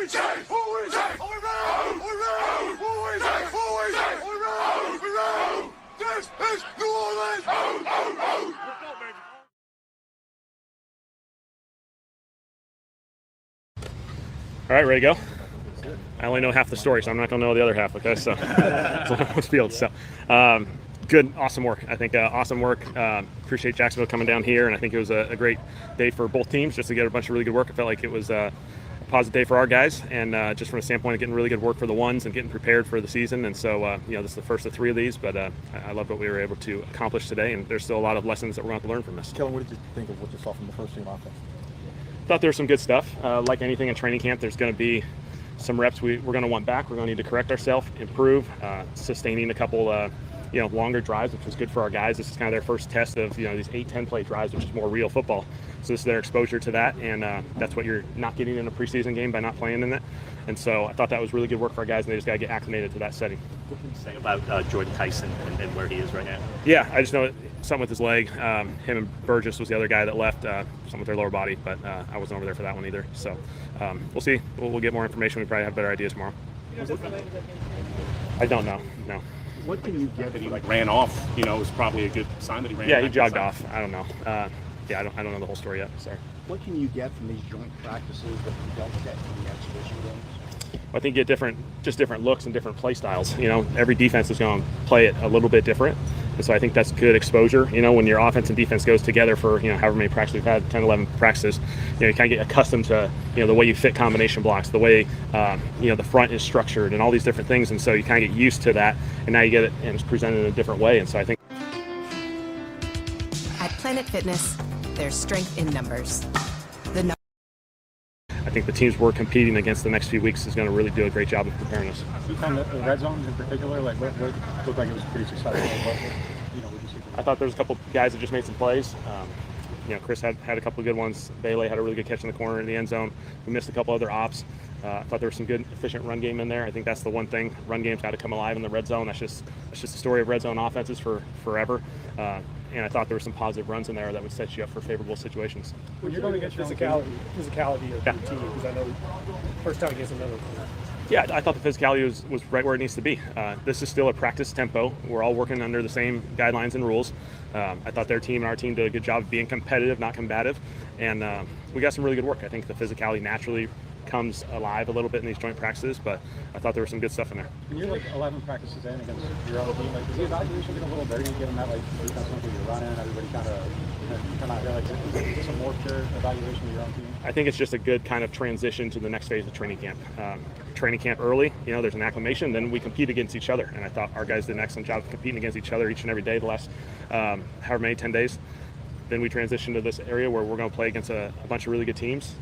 All right, ready to go? I only know half the story, so I'm not going to know the other half, okay? So, let's field. So, good, awesome work. I think awesome work. Appreciate Jacksonville coming down here, and I think it was a great day for both teams just to get a bunch of really good work. I felt like it was a positive day for our guys, and just from a standpoint of getting really good work for the ones and getting prepared for the season. And so, this is the first of 3 of these, but I love what we were able to accomplish today, and there's still a lot of lessons that we're going to have to learn from this. Kellen, what did you think of what you saw from the first team offense? Thought there was some good stuff. Like anything in training camp, there's going to be some reps we're going to want back. We're going to need to correct ourselves, improve, sustaining a couple longer drives, which was good for our guys. This is kind of their first test of these 8-10 play drives, which is more real football. So this is their exposure to that, and that's what you're not getting in a preseason game by not playing in it. And so I thought that was really good work for our guys, and they just got to get acclimated to that setting. What can you say about Jordan Tyson and where he is right now? Yeah, I just know something with his leg. Him and Burgess was the other guy that left, something with their lower body, but I wasn't over there for that one either. So we'll see. We'll get more information. We probably have better ideas tomorrow. I don't know. No. What can you get that he ran off? It was probably a good sign that he ran. Yeah, he jogged off. I don't know. I don't know the whole story yet. Sorry. What can you get from these joint practices that you don't get in the exhibition games? I think you get different looks and different play styles. Every defense is going to play it a little bit different. And so I think that's good exposure. When your offense and defense goes together for, however many practices we've had, 10, 11 practices, you kind of get accustomed to, the way you fit combination blocks, the way, the front is structured and all these different things. And so you kind of get used to that. And now you get it and it's presented in a different way. And so I think at Planet Fitness, there's strength in numbers. I think the teams we're competing against the next few weeks is going to really do a great job of preparing us. You found the red zones in particular, what looked like it was pretty successful. I thought there was a couple guys that just made some plays. Chris had a couple of good ones. Bailey had a really good catch in the corner in the end zone. We missed a couple other ops. I thought there was some good, efficient run game in there. I think that's the one thing. Run game's got to come alive in the red zone. That's just the story of red zone offenses for forever. And I thought there were some positive runs in there that would set you up for favorable situations. When you're going against physicality of your team, because I know first time against another team. Yeah, I thought the physicality was right where it needs to be. This is still a practice tempo. We're all working under the same guidelines and rules. I thought their team and our team did a good job of being competitive, not combative. And we got some really good work. I think the physicality naturally comes alive a little bit in these joint practices, but I thought there was some good stuff in there. When you're 11 practices in against your own team, is the evaluation get a little dirty given that defense you're running, everybody kind of come out here? Is this a more pure evaluation of your own team? I think it's just a good kind of transition to the next phase of training camp. Training camp early, there's an acclimation, then we compete against each other, and I thought our guys did an excellent job of competing against each other each and every day the last however many 10 days. Then we transition to this area where we're going to play against a bunch of really good teams.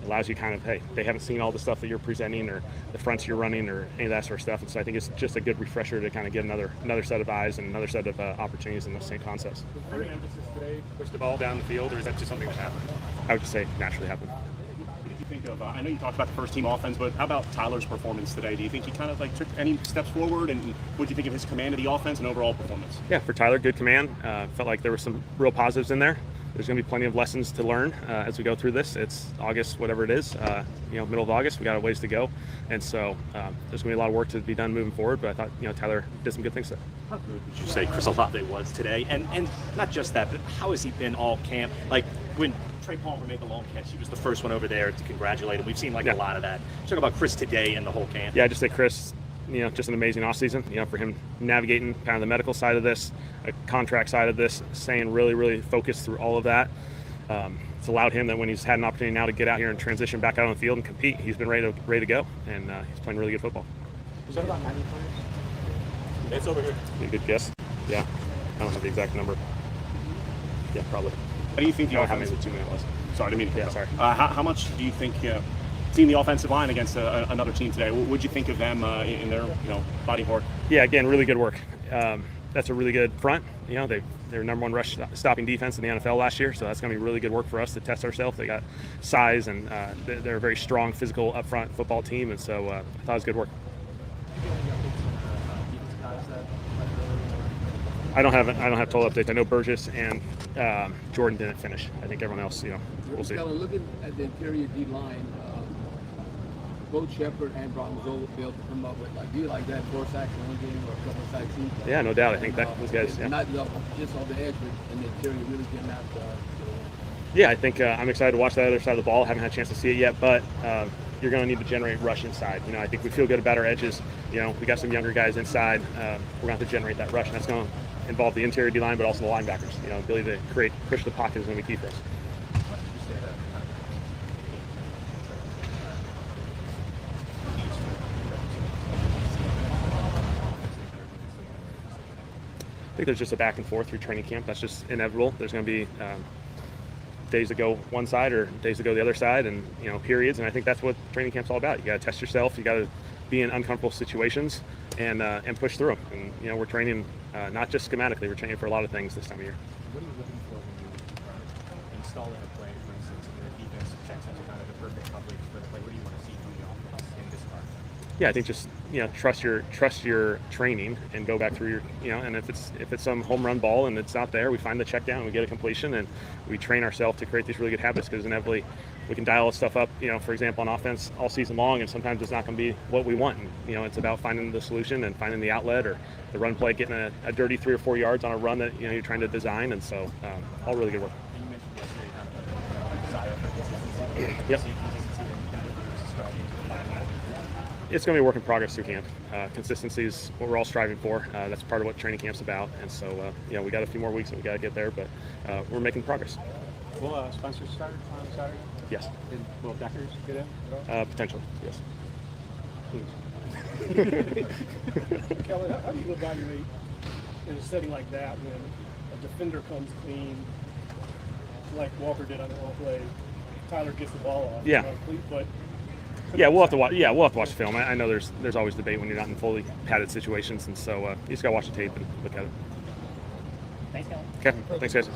Allows you kind of, hey, they haven't seen all the stuff that you're presenting or the fronts you're running or any of that sort of stuff. And so I think it's just a good refresher to kind of get another set of eyes and another set of opportunities in those same concepts. Your emphasis today, push the ball down the field, or is that just something that happened? I would just say naturally happened. What did you think of, I know you talked about the first team offense, but how about Tyler's performance today? Do you think he kind of took any steps forward, and what do you think of his command of the offense and overall performance? Yeah, for Tyler, good command. Felt like there were some real positives in there. There's going to be plenty of lessons to learn as we go through this. It's August, whatever it is, middle of August. We got a ways to go, and so there's going to be a lot of work to be done moving forward. But I thought, Tyler did some good things there. How good would you say Chris Olave was today? And not just that, but how has he been all camp? Like when Trey Palmer made the long catch, he was the first one over there to congratulate him. We've seen a lot of that. Talk about Chris today and the whole camp. Yeah, I just say Chris. Just an amazing offseason, for him navigating kind of the medical side of this, a contract side of this, staying really, really focused through all of that. It's allowed him that when he's had an opportunity now to get out here and transition back out on the field and compete, he's been ready to go, and he's playing really good football. Was that about 90 players? It's over here. A good guess. Yeah. I don't have the exact number. Yeah, probably. How do you think the how offense? many 2 minutes was? Sorry, I didn't mean to. Yeah, sorry. How much do you think? Seeing the offensive line against another team today, what would you think of them in their body of work? Yeah, again, really good work. That's a really good front. They're number one rush stopping defense in the NFL last year, so that's going to be really good work for us to test ourselves. They got size, and they're a very strong, physical, upfront football team, and so I thought it was good work. I don't have total updates. I know Burgess and Jordan didn't finish. I think everyone else, we'll see. Looking at the interior D line, both Shepard and Bronzo be able to come up with, like, do you like that 4 sacks in one game or a couple of sacks each? Yeah, no doubt. I think that those guys. Yeah. Not just on the edge, but in the interior, really getting after. Yeah, I think I'm excited to watch that other side of the ball. Haven't had a chance to see it yet, but you're going to need to generate rush inside. You know, I think we feel good about our edges. You know, we got some younger guys inside. We're going to have to generate that rush, and that's going to involve the interior D line, but also the linebackers. You know, ability to push the pocket is going to be key for us. I think there's just a back and forth through training camp. That's just inevitable. There's going to be days that go one side or days that go the other side, and you know, periods. And I think that's what training camp's all about. You got to test yourself. You got to be in uncomfortable situations and push through them. And you know, we're training not just schematically. We're training for a lot of things this time of year. What are you looking for when you install in a play, for instance, and the defense checks into kind of the perfect coverage for the play? What do you want to see from the offense in this part? Yeah, I think just trust your training and go back through your and if it's some home run ball and it's not there, we find the check down, we get a completion, and we train ourselves to create these really good habits, because inevitably we can dial this stuff up. You know, for example, on offense all season long, and sometimes it's not going to be what we want. And, you know, it's about finding the solution and finding the outlet or the run play, getting a dirty 3 or 4 yards on a run that you're trying to design. And so all really good work. And you mentioned yesterday kind of a desire for consistency. Yep. It's going to be a work in progress through camp. Consistency is what we're all striving for. That's part of what training camp's about. And so, we got a few more weeks that we got to get there, but we're making progress. Will Spencer start on Saturday? Yes. And will Deckers get in at all? Potentially, yes. Kelly, how do you evaluate in a setting like that when a defender comes clean, like Walker did on the one play, Tyler gets the ball off? Yeah. But Yeah, we'll have to watch. Yeah, we'll have to watch the film. I know there's always debate when you're not in fully padded situations, and so you just gotta watch the tape and look at it. Thanks, Kelly. Okay, thanks, guys.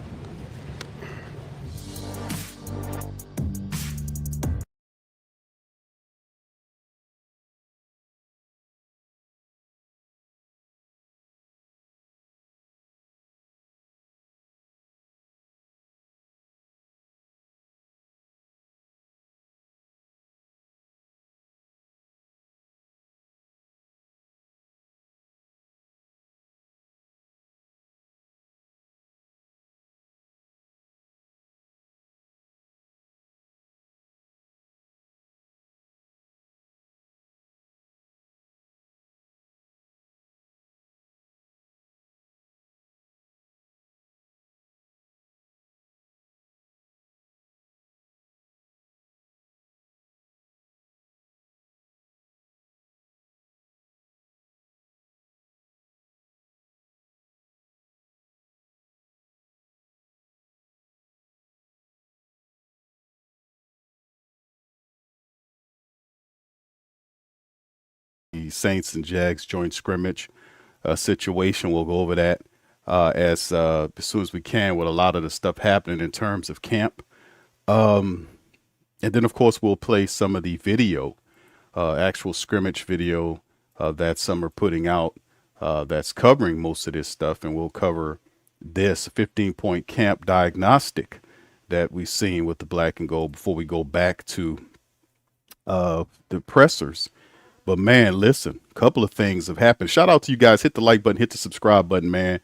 The Saints and Jags joint scrimmage situation. We'll go over that as soon as we can, with a lot of the stuff happening in terms of camp. And then, of course, we'll play some of the video, actual scrimmage video that some are putting out that's covering most of this stuff. And we'll cover this 15-point camp diagnostic that we've seen with the black and gold before we go back to the pressers. But, man, listen, a couple of things have happened. Shout out to you guys. Hit the like button, hit the subscribe button, man.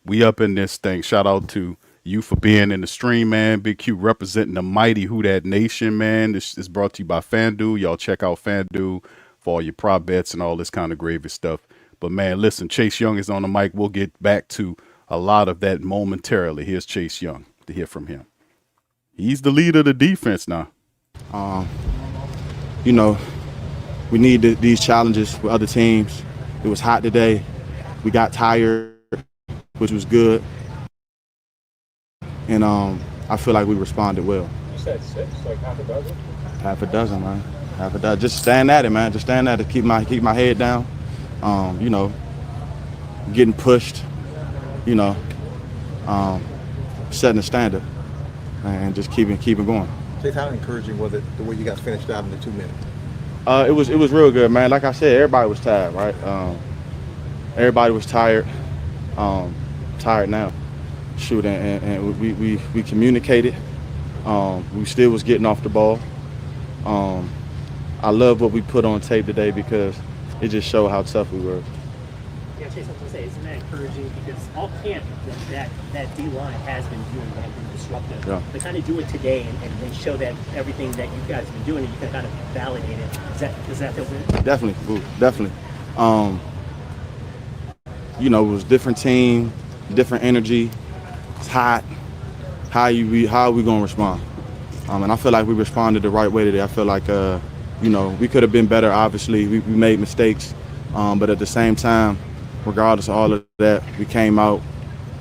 We up in this thing. Shout out to you for being in the stream, man. Big Q representing the mighty Who Dat Nation, man. This is brought to you by FanDuel. Y'all check out FanDuel for all your prop bets and all this kind of gravy stuff. But, man, listen, Chase Young is on the mic. We'll get back to a lot of that momentarily. Here's Chase Young to hear from him. He's the leader of the defense now. We need these challenges with other teams. It was hot today. We got tired, which was good. And I feel like we responded well. You said 6, like half a dozen? Half a dozen, man. Half a dozen. Just stand at it, man. Just stand at it. Keep my head down. Getting pushed. Setting the standard, and just keeping going. Chase, how encouraging was it the way you guys finished out in the 2 minutes? It was real good, man. Like I said, everybody was tired, right? Everybody was tired. Tired now. Shoot, and we communicated. We still was getting off the ball. I love what we put on tape today because it just showed how tough we were. Yeah, Chase, I was going to say, isn't that encouraging? Because all camp, that D-line has been doing that, been disruptive. Yeah. They kind of do it today and show that everything that you guys have been doing, and you can kind of validate it. Does that feel good? Definitely, ooh, definitely. You know, it was different team, different energy. It's hot. How are we gonna respond? And I feel like we responded the right way today. I feel like, you know, we could have been better. Obviously, we made mistakes, but at the same time, regardless of all of that, we came out.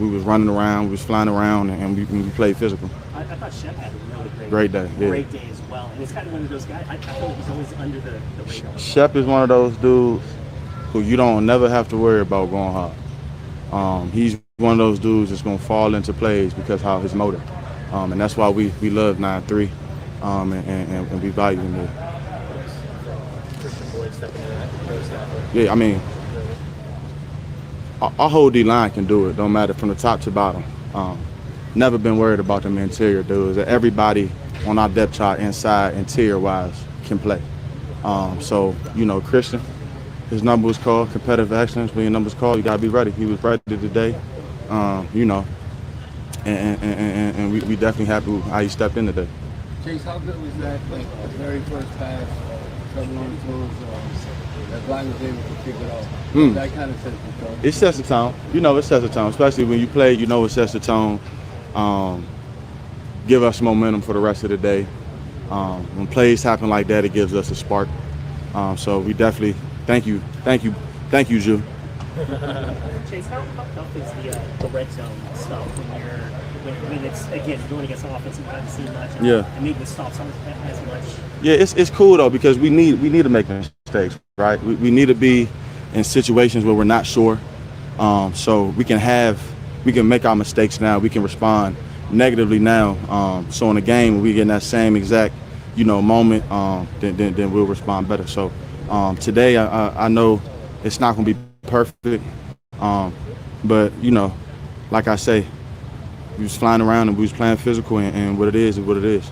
We was running around, we was flying around, and we played physical. I thought Shep had a really Great day, yeah. Great day as well. And it's kind of one of those guys, I feel like he's always under the radar. Shep is one of those dudes who you don't never have to worry about going hard. He's one of those dudes that's going to fall into plays because how his motor. And that's why we love 9-3 and we value him there. Yeah, I mean, our whole D-line can do it. Don't matter from the top to bottom. Never been worried about them interior dudes. Everybody on our depth chart inside, interior-wise, can play. So, you know, Christian, his number was called, competitive excellence. When your number's called, you got to be ready. He was ready today, you know, and we definitely happy with how he stepped in today. Chase, how good was that, like, the very first pass, someone throws, that Blind was able to pick it off? That kind of sets the tone. It sets the tone. You know, it sets the tone, especially when you play, you know it sets the tone. Give us momentum for the rest of the day. When plays happen like that, it gives us a spark. So we definitely, thank you, Ju. Chase, how tough is the red zone stuff when it's, again, going against an offense you haven't seen much, and maybe the stops aren't as much? Yeah, it's cool though because we need to make mistakes, right? We need to be in situations where we're not sure, so we can make our mistakes now. We can respond negatively now. So in a game, when we get in that same exact, you know, moment, then we'll respond better. So today, I know it's not going to be perfect, but you know, like I say, we was flying around and we was playing physical, and what it is what it is.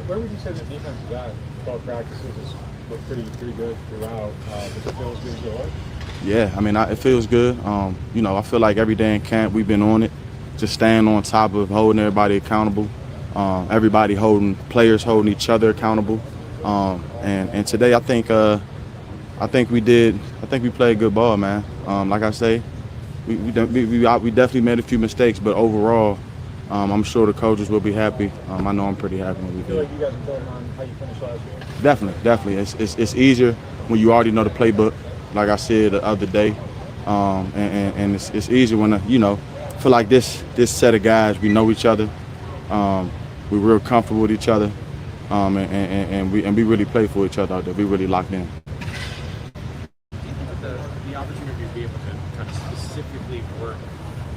Where would you say the defensive guys, both practices, look pretty good throughout? Does it feel as good as it was? Yeah, I mean, it feels good. You know, I feel like every day in camp we've been on it, just staying on top of holding everybody accountable. Everybody players holding each other accountable. And today I think we played good ball, man. Like I say, we definitely made a few mistakes, but overall, I'm sure the coaches will be happy. I know I'm pretty happy when we did. I feel like you guys are building on how you finished last year. Definitely. It's easier when you already know the playbook. Like I said the other day, and it's easier when you know. I feel like this set of guys, we know each other. We're real comfortable with each other, and we really play for each other out there. We really locked in. The opportunity to be able to kind of specifically work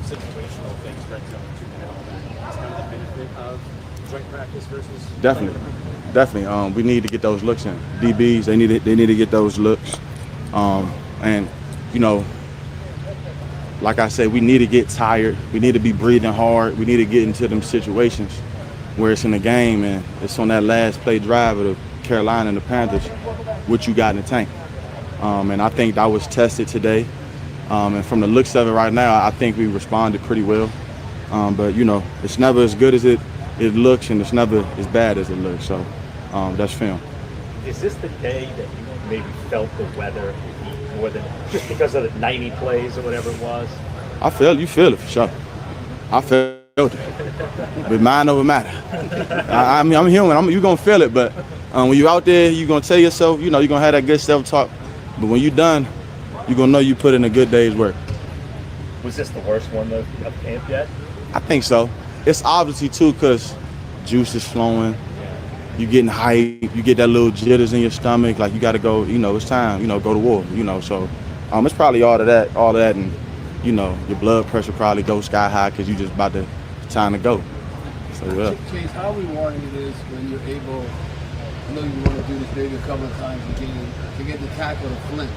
situational things, red zone, and all that, is kind of the benefit of joint practice versus Definitely. We need to get those looks in. DBs, they need to get those looks, and you know, like I said, we need to get tired. We need to be breathing hard. We need to get into them situations where it's in the game and it's on that last play drive of the Carolina and the Panthers, what you got in the tank. And I think that was tested today. And from the looks of it right now, I think we responded pretty well. But, you know, it's never as good as it looks, and it's never as bad as it looks. So that's film. Is this the day that you maybe felt the weather more than just because of the 90 plays or whatever it was? You feel it for sure. I felt it. But mind over matter. I mean, I'm human. You're going to feel it, but when you're out there, you're going to tell yourself, you know, you're going to have that good self-talk. But when you're done, you're going to know you put in a good day's work. Was this the worst one of camp yet? I think so. It's obviously, too, because juice is flowing. You're getting hype. You get that little jitters in your stomach. Like, you got to go, you know, it's time, you know, go to war, you know. So it's probably all of that, and, you know, your blood pressure probably goes sky high because you just about to, time to go. So, yeah. Chase, how rewarding it is when you're able, I know you want to do this maybe a couple of times a game, to get the tackle to flinch.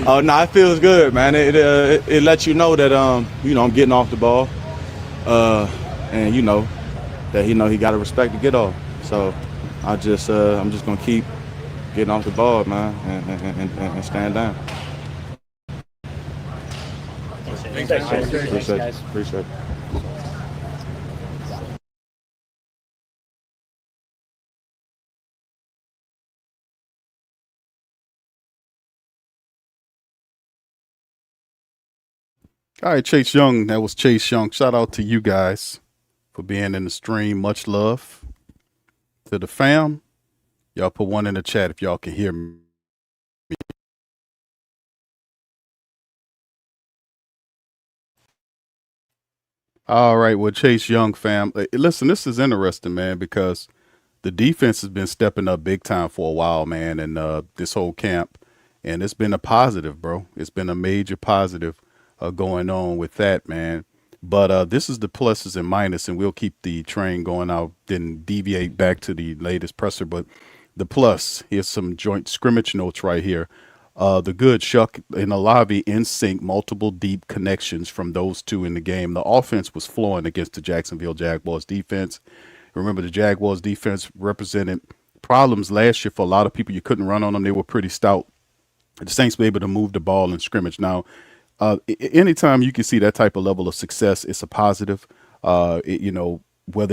Oh, no, it feels good, man. It lets you know that, you know, I'm getting off the ball. And, you know, that he got to respect to get off. So I'm just gonna keep getting off the ball, man, and stand down. Appreciate it. All right, Chase Young. That was Chase Young. Shout out to you guys for being in the stream. Much love to the fam. Y'all put one in the chat if y'all can hear me. All right, well, Chase Young, fam. Listen, this is interesting, man, because the defense has been stepping up big time for a while, man, and this whole camp. And it's been a positive, bro. It's been a major positive going on with that, man. But this is the pluses and minuses, and we'll keep the train going. I didn't deviate back to the latest presser, but the plus, here's some joint scrimmage notes right here. The good Shuck and Olavi in sync, multiple deep connections from those two in the game. The offense was flowing against the Jacksonville Jaguars defense. Remember, the Jaguars defense represented problems last year for a lot of people. You couldn't run on them. They were pretty stout. The Saints were able to move the ball in scrimmage. Now, anytime you can see that type of level of success, it's a positive. Whether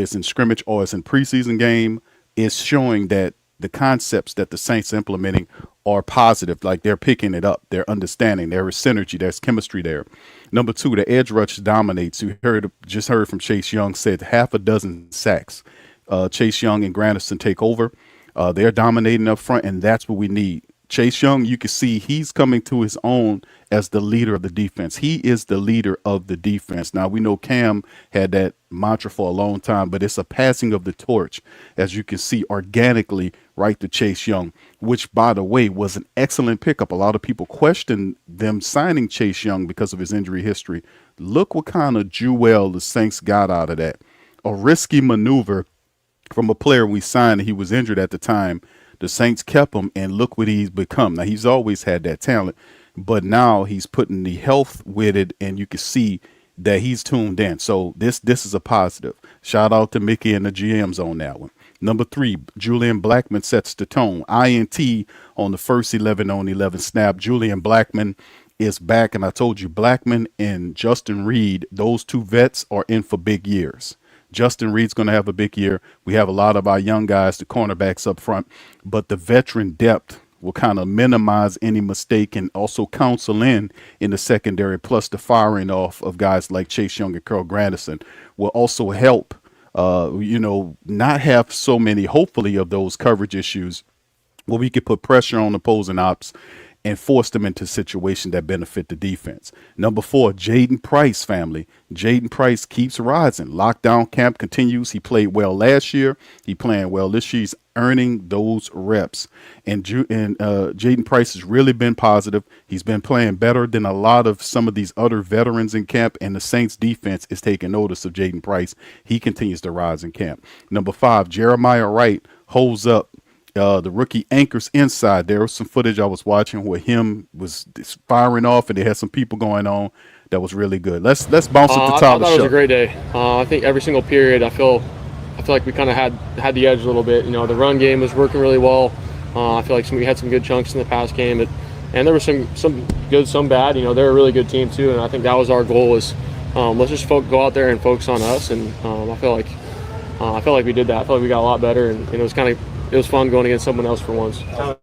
it's in scrimmage or it's in preseason game, it's showing that the concepts that the Saints are implementing are positive. Like, they're picking it up, they're understanding, there is synergy, there's chemistry there. Number two, the edge rush dominates. You just heard from Chase Young, said half a dozen sacks. Chase Young and Granderson take over. They're dominating up front, and that's what we need. Chase Young, you can see he's coming to his own as the leader of the defense. He is the leader of the defense. Now, we know Cam had that mantra for a long time, but it's a passing of the torch, as you can see, organically right to Chase Young, which, by the way, was an excellent pickup. A lot of people questioned them signing Chase Young because of his injury history. Look what kind of jewel the Saints got out of that. A risky maneuver from a player we signed. He was injured at the time. The Saints kept him, and look what he's become. Now, he's always had that talent, but now he's putting the health with it, and you can see that he's tuned in. So this is a positive. Shout out to Mickey and the GMs on that one. Number three, Julian Blackman sets the tone. INT on the first 11-on-11 snap. Julian Blackman is back, and I told you, Blackman and Justin Reed, those two vets are in for big years. Justin Reed's going to have a big year. We have a lot of our young guys, the cornerbacks up front, but the veteran depth will kind of minimize any mistake and also counsel in the secondary, plus the firing off of guys like Chase Young and Carl Granderson will also help, not have so many, hopefully, of those coverage issues where we could put pressure on opposing ops and force them into situations that benefit the defense. Number four, Jaden Price, family. Jaden Price keeps rising. Lockdown camp continues. He played well last year. He playing well this year. He's earning those reps. And Jaden Price has really been positive. He's been playing better than a lot of some of these other veterans in camp, and the Saints defense is taking notice of Jaden Price. He continues to rise in camp. Number five, Jeremiah Wright holds up. The rookie anchors inside. There was some footage I was watching where him was firing off, and they had some people going on. That was really good. Let's bounce at the top of the show. I thought it was a great day. I think every single period, I feel like we kind of had the edge a little bit. The run game was working really well. I feel like we had some good chunks in the pass game, and there was some good, some bad. They're a really good team too, and I think that was our goal. Is let's just go out there and focus on us. And I feel like we did that. I felt like we got a lot better, and it was fun going against someone else for once. How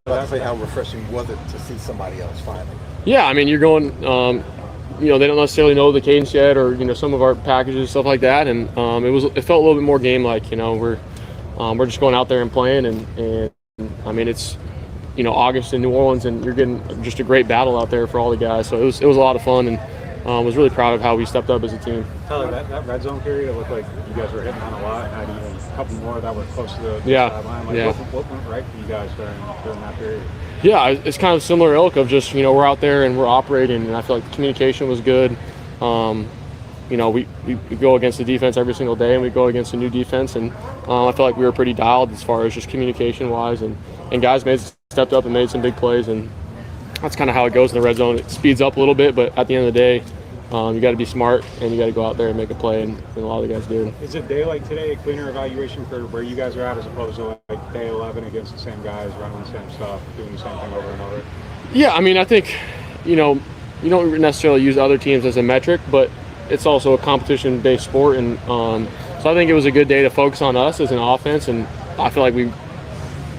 refreshing was it to see somebody else finally? Yeah, you're going. They don't necessarily know the cadence yet, or some of our packages, stuff like that, and it felt a little bit more game like. We're just going out there and playing, and it's August in New Orleans, and you're getting just a great battle out there for all the guys. So it was a lot of fun, and was really proud of how we stepped up as a team. Tyler, that red zone period, it looked like you guys were hitting on a lot. Had even a couple more that were close to the sideline. What went right for you guys during that period? Yeah, it's kind of similar ilk of just, we're out there and we're operating, and I feel like the communication was good. We go against the defense every single day, and we go against a new defense, and I feel like we were pretty dialed as far as just communication-wise, and guys stepped up and made some big plays, and that's kind of how it goes in the red zone. It speeds up a little bit, but at the end of the day, you got to be smart and you got to go out there and make a play, and a lot of the guys do. Is a day like today a cleaner evaluation for where you guys are at as opposed to like day 11 against the same guys, running the same stuff, doing the same thing over and over? Yeah, I mean, I think, you don't necessarily use other teams as a metric, but it's also a competition-based sport, and so I think it was a good day to focus on us as an offense, and I feel like we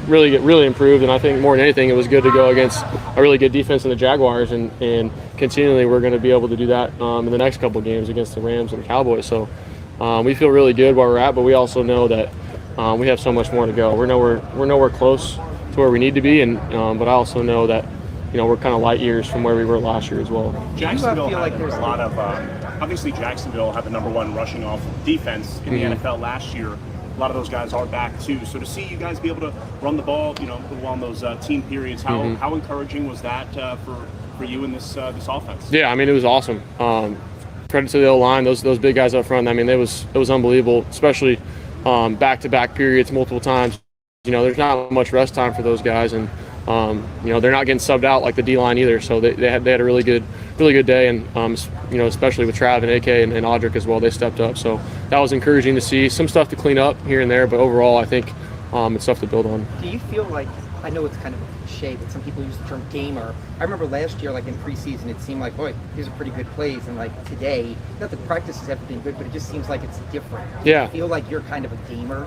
really improved, and I think more than anything it was good to go against a really good defense in the Jaguars, and continually we're going to be able to do that in the next couple of games against the Rams and the Cowboys. So we feel really good where we're at, but we also know that we have so much more to go. We're nowhere close to where we need to be, and but I also know that we're kind of light years from where we were last year as well. Jacksonville had a lot of obviously Jacksonville had the #1 rushing off defense in the NFL last year. A lot of those guys are back too. So to see you guys be able to run the ball, on those team periods, how encouraging was that for you in this offense? Yeah, I mean, it was awesome. Credit to the O-line, those big guys up front. I mean, it was unbelievable, especially back-to-back periods multiple times. There's not much rest time for those guys, and they're not getting subbed out like the D-line either. So they had a really good day, and especially with Trav and AK and Audric as well, they stepped up. So that was encouraging to see. Some stuff to clean up here and there, but overall, I think it's stuff to build on. Do you feel like, I know it's kind of a cliche, but some people use the term gamer. I remember last year, like in preseason, it seemed like, boy, these are pretty good plays, and like today, not that practices haven't been good, but it just seems like it's different. Do you feel like you're kind of a gamer?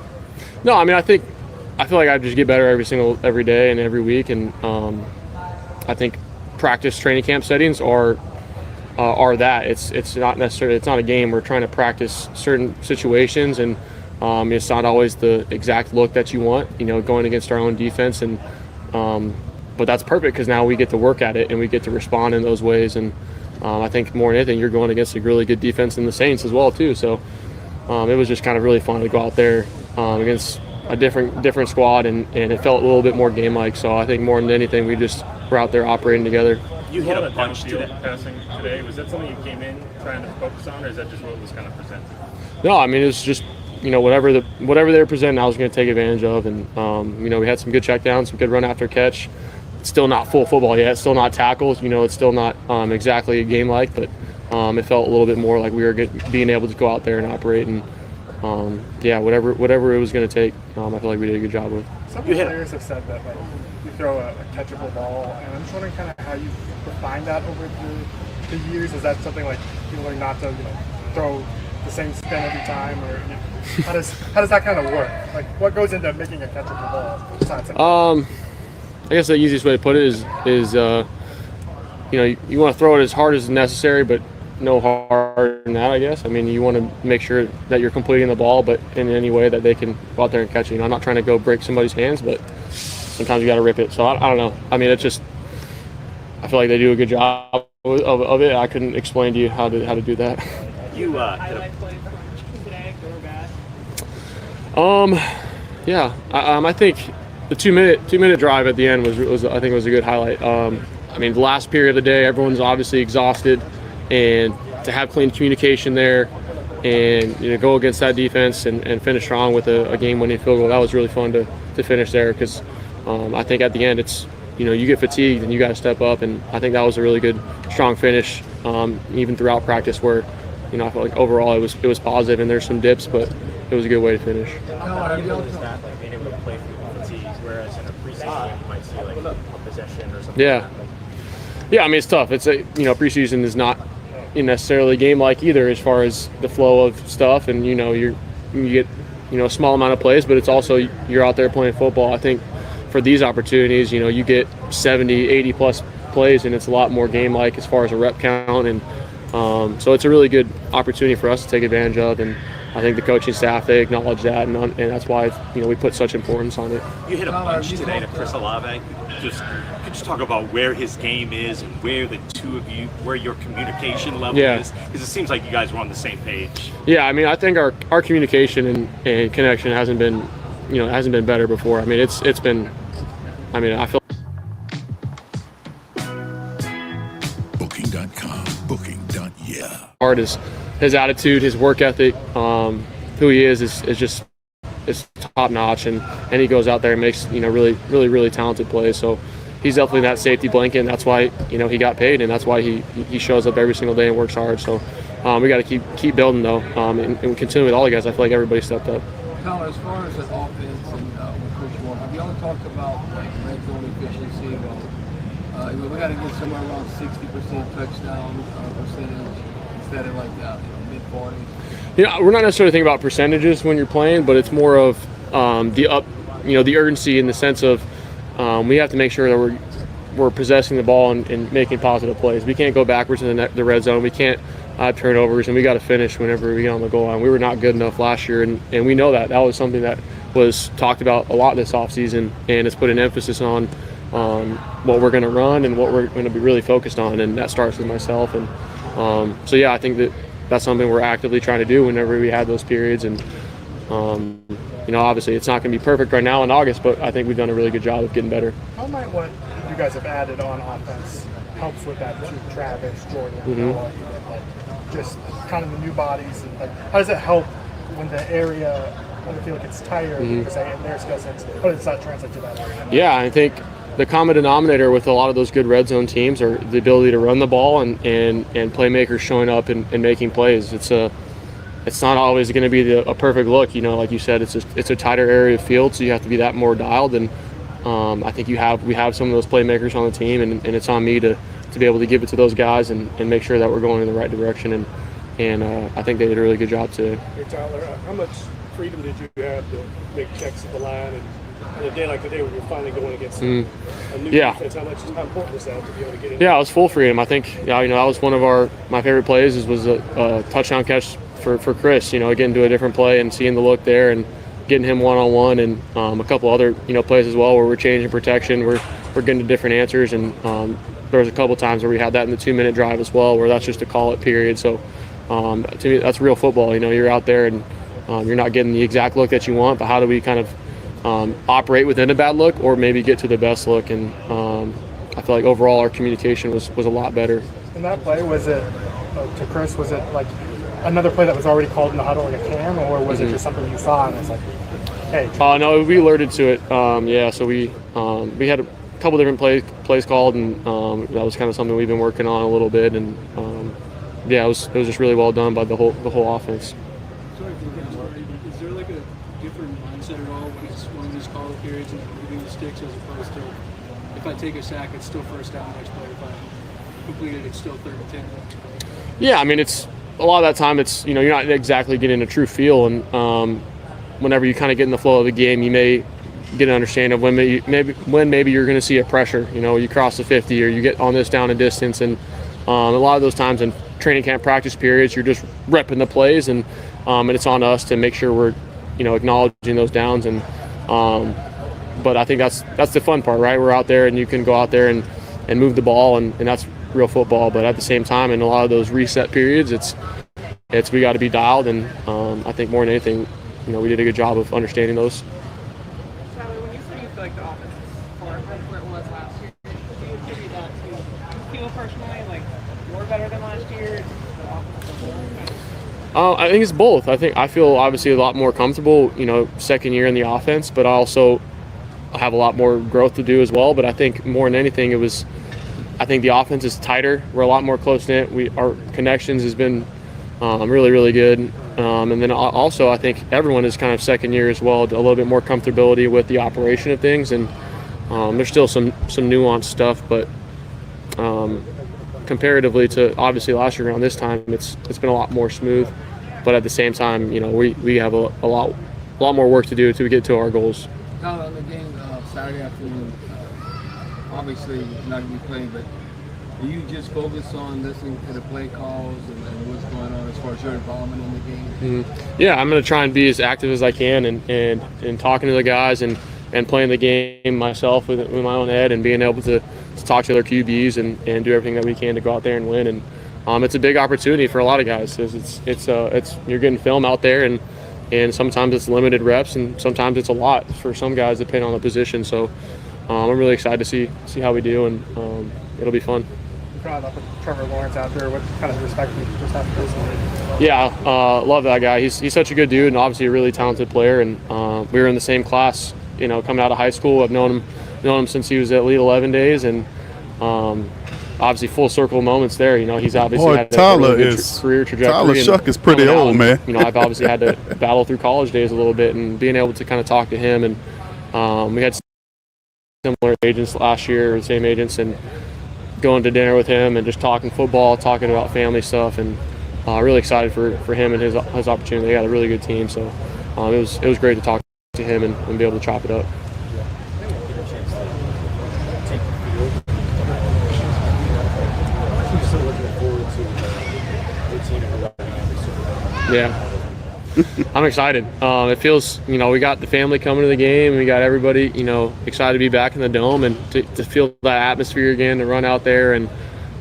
No, I mean, I feel like I just get better every day and every week, and I think practice training camp settings are that. It's not necessarily, it's not a game. We're trying to practice certain situations, and it's not always the exact look that you want, going against our own defense, and but that's perfect because now we get to work at it and we get to respond in those ways, and I think more than anything you're going against a really good defense in the Saints as well too, so it was just kind of really fun to go out there against a different squad, and it felt a little bit more game-like. So I think more than anything, we just were out there operating together. You hit a punch today. Passing today, was that something you came in trying to focus on, or is that just what was kind of presented? No, I mean, it was just whatever they were presenting, I was going to take advantage of, and we had some good checkdowns, some good run after catch. It's still not full football yet. It's still not tackles. It's still not exactly a game-like, but it felt a little bit more like we were being able to go out there and operate, and whatever it was going to take, I feel like we did a good job with. Some players have said that you throw a catchable ball, and I'm just wondering kind of how you refine that over the years. Is that something like you learn not to throw the same spin every time, or how does that kind of work? Like, what goes into making a catchable ball? Besides I guess the easiest way to put it is you want to throw it as hard as necessary, but no harder than that, I guess. I mean, you want to make sure that you're completing the ball, but in any way that they can go out there and catch it. I'm not trying to go break somebody's hands, but sometimes you got to rip it. So I don't know. I mean, it's just, I feel like they do a good job of it. I couldn't explain to you how to do that. You I think the two minute drive at the end was I think was a good highlight. I mean, the last period of the day, everyone's obviously exhausted, and to have clean communication there and go against that defense and finish strong with a game-winning field goal, that was really fun to finish there, because I think at the end it's you get fatigued and you got to step up, and I think that was a really good strong finish, even throughout practice, where I felt like overall it was positive, and there's some dips, but it was a good way to finish. How do you notice that, like being able to play through fatigue, whereas in a preseason you might see like a possession or something? Yeah, I mean, it's tough. It's preseason is not necessarily game-like either, as far as the flow of stuff, and you get a small amount of plays, but it's also you're out there playing football. I think for these opportunities, you get 70, 80 plus plays, and it's a lot more game-like as far as a rep count, and so it's a really good opportunity for us to take advantage of, and I think the coaching staff, they acknowledge that, and that's why we put such importance on it. You hit a punch today to Chris Olave. Could you talk about where his game is and where the two of you, where your communication level is? Because it seems like you guys were on the same page. Yeah, I mean, I think our communication and connection hasn't been better before. I mean, it's been. I mean, I feel. Booking.com. Booking.yeah. Hard is his attitude, his work ethic, who he is top notch, and he goes out there and makes really talented plays. So he's definitely that safety blanket, and that's why he got paid, and that's why he shows up every single day and works hard. So we got to keep building though, and continue with all the guys. I feel like everybody stepped up. Tyler, as far as the offense and with Coach Warren, have y'all talked about like red zone efficiency? We got to get somewhere around 60% touchdown percentage instead of like mid-40s. We're not necessarily thinking about percentages when you're playing, but it's more of the urgency in the sense of we have to make sure that we're possessing the ball and making positive plays. We can't go backwards in the red zone. We can't have turnovers, and we got to finish whenever we get on the goal line. We were not good enough last year, and we know that. That was something that was talked about a lot this offseason, and it's put an emphasis on what we're going to run and what we're going to be really focused on, and that starts with myself. And I think that's something we're actively trying to do whenever we have those periods. And obviously it's not going to be perfect right now in August, but I think we've done a really good job of getting better. How might what you guys have added on offense helps with that too? Travis, Jordan, just kind of the new bodies, and like, how does it help when the area on the field gets tighter, per se, and their skill sets? How does that translate to that area? Yeah, I think the common denominator with a lot of those good red zone teams are the ability to run the ball and playmakers showing up and making plays. It's not always going to be a perfect look. Like you said, it's a tighter area of field, so you have to be that more dialed. And I think we have some of those playmakers on the team, and it's on me to be able to give it to those guys and make sure that we're going in the right direction. And I think they did a really good job today. Hey Tyler, how much freedom did you have to make checks at the line, and in a day like today when you're finally going against a new defense, how important is that to be able to get in? Yeah, it was full freedom. I think that was one of my favorite plays was a touchdown catch for Chris. Getting to a different play and seeing the look there and getting him one-on-one, and a couple other plays as well where we're changing protection. We're getting to different answers, and there was a couple times where we had that in the 2-minute drive as well, where that's just a call it period. So to me, that's real football. You're out there and you're not getting the exact look that you want, but how do we kind of operate within a bad look or maybe get to the best look? And I feel like overall our communication was a lot better. In that play, was it to Chris? Was it like another play that was already called in the huddle, like a cam, or was it just something you saw and it's like, hey? No, we alerted to it. So we had a couple different plays called, and that was kind of something we've been working on a little bit. And it was just really well done by the whole offense. Sorry for the is there like a different mindset at all when it's one of these call periods and moving the sticks as opposed to if I take a sack, it's still first down next play. If I complete it, it's still 3rd and 10. Yeah, I mean, it's a lot of that time. It's you're not exactly getting a true feel, and whenever you kind of get in the flow of the game, you may get an understanding of when maybe you're going to see a pressure. You cross the 50 or you get on this down and distance, and a lot of those times in training camp practice periods, you're just repping the plays, and it's on us to make sure we're acknowledging those downs. And but I think that's the fun part, right? We're out there and you can go out there and move the ball, and that's real football. But at the same time, in a lot of those reset periods, it's we got to be dialed, and I think more than anything, we did a good job of understanding those. Tyler, when you say you feel like the offense is far from where it was last year, do you attribute that to you feel personally like we're better than last year? I think it's both. I feel obviously a lot more comfortable, second year in the offense, but I also have a lot more growth to do as well. But I think more than anything, I think the offense is tighter. We're a lot more close-knit. Our connections has been really, really good. And then also I think everyone is kind of second year as well, a little bit more comfortability with the operation of things. And there's still some nuanced stuff, but comparatively to obviously last year around this time, it's been a lot more smooth. But at the same time, we have a lot more work to do to get to our goals. Tyler, on the game Saturday afternoon, obviously you're not going to be playing, but do you just focus on listening to the play calls and what's going on as far as your involvement in the game? Yeah, I'm going to try and be as active as I can and talking to the guys and playing the game myself with my own head and being able to talk to their QBs and do everything that we can to go out there and win. And it's a big opportunity for a lot of guys. It's you're getting film out there, and sometimes it's limited reps, and sometimes it's a lot for some guys depending on the position. So I'm really excited to see how we do, and it'll be fun. Proud of Trevor Lawrence out there. What kind of respect do you just have for this? Yeah, love that guy. He's such a good dude and obviously a really talented player. And we were in the same class, coming out of high school. I've known him, known him since he was at Elite 11 days, and obviously full circle moments there. You know, he's obviously had a really good career trajectory. Tyler Shuck is pretty old, man. You know, I've obviously had to battle through college days a little bit, and being able to kind of talk to him, and we had similar agents last year, the same agents, and going to dinner with him and just talking football, talking about family stuff, and really excited for him and his opportunity. They got a really good team, so it was great to talk to him and be able to chop it up. Yeah, I'm excited. It feels, you know, we got the family coming to the game. We got everybody, you know, excited to be back in the dome and to feel that atmosphere again, to run out there. And,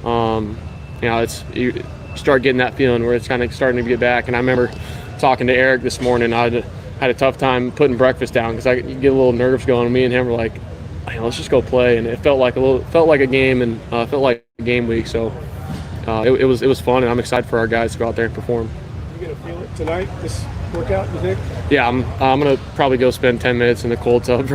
you know, you start getting that feeling where it's kind of starting to get back. And I remember talking to Eric this morning. I had a tough time putting breakfast down because you get a little nerves going. Me and him were like, hey, let's just go play. And it felt like a game, and felt like a game week. So it was fun, and I'm excited for our guys to go out there and perform. You gonna feel it tonight? This workout, you think? Yeah, I'm gonna probably go spend 10 minutes in the cold tub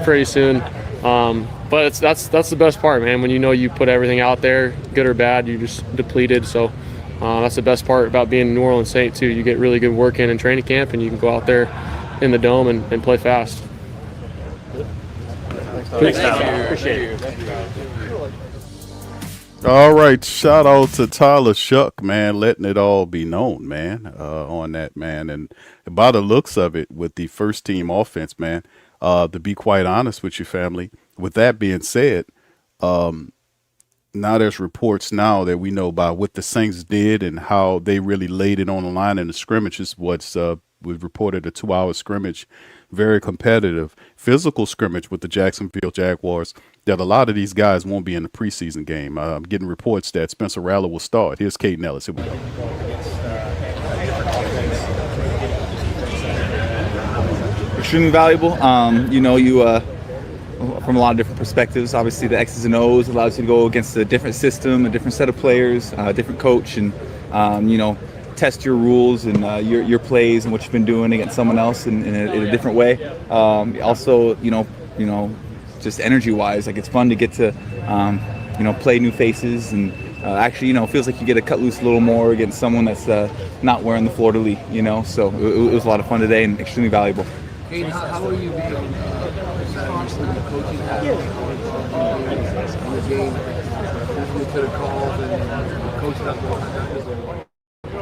pretty soon. But that's the best part, man. When you know you put everything out there, good or bad, you're just depleted. So that's the best part about being a New Orleans Saint too. You get really good work in training camp, and you can go out there in the dome and play fast. Thanks, Tyler. Appreciate it. All right, shout out to Tyler Shuck, man, letting it all be known, man, on that, man. And by the looks of it, with the first team offense, man, to be quite honest with you, family, with that being said, now there's reports now that we know about what the Saints did and how they really laid it on the line in the scrimmages. Was reported a 2-hour scrimmage, very competitive, physical scrimmage with the Jacksonville Jaguars, that a lot of these guys won't be in the preseason game. I'm getting reports that Spencer Rattler will start. Here's Caden Ellis. Here we go. Extremely valuable. You know, from a lot of different perspectives. Obviously, the X's and O's allows you to go against a different system, a different set of players, a different coach, and you know, test your rules and your plays and what you've been doing against someone else in a different way. Also, you know, just energy-wise, like it's fun to get to, you know, play new faces and actually, you know, it feels like you get to cut loose a little more against someone that's not wearing the fleur-de-lis, you know. So it was a lot of fun today and extremely valuable. Hey, how are you being the coaching hat on the game, listening to the calls and coaching up?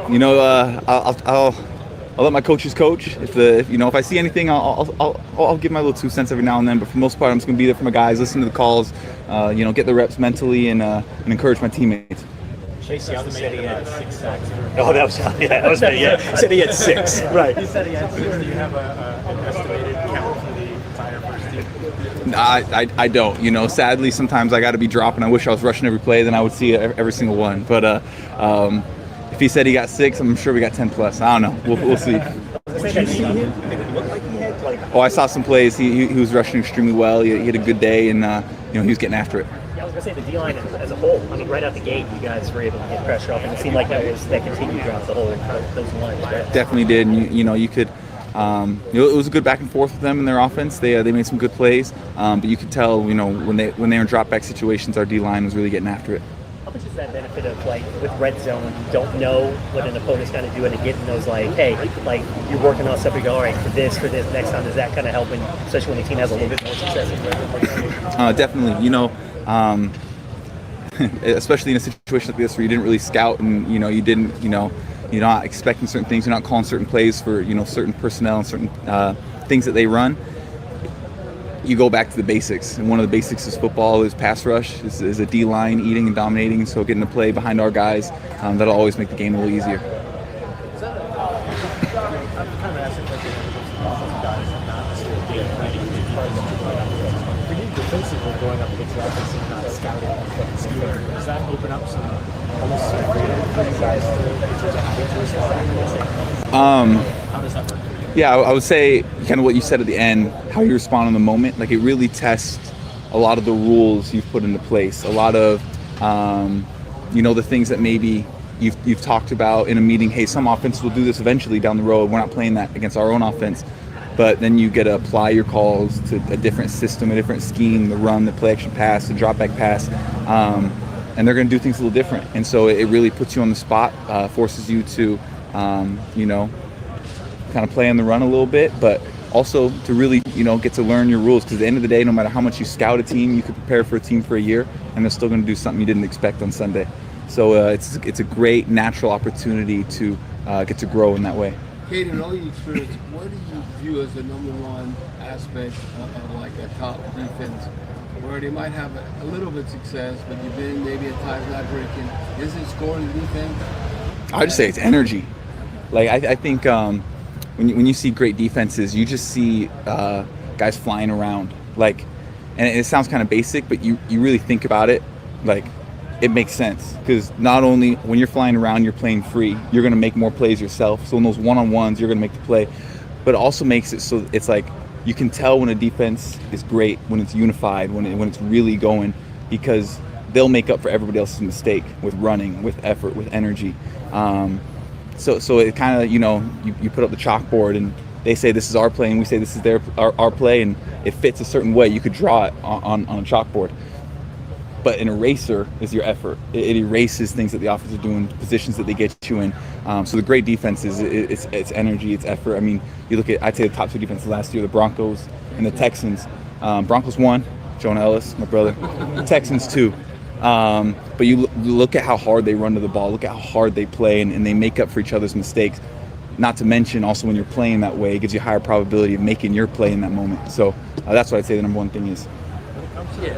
You know, I'll let my coaches coach. If you know, if I see anything, I'll give my little 2 cents every now and then. But for the most part, I'm just gonna be there for my guys, listen to the calls, you know, get the reps mentally, and encourage my teammates. Chase Young said he had 6 sacks. Oh, that was me. Yeah, he said he had 6. Right. He said he had 6. Do you have an estimated count for the entire first team? I don't. You know, sadly, sometimes I got to be dropping. I wish I was rushing every play, then I would see every single one. But if he said he got 6, I'm sure we got 10 plus. I don't know. We'll see. Oh, I saw some plays. He was rushing extremely well. He had a good day, and you know, he was getting after it. Yeah, I was gonna say the D-line as a whole. I mean, right out the gate, you guys were able to get pressure up, and it seemed like that continued throughout the whole those lines. Right? Definitely did. And you know, you could. You know, it was a good back and forth with them in their offense. They made some good plays, but you could tell, you know, when they were in drop back situations, our D-line was really getting after it. How much is that benefit of, like, with red zone, you don't know what an opponent's going to do, and getting those, like, hey, like, you're working on stuff, you go, all right, for this, next time, does that kind of help, especially when the team has a little bit more success? Definitely. You know, especially in a situation like this where you didn't really scout and, you know, you didn't, you know, you're not expecting certain things, you're not calling certain plays for, you know, certain personnel and certain things that they run. You go back to the basics, and one of the basics is football is pass rush, is a D-line eating and dominating, so getting to play behind our guys, that'll always make the game a little easier. Defensively going up against your offense and not scouting and scheming, does that open up some almost freedom for you guys to how does that work? Yeah, I would say kind of what you said at the end, how you respond in the moment. Like, it really tests a lot of the rules you've put into place, a lot of, you know, the things that maybe you've talked about in a meeting. Hey, some offenses will do this eventually down the road. We're not playing that against our own offense. but then you get to apply your calls to a different system, a different scheme, the run, the play action pass, the drop back pass, and they're going to do things a little different. And so it really puts you on the spot, forces you to, you know, kind of play on the run a little bit, but also to really, you know, get to learn your rules. Because at the end of the day, no matter how much you scout a team, you could prepare for a team for a year, and they're still going to do something you didn't expect on Sunday. So it's a great natural opportunity to get to grow in that way. Kate, in all your experience, what do you view as the number one aspect of like a top defense, where they might have a little bit of success, but you've been maybe at times not breaking? Is it scoring defense? I would just say it's energy. Like I think when you see great defenses, you just see guys flying around. Like, and it sounds kind of basic, but you really think about it, like it makes sense. Because not only when you're flying around, you're playing free, you're going to make more plays yourself. So in those one-on-ones, you're going to make the play. But it also makes it so it's like you can tell when a defense is great, when it's unified, when it's really going, because they'll make up for everybody else's mistake with running, with effort, with energy. So it kind of, you know, you put up the chalkboard and they say this is our play and we say this is our play, and it fits a certain way. You could draw it on a chalkboard. But an eraser is your effort. It erases things that the offense are doing, positions that they get you in. So the great defense is it's energy, it's effort. I mean, you look at, I'd say the top two defenses last year, the Broncos and the Texans. Broncos won, Jonah Ellis, my brother. The Texans too. But you look at how hard they run to the ball, look at how hard they play, and they make up for each other's mistakes. Not to mention also when you're playing that way, it gives you a higher probability of making your play in that moment. So that's what I'd say the number one thing is. When it comes to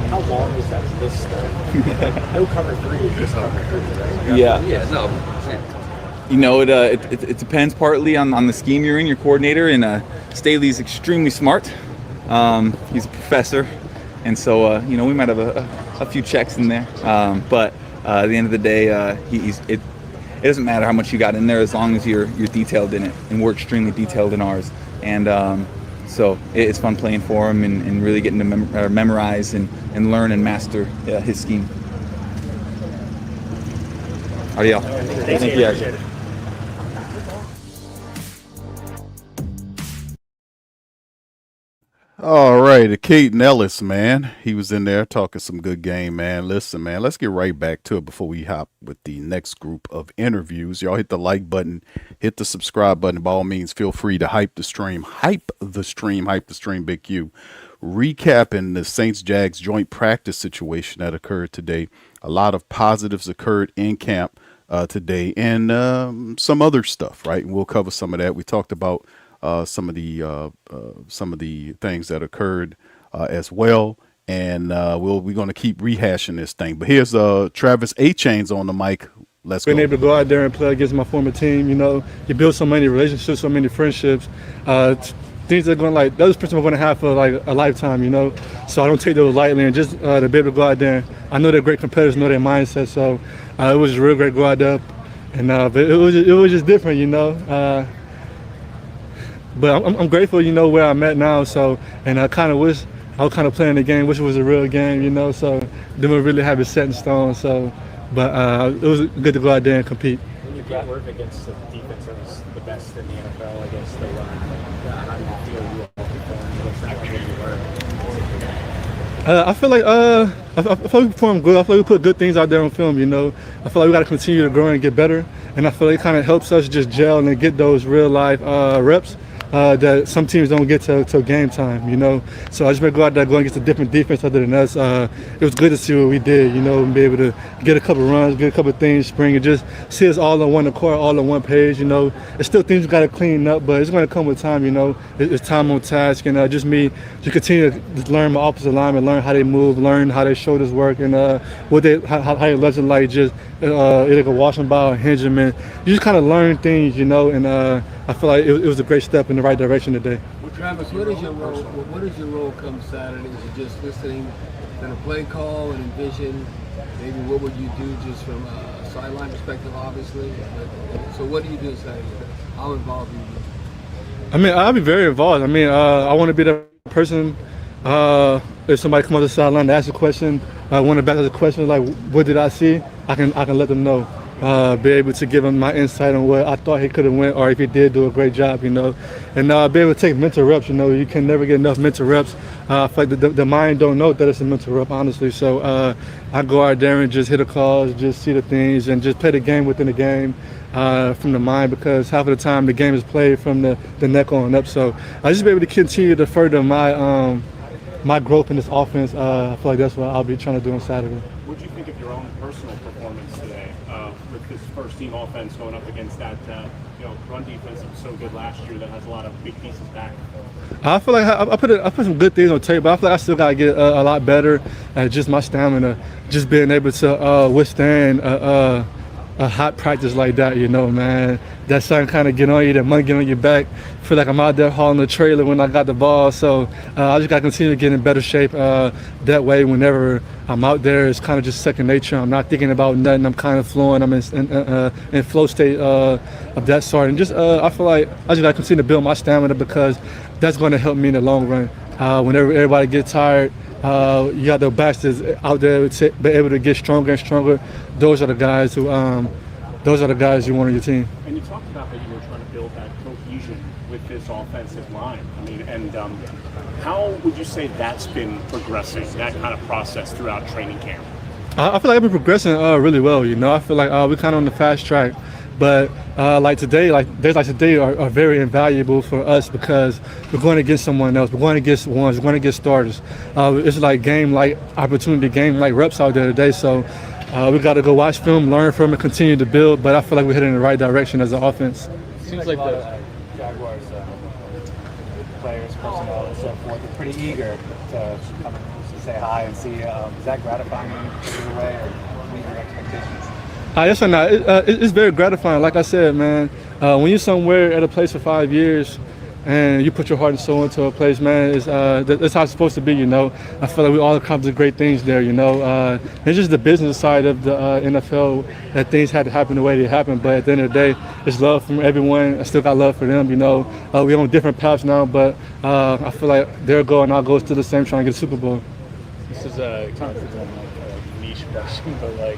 how long is that this stuff? No cover three, just cover three, right? Yeah, no. You know, it depends partly on the scheme you're in, your coordinator, and Staley's extremely smart. He's a professor, and so you know, we might have a few checks in there, but at the end of the day, it doesn't matter how much you got in there as long as you're detailed in it, and we're extremely detailed in ours, and so it's fun playing for him and really getting to memorize and learn and master his scheme. All right, y'all. Thank you. Appreciate it. All right, Caden Ellis, man. He was in there talking some good game, man. Listen, man, let's get right back to it before we hop with the next group of interviews. Y'all hit the like button, hit the subscribe button. By all means, feel free to hype the stream, Big Q. Recapping the Saints-Jags joint practice situation that occurred today. A lot of positives occurred in camp today, and some other stuff, right? And we'll cover some of that. We talked about some of the things that occurred as well, and we're going to keep rehashing this thing. But here's Travis A-Chains on the mic. Let's go. Being able to go out there and play against my former team, you know, you build so many relationships, so many friendships. Things that are going like those principles I'm going to have for like a lifetime, you know. So I don't take those lightly, and just to be able to go out there. I know they're great competitors, know their mindset. So it was real great to go out there, and but it was just different, you know. But I'm grateful, you know, where I'm at now. So, and I kind of wish I was kind of playing the game, wish it was a real game, you know. So, didn't really have it set in stone. So, but it was good to go out there and compete. When you get work against the defense that was the best in the NFL against the run, how do you feel you all performed? What's that like when you work? I feel like I feel we performed good. I feel like we put good things out there on film, you know. I feel like we got to continue to grow and get better. And I feel like it kind of helps us just gel and get those real life reps that some teams don't get till game time, you know. So I just been go out there going against a different defense other than us. It was good to see what we did, you know, and be able to get a couple runs, get a couple things spring, and just see us all on one accord, all on one page, you know. It's still things we got to clean up, but it's going to come with time, you know. It's time on task, and just me to continue to learn my offensive linemen, learn how they move, learn how their shoulders work, and how their legs are like, just like a washing ball, hinge them, and you just kind of learn things, you know, and I feel like it was a great step in the right direction today. Well, Travis, what is your role? What is your role come Saturday? Is it just listening to the play call and envision? Maybe what would you do just from a sideline perspective, obviously? So what do you do Saturday? How involved are you? I mean, I'll be very involved. I mean, I want to be the person. If somebody comes on the sideline to ask a question, I want to back up the question like, what did I see? I can let them know. be able to give him my insight on what I thought he could have went, or if he did do a great job, you know, and be able to take mental reps. You know, you can never get enough mental reps. I feel like the mind don't know that it's a mental rep, honestly. So I go out there and just hit the calls, just see the things, and just play the game within the game. From the mind, because half of the time the game is played from the neck on up. So I just be able to continue to further my growth in this offense. I feel like that's what I'll be trying to do on Saturday. What do you think of your own personal performance today with this first-team offense going up against that run defense that was so good last year that has a lot of big pieces back? I feel like I put some good things on tape, but I feel like I still gotta get a lot better at just my stamina, just being able to withstand a hot practice like that, you know, man. That sun kind of get on you, that money get on your back. Feel like I'm out there hauling the trailer when I got the ball. So I just got to continue to get in better shape. That way, whenever I'm out there, it's kind of just second nature. I'm not thinking about nothing. I'm kind of flowing. I'm in flow state of that sort. And just I feel like I just got to continue to build my stamina, because that's going to help me in the long run. Whenever everybody gets tired, you got the bastards out there to be able to get stronger and stronger. Those are the guys who, you want on your team. And you talked about that you were trying to build that cohesion with this offensive line. I mean, and how would you say that's been progressing, that kind of process throughout training camp? I feel like I've been progressing really well. You know, I feel like we're kind of on the fast track. But days like today are very invaluable for us, because we're going against someone else. We're going against ones. We're going against starters. It's like game-like opportunity, game-like reps out there today. So we got to go watch film, learn from it, continue to build. But I feel like we're heading in the right direction as an offense. Seems like the Jaguars players, personnel, and so forth, are pretty eager to come and say hi and see you. Is that gratifying in either way, or meet your expectations? Yes or no, it's very gratifying. Like I said, man, when you're somewhere at a place for 5 years and you put your heart and soul into a place, man, that's how it's supposed to be, you know. I feel like we all accomplished great things there, you know. It's just the business side of the NFL that things had to happen the way they happened. But at the end of the day, it's love from everyone. I still got love for them, you know. We're on different paths now, but I feel like their goal and our goal is still the same, trying to get a Super Bowl. This is kind of a niche question, but it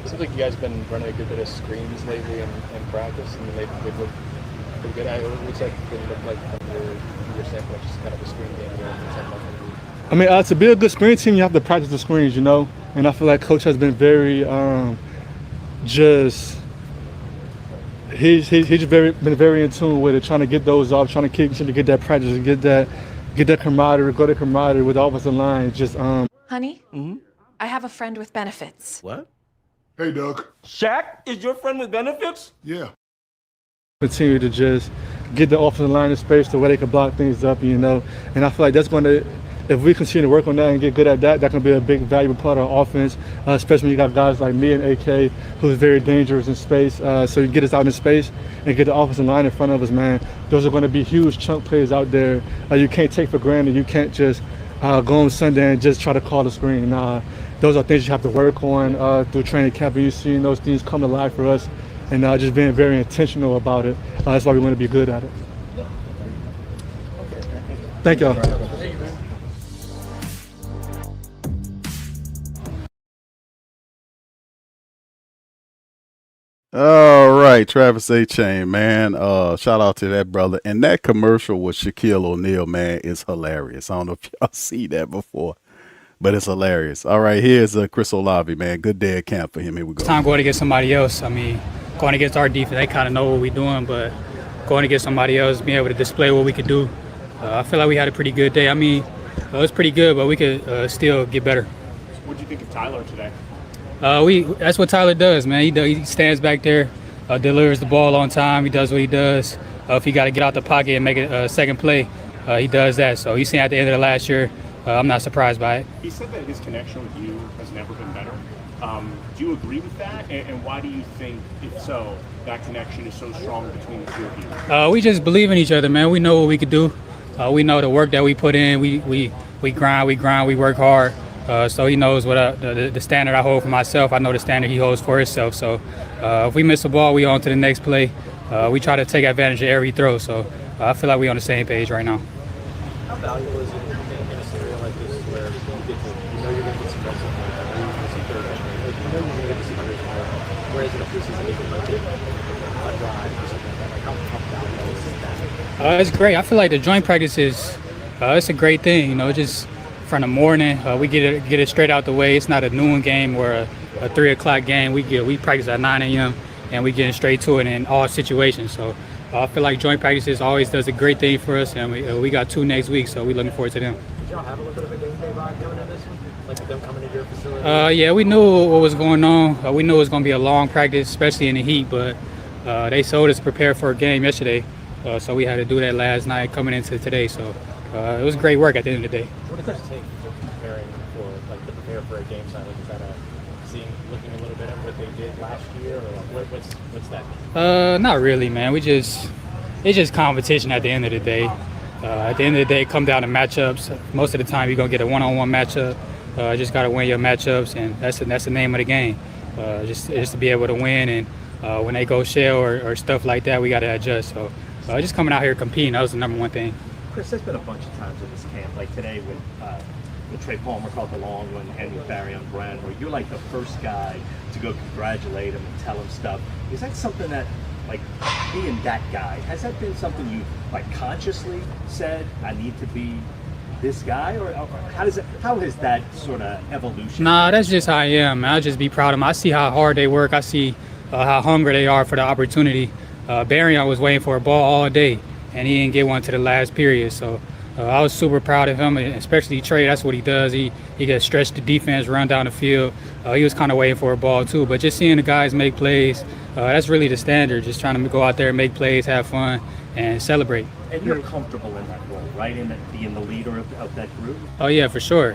seems like you guys have been running a good bit of screens lately in practice, and they've looked pretty good. It looks like they look like from your standpoint, just kind of a screen game. I mean, to be a good screen team, you have to practice the screens, you know. And I feel like Coach has been very he's been very in tune with it, trying to get those off, trying to get that practice, and get that camaraderie, go to camaraderie with the offensive line. Just Honey, I have a friend with benefits. What? Hey, Doug. Shaq is your friend with benefits? Yeah. Continue to just get the offensive line in space to where they can block things up, you know. And I feel like that's going to, if we continue to work on that and get good at that, that can be a big, valuable part of our offense, especially when you got guys like me and AK, who's very dangerous in space. So you get us out in space and get the offensive line in front of us, man. Those are going to be huge chunk plays out there. You can't take for granted. You can't just go on Sunday and just try to call the screen. Those are things you have to work on through training camp, and you've seen those things come to life for us, and just being very intentional about it. That's why we want to be good at it. Thank y'all. All right, Travis A-Chain, man. Shout out to that brother. And that commercial with Shaquille O'Neal, man, is hilarious. I don't know if y'all see that before, but it's hilarious. All right, here's Chris Olave, man. Good day at camp for him. Here we go. Time going against somebody else. I mean, going against our defense, they kind of know what we're doing, but going against somebody else, being able to display what we could do, I feel like we had a pretty good day. I mean, it was pretty good, but we could still get better. What did you think of Tyler today? That's what Tyler does, man. He stands back there, delivers the ball on time. He does what he does. If he got to get out the pocket and make a second play, he does that. So you seen at the end of the last year, I'm not surprised by it. He said that his connection with you has never been better. Do you agree with that? And why do you think, if so, that connection is so strong between the two of you? We just believe in each other, man. We know what we could do. We know the work that we put in. We grind, we work hard. So he knows what the standard I hold for myself. I know the standard he holds for himself. So if we miss a ball, we on to the next play. We try to take advantage of every throw. So I feel like we're on the same page right now. How valuable is it in a scenario like this where you're going to get some reps, you're going to see third down, you're going to get to see third down, Whereas in a preseason, even like a drive or something like that, like how valuable is that? It's great. I feel like the joint practice is it's a great thing. You know, just from the morning, we get it straight out the way. It's not a noon game or a 3 o'clock game. We practice at 9 a.m. and we get straight to it in all situations. So I feel like joint practices always does a great thing for us, and we got 2 next week, so we're looking forward to them. Did y'all have a little bit of a game day vibe coming in this one? Like them coming into your facility? Yeah, we knew what was going on. We knew it was going to be a long practice, especially in the heat, but they told us to prepare for a game yesterday, so we had to do that last night coming into today. So it was great work at the end of the day. What does that take for preparing for, like, to prepare for a game time? Like, is that looking a little bit at what they did last year, or like, what's that? Not really, man. It's just competition at the end of the day. At the end of the day, it come down to matchups. Most of the time, you're gonna get a one-on-one matchup. Just gotta win your matchups, and that's the name of the game. Just to be able to win, and when they go shell or stuff like that, we gotta adjust. So just coming out here competing, that was the number one thing. Chris, there's been a bunch of times in this camp, like today when Trey Palmer caught the long one and with Barry on Brand, where you're like the first guy to go congratulate him and tell him stuff. Is that something that, like, being that guy, has that been something you like consciously said, I need to be this guy, or how has that sort of evolution? Nah, that's just how I am, man. I'll just be proud of them. I see how hard they work. I see how hungry they are for the opportunity. Barry was waiting for a ball all day, and he didn't get one to the last period. So I was super proud of him, especially Trey. That's what he does. He gets stretch the defense, run down the field. He was kind of waiting for a ball too. But just seeing the guys make plays, that's really the standard. Just trying to go out there, make plays, have fun, and celebrate. And you're comfortable in that role, right? In being the leader of that group? Oh yeah, for sure.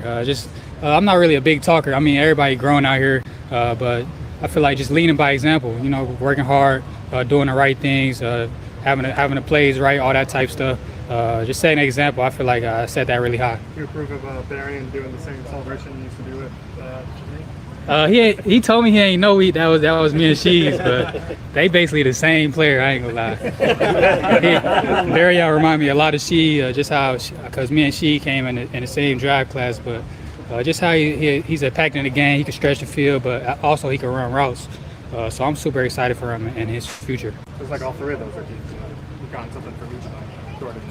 I'm not really a big talker. I mean, everybody growing out here, but I feel like just leading by example. You know, working hard, doing the right things, having the plays right, all that type stuff. Just setting an example. I feel like I set that really high. You approve of Barry and doing the same celebration you used to do with Janine? He told me he ain't know that was me and Shees, but they basically the same player. I ain't gonna lie. Barry remind me a lot of She, just how, because me and She came in the same draft class, but just how he's impacting the game. He can stretch the field, but also he can run routes. So I'm super excited for him and his future. It's like all three of those rookies. We've gotten something from each of them. Jordan.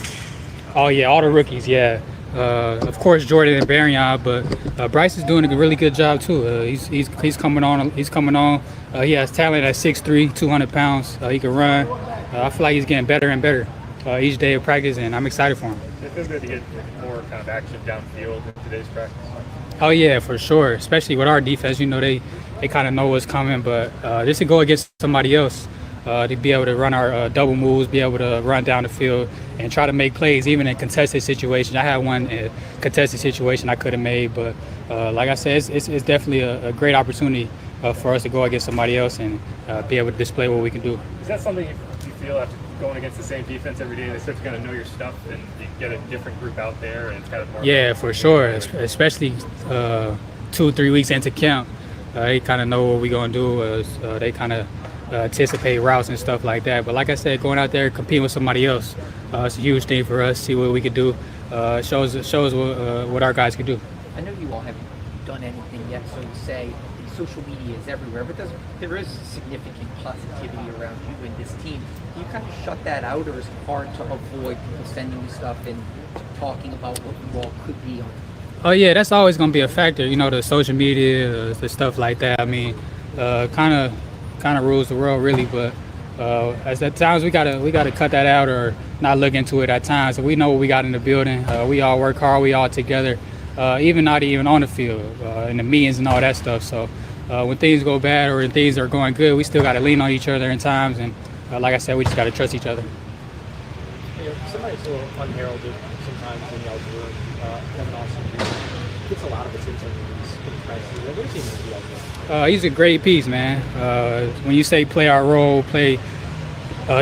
Oh yeah, all the rookies, yeah. Of course, Jordan and Barrion, but Bryce is doing a really good job too. He's coming on. He has talent at 6'3", 200 pounds. He can run. I feel like he's getting better and better each day of practice, and I'm excited for him. It feels good to get more kind of action downfield in today's practice. Oh yeah, for sure. Especially with our defense, you know, they kind of know what's coming, but just to go against somebody else, to be able to run our double moves, be able to run down the field and try to make plays even in contested situations. I had one contested situation I could have made, but like I said, it's definitely a great opportunity for us to go against somebody else and be able to display what we can do. Is that something you feel after going against the same defense every day, they start to kind of know your stuff and you get a different group out there and it's kind of more? Yeah, for sure, especially 2-3 weeks into camp. They kind of know what we're going to do. They kind of anticipate routes and stuff like that. But like I said, going out there competing with somebody else, it's a huge thing for us. See what we can do. Shows what our guys can do. I know you all haven't done anything yet, so you say social media is everywhere, but there is significant positivity around you and this team. Do you kind of shut that out, or is it hard to avoid people sending you stuff and talking about what you all could be on? Oh yeah, that's always going to be a factor. You know, the social media, the stuff like that. I mean, kind of rules the world really, but at times we gotta cut that out or not look into it at times. So we know what we got in the building. We all work hard. We all together, even not even on the field, in the meetings and all that stuff. So when things go bad or when things are going good, we still got to lean on each other in times. And like I said, we just got to trust each other. Somebody's a little unheralded sometimes in y'all's room. Kevin Austin gets a lot of attention in practice. What do you think of that? He's a great piece, man. When you say play our role, he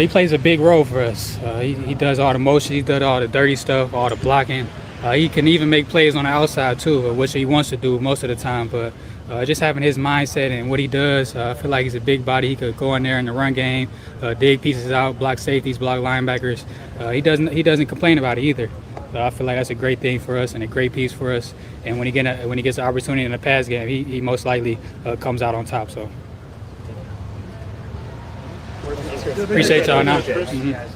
plays a big role for us. He does all the motion, he does all the dirty stuff, all the blocking. He can even make plays on the outside too, which he wants to do most of the time. But just having his mindset and what he does, I feel like he's a big body. He could go in there in the run game, dig pieces out, block safeties, block linebackers. He doesn't complain about it either. I feel like that's a great thing for us and a great piece for us. And when he gets an opportunity in the pass game, he most likely comes out on top. So. Appreciate y'all now. Mhm.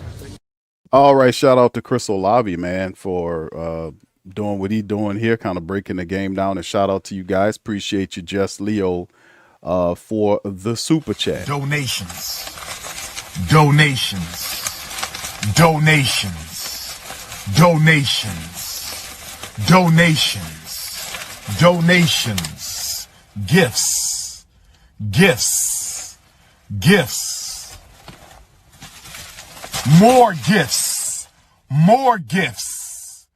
All right, shout out to Chris Olave, man, for doing what he's doing here, kind of breaking the game down. And shout out to you guys. Appreciate you, Just Leo, for the super chat. Donations. Donations. Donations. Donations. Donations. Donations. Gifts. Gifts. Gifts. More gifts. More gifts.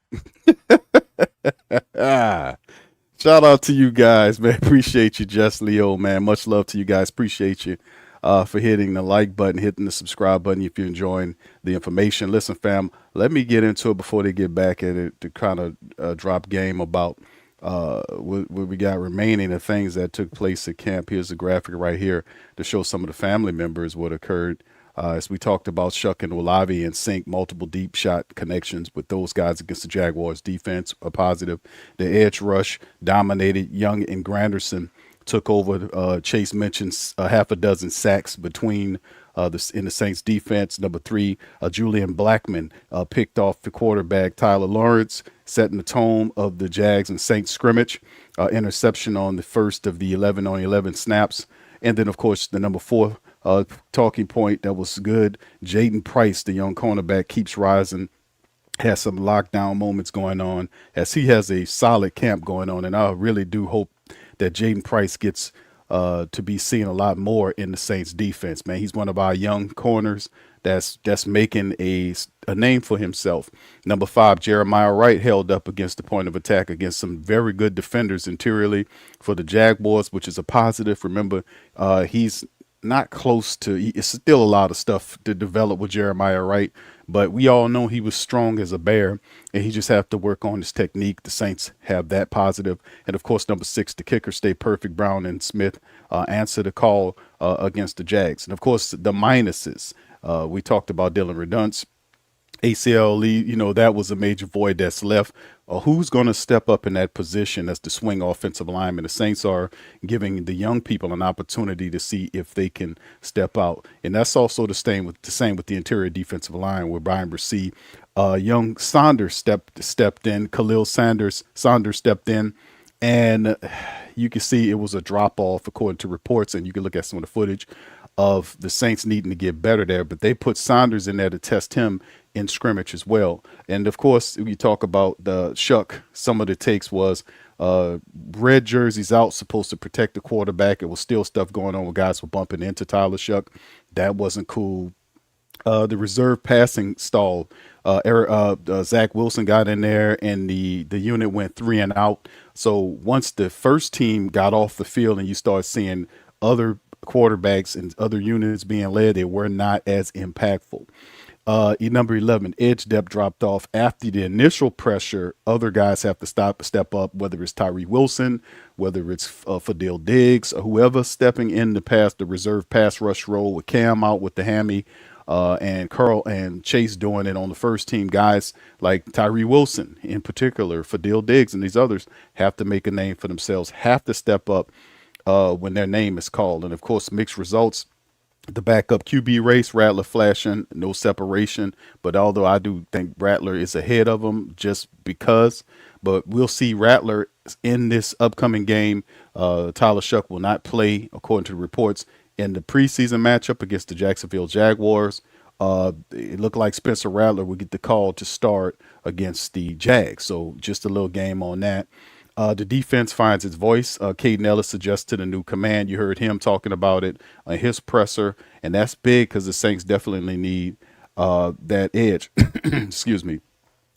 Shout out to you guys, man. Appreciate you, Just Leo, man. Much love to you guys. Appreciate you for hitting the like button, hitting the subscribe button if you're enjoying the information. Listen, fam, let me get into it before they get back at it to kind of drop game about what we got remaining, the things that took place at camp. Here's a graphic right here to show some of the family members what occurred. As we talked about, Shuck and Olavi and Sink, multiple deep shot connections with those guys against the Jaguars defense, a positive. The edge rush dominated. Young and Granderson took over. Chase mentions half a dozen sacks between in the Saints defense. Number 3, Julian Blackman picked off the quarterback Tyler Lawrence, setting the tone of the Jags and Saints scrimmage. Interception on the first of the 11-on-11 snaps. And then, of course, the number 4 talking point that was good. Jaden Price, the young cornerback, keeps rising. Has some lockdown moments going on as he has a solid camp going on. And I really do hope that Jaden Price gets to be seen a lot more in the Saints defense, man. He's one of our young corners that's making a name for himself. Number 5, Jeremiah Wright held up against the point of attack against some very good defenders interiorly for the Jaguars, which is a positive. Remember, he's not close to, it's still a lot of stuff to develop with Jeremiah Wright, but we all know he was strong as a bear, and he just have to work on his technique. The Saints have that positive. And of course, number 6, the kicker stay perfect. Brown and Smith answer the call against the Jags. And of course, the minuses. We talked about Dylan Redunce. ACL lead, that was a major void that's left. Who's going to step up in that position as the swing offensive lineman? The Saints are giving the young people an opportunity to see if they can step out. And that's also the same with the interior defensive line where Brian Brissy, young Saunders stepped in. Khalil Saunders stepped in. And you can see it was a drop off according to reports. And you can look at some of the footage of the Saints needing to get better there. But they put Saunders in there to test him in scrimmage as well. And of course, we talk about the Shuck. Some of the takes was red jerseys out, supposed to protect the quarterback. It was still stuff going on with guys were bumping into Tyler Shuck. That wasn't cool. The reserve passing stall. Zach Wilson got in there and the unit went 3 and out. So once the first team got off the field and you start seeing other quarterbacks and other units being led, they were not as impactful. Number 11, edge depth dropped off after the initial pressure. Other guys have to step up, whether it's Tyree Wilson, whether it's Fadil Diggs, or whoever stepping in to pass the reserve pass rush role with Cam out with the hammy, and Carl and Chase doing it on the first team. Guys like Tyree Wilson in particular, Fadil Diggs, and these others have to make a name for themselves, have to step up when their name is called. And of course, mixed results. The backup QB race, Rattler flashing, no separation. But although I do think Rattler is ahead of him just because, but we'll see Rattler in this upcoming game. Tyler Shuck will not play, according to the reports, in the preseason matchup against the Jacksonville Jaguars. It looked like Spencer Rattler would get the call to start against the Jags. So just a little game on that. The defense finds its voice. Caden Ellis suggested a new command. You heard him talking about it, his presser, and that's big because the Saints definitely need that edge. Excuse me.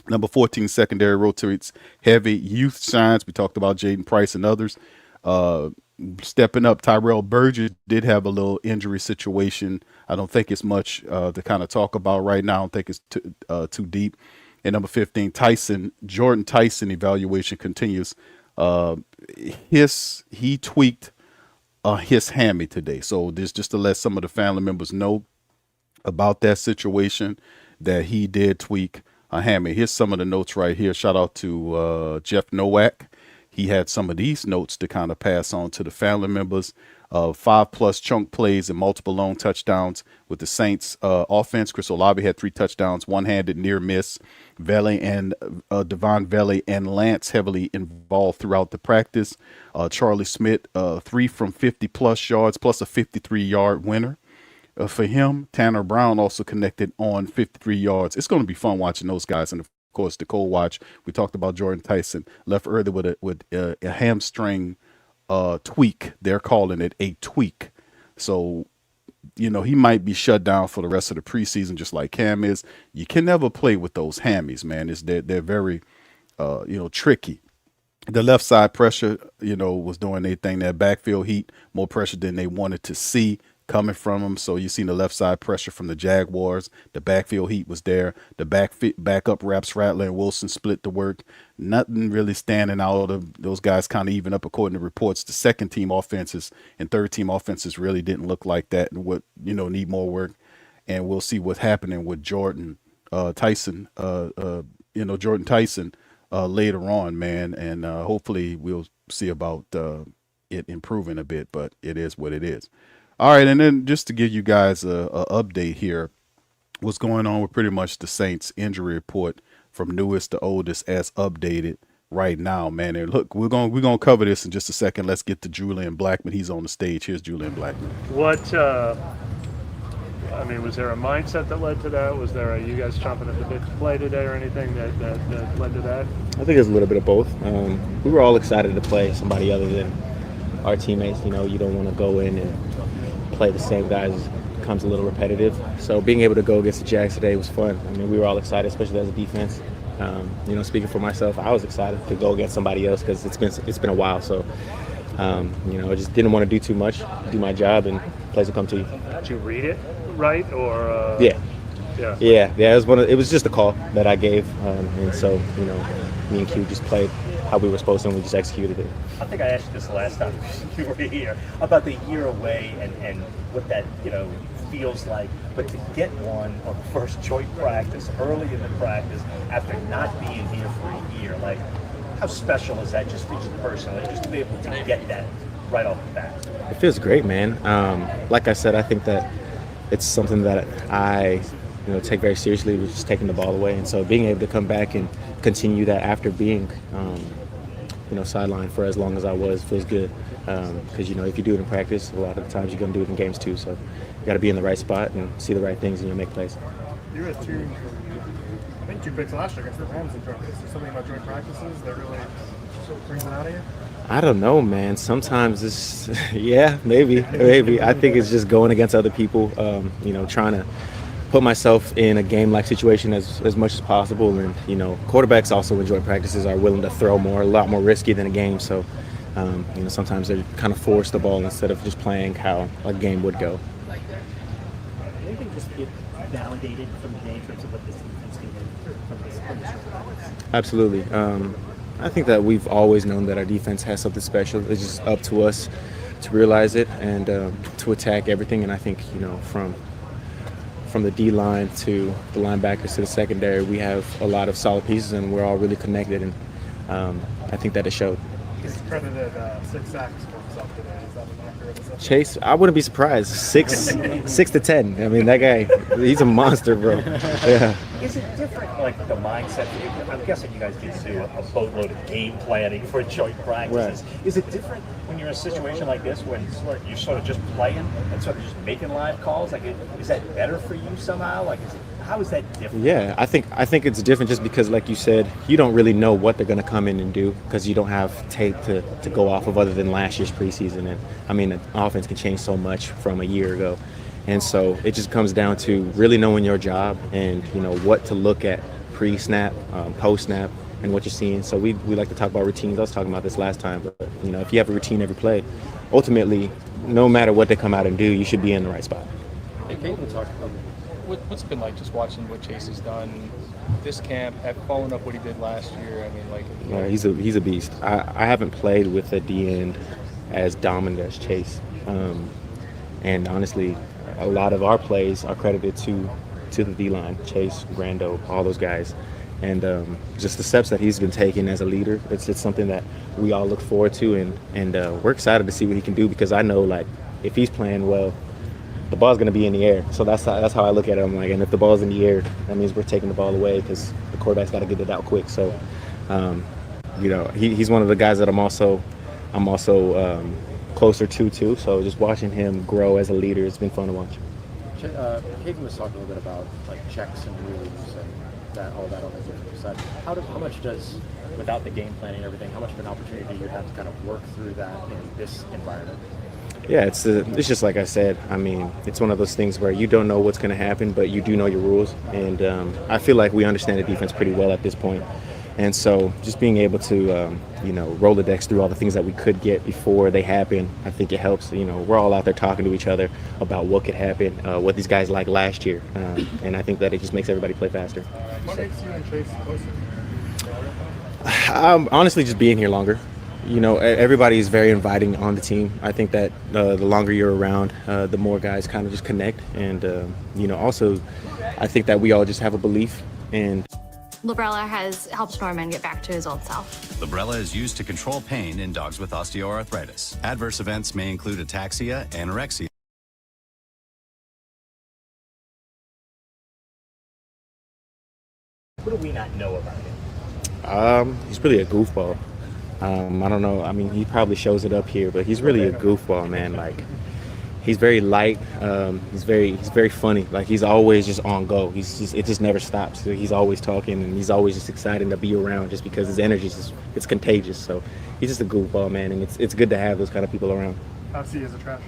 Number 14, secondary rotates heavy. Youth shines. We talked about Jaden Price and others. Stepping up, Tyrell Burgess did have a little injury situation. I don't think it's much to kind of talk about right now. I don't think it's too deep. And number 15, Jordan Tyson evaluation continues. He tweaked his hammy today. So this just to let some of the family members know about that situation that he did tweak a hammy. Here's some of the notes right here. Shout out to Jeff Nowak. he had some of these notes to kind of pass on to the family members. 5+ chunk plays and multiple long touchdowns with the Saints offense. Chris Olave had 3 touchdowns, one-handed near miss. Vele and Devon Vele and Lance heavily involved throughout the practice. Charlie Smith, 3 from 50+ yards, plus a 53-yard winner. For him, Tanner Brown also connected on 53 yards. It's going to be fun watching those guys. And of course, the Cole watch. We talked about Jordan Tyson, left early with a hamstring tweak. They're calling it a tweak. So, he might be shut down for the rest of the preseason, just like Cam is. You can never play with those hammies, man. They're very, tricky. The left side pressure, was doing their thing. That backfield heat, more pressure than they wanted to see coming from them. So you seen the left side pressure from the Jaguars. The backfield heat was there. The backup reps, Rattler and Wilson split the work. Nothing really standing out of those guys, kind of even up according to reports. The second team offenses and third team offenses really didn't look like that and would, need more work. And we'll see what's happening with Jordan Tyson, Jordan Tyson later on, man. And hopefully we'll see about it improving a bit, but it is what it is. All right, and then just to give you guys a update here, what's going on with pretty much the Saints injury report from newest to oldest as updated right now, man. And look, we're gonna cover this in just a second. Let's get to Julian Blackman. He's on the stage. Here's Julian Blackman. What was there a mindset that led to that? Was there you guys chomping at the bit to play today or anything that led to that? I think it's a little bit of both. We were all excited to play somebody other than our teammates. You don't want to go in and play the same guys becomes a little repetitive. So being able to go against the Jags today was fun. We were all excited, especially as a defense. Speaking for myself, I was excited to go against somebody else because it's been a while. So, I just didn't want to do too much, do my job, and plays will come to you. Did you read it right or? Yeah. It was just a call that I gave, and so me and Q just played how we were supposed to, and we just executed it. I think I asked you this last time you were here about the year away and what that feels like. But to get one on the first joint practice early in the practice after not being here for a year, how special is that just for you personally, just to be able to get that right off the bat? It feels great, man. Like I said, I think that it's something that I take very seriously, with just taking the ball away, and so being able to come back and continue that after being sidelined for as long as I was feels good, because if you do it in practice, a lot of the times you're going to do it in games too, so you got to be in the right spot and see the right things and you'll make plays. You had 2 picks last year against the Rams in practice. Is there something about joint practices that really brings it out of you? I don't know, man. Sometimes it's maybe. I think it's just going against other people, trying to put myself in a game-like situation as much as possible. And, quarterbacks also in joint practices are willing to throw a lot more risky than a game. So, sometimes they kind of force the ball instead of just playing how a game would go. Anything just get validated from the game in terms of what this defense can do from this practice? Absolutely. I think that we've always known that our defense has something special. It's just up to us to realize it and to attack everything. And I think, from the D-line to the linebackers to the secondary, we have a lot of solid pieces and we're all really connected, and I think that it showed. He's credited 6 sacks for himself today. Is that an accurate assessment? Chase, I wouldn't be surprised. 6 to 10. That guy, he's a monster, bro. Yeah. Is it different, the mindset? I'm guessing you guys did do a boatload of game planning for joint practices. Right. Is it different when you're in a situation like this when you're sort of just playing and sort of just making live calls? Is that better for you somehow? How is that different? Yeah, I think it's different just because, like you said, you don't really know what they're going to come in and do because you don't have tape to go off of other than last year's preseason. And the offense can change so much from a year ago. And so it just comes down to really knowing your job and, what to look at pre-snap, post-snap, and what you're seeing. So we like to talk about routines. I was talking about this last time. But, if you have a routine every play, ultimately, no matter what they come out and do, you should be in the right spot. Hey, can you talk about what's it been like just watching what Chase has done this camp, following up what he did last year? He's a beast. I haven't played with a D-end as dominant as Chase. And honestly, a lot of our plays are credited to the D-line, Chase, Grando, all those guys. And just the steps that he's been taking as a leader, it's something that we all look forward to, and we're excited to see what he can do, because I know, like, if he's playing well, the ball's going to be in the air. So that's how I look at it. I'm like, and if the ball's in the air, that means we're taking the ball away, because the quarterback's got to get it out quick. So, you know, he's one of the guys that I'm also closer to too. So just watching him grow as a leader, it's been fun to watch. Hayden was talking a little bit about like checks and rules and that all that on the defensive side. How much does, without the game planning and everything, how much of an opportunity do you have to kind of work through that in this environment? Yeah, it's just like I said. I mean, it's one of those things where you don't know what's going to happen, but you do know your rules. And I feel like we understand the defense pretty well at this point. And so just being able to, you know, roll the decks through all the things that we could get before they happen, I think it helps. You know, we're all out there talking to each other about what could happen, what these guys like last year. And I think that it just makes everybody play faster. What makes you and Chase closer? Honestly, just being here longer. You know, everybody is very inviting on the team. I think that the longer you're around, the more guys kind of just connect. And, you know, also, I think that we all just have a belief in. Librela has helped Norman get back to his old self. Librela is used to control pain in dogs with osteoarthritis. Adverse events may include ataxia, anorexia. What do we not know about him? He's really a goofball. I don't know. I mean, he probably shows it up here, but he's really a goofball, man. Like, he's very light. He's very funny. Like, he's always just on go. It just never stops. He's always talking, and he's always just excited to be around, just because his energy it's contagious. So he's just a goofball, man, and it's good to have those kind of people around. How's he as a trash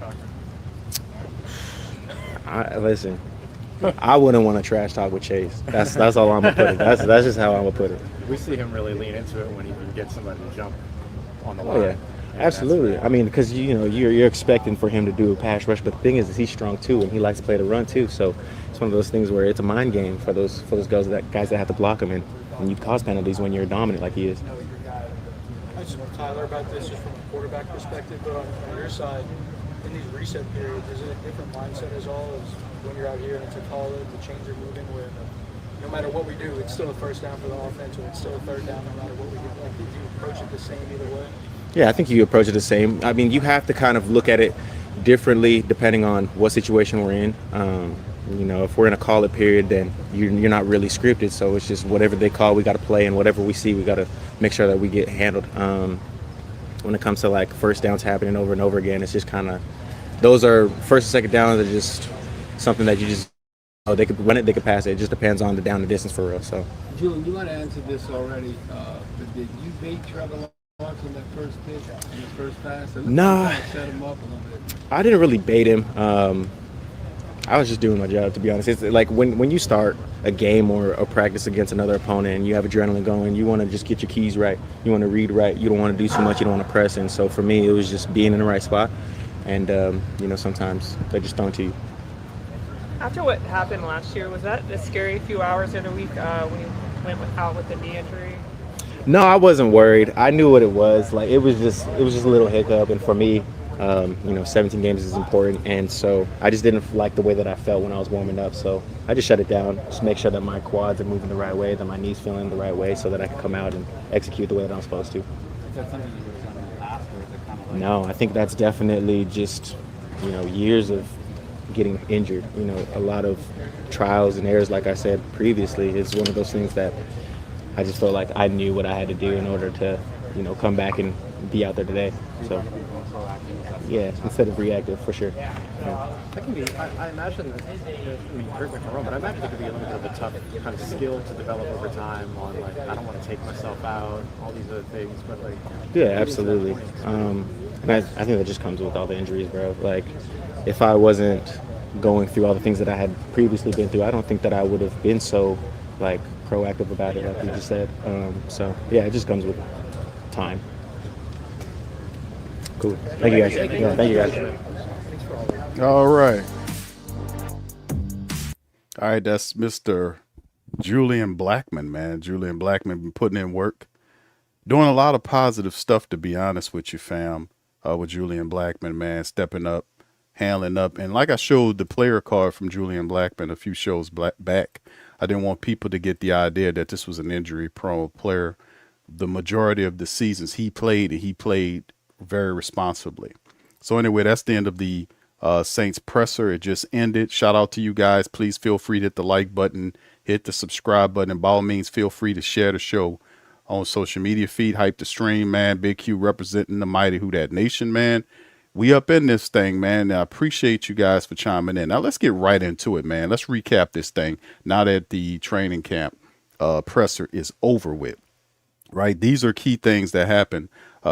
talker? Listen, I wouldn't want to trash talk with Chase. That's all I'm gonna put it. That's just how I'm gonna put it. We see him really lean into it when he can get somebody to jump on the line. Oh yeah, absolutely. I mean, because you know you're expecting for him to do a pass rush, but the thing is he's strong too, and he likes to play the run too. So it's one of those things where it's a mind game for those guys that have to block him, and you cause penalties when you're dominant like he is. I just want Tyler about this just from a quarterback perspective, but on your side, in these reset periods, is it a different mindset as all as when you're out here and it's a college, the chains are moving where no matter what we do, it's still a first down for the offense, or it's still a third down no matter what we do? Like, did you approach it the same either way? Yeah, I think you approach it the same. I mean, you have to kind of look at it differently depending on what situation we're in. You know, if we're in a call-it period, then you're not really scripted, so it's just whatever they call, we got to play, and whatever we see, we got to make sure that we get handled. When it comes to like first downs happening over and over again, it's just kind of, those are first and second downs are just something that you just, they could run it, they could pass it. It just depends on the down and distance for real. So, Julian, you might have answered this already, but did you bait Trevor Lawrence on that first pitch, on the first pass? Nah, Set him up a little bit. I didn't really bait him. I was just doing my job, to be honest. It's like when you start a game or a practice against another opponent and you have adrenaline going, you want to just get your keys right. You want to read right. You don't want to do too much. You don't want to press. And so for me, it was just being in the right spot. And, you know, sometimes they just throw it to you. After what happened last year, was that a scary few hours of the week when you went out with the knee injury? No, I wasn't worried. I knew what it was. Like, it was just a little hiccup. And for me, you know, 17 games is important. And so I just didn't like the way that I felt when I was warming up. So I just shut it down, just make sure that my quads are moving the right way, that my knees feeling the right way, so that I can come out and execute the way that I'm supposed to. Is that something you were done in the past, or is it kind of like... No, I think that's definitely just, you know, years of getting injured. You know, a lot of trials and errors, like I said previously, is one of those things that I just felt like I knew what I had to do in order to, you know, come back and be out there today. So, yeah, instead of reactive, for sure. Yeah. That can be, I imagine, I mean, correct me if I'm wrong, but I imagine it could be a little bit of a tough kind of skill to develop over time on, like, I don't want to take myself out, all these other things, but, like... Yeah, absolutely. And I think that just comes with all the injuries, bro. Like, if I wasn't going through all the things that I had previously been through, I don't think that I would have been so, like, proactive about it, like you just said. So, yeah, it just comes with time. Cool. Thank you, guys. Yeah, thank you, guys. All right. All right, that's Mr. Julian Blackmon, man. Julian Blackmon been putting in work, doing a lot of positive stuff, to be honest with you, fam, with Julian Blackmon, man, stepping up, handling up. And like I showed the player card from Julian Blackmon a few shows back, I didn't want people to get the idea that this was an injury-prone player. The majority of the seasons he played, and he played very responsibly. So anyway, that's the end of the Saints presser. It just ended. Shout out to you guys. Please feel free to hit the like button, hit the subscribe button, and by all means, feel free to share the show on social media feed. Hype the stream, man. Big Q representing the mighty Who Dat Nation, man. We up in this thing, man. I appreciate you guys for chiming in. Now let's get right into it, man. Let's recap this thing now that the training camp presser is over with. Right, these are key things that happened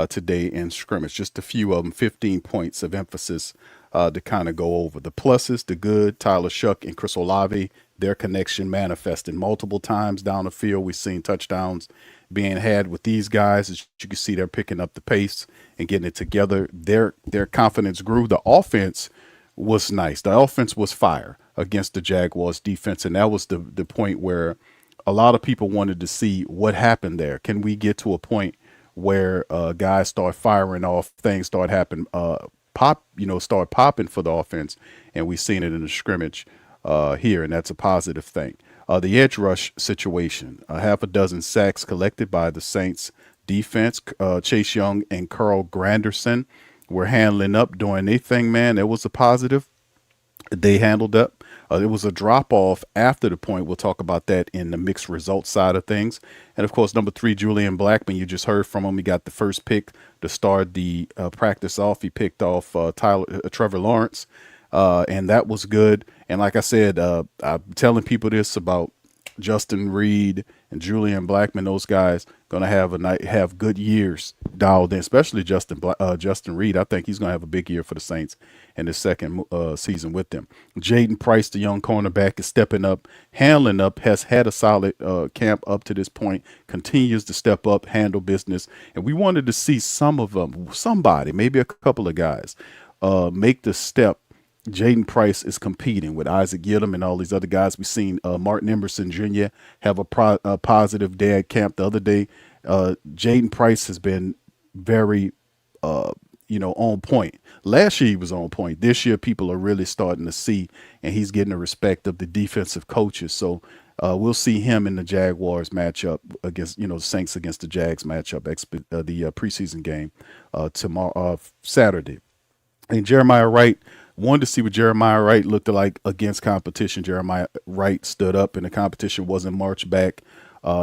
today in scrimmage. Just a few of them, 15 points of emphasis to kind of go over. The pluses, the good, Tyler Shuck and Chris Olave, their connection manifested multiple times down the field. We've seen touchdowns being had with these guys. As you can see, they're picking up the pace and getting it together. Their confidence grew. The offense was nice. The offense was fire against the Jaguars defense, and that was the point where a lot of people wanted to see what happened there. Can we get to a point where guys start firing off, things start happening, start popping for the offense? And we've seen it in the scrimmage here, and that's a positive thing. The edge rush situation, half a dozen sacks collected by the Saints defense. Chase Young and Carl Granderson were handling up, doing their thing, man. It was a positive. They handled up. It was a drop-off after the point. We'll talk about that in the mixed results side of things. And, of course, number 3, Julian Blackman, you just heard from him. He got the first pick to start the practice off. He picked off Trevor Lawrence, and that was good. And like I said, I'm telling people this about Justin Reed and Julian Blackman. Those guys going to have good years dialed in, especially Justin Reed. I think he's going to have a big year for the Saints in his second season with them. Jaden Price, the young cornerback, is stepping up, handling up, has had a solid camp up to this point, continues to step up, handle business. And we wanted to see some of them, somebody, maybe a couple of guys, make the step. Jaden Price is competing with Isaac Yiadom and all these other guys. We've seen Martin Emerson Jr. have a positive day at camp the other day. Jaden Price has been very, on point. Last year he was on point. This year people are really starting to see, and he's getting the respect of the defensive coaches. So we'll see him in the Jaguars matchup against, the Saints against the Jags matchup, the preseason game tomorrow, Saturday. And Jeremiah Wright, wanted to see what Jeremiah Wright looked like against competition. Jeremiah Wright stood up, and the competition wasn't marched back.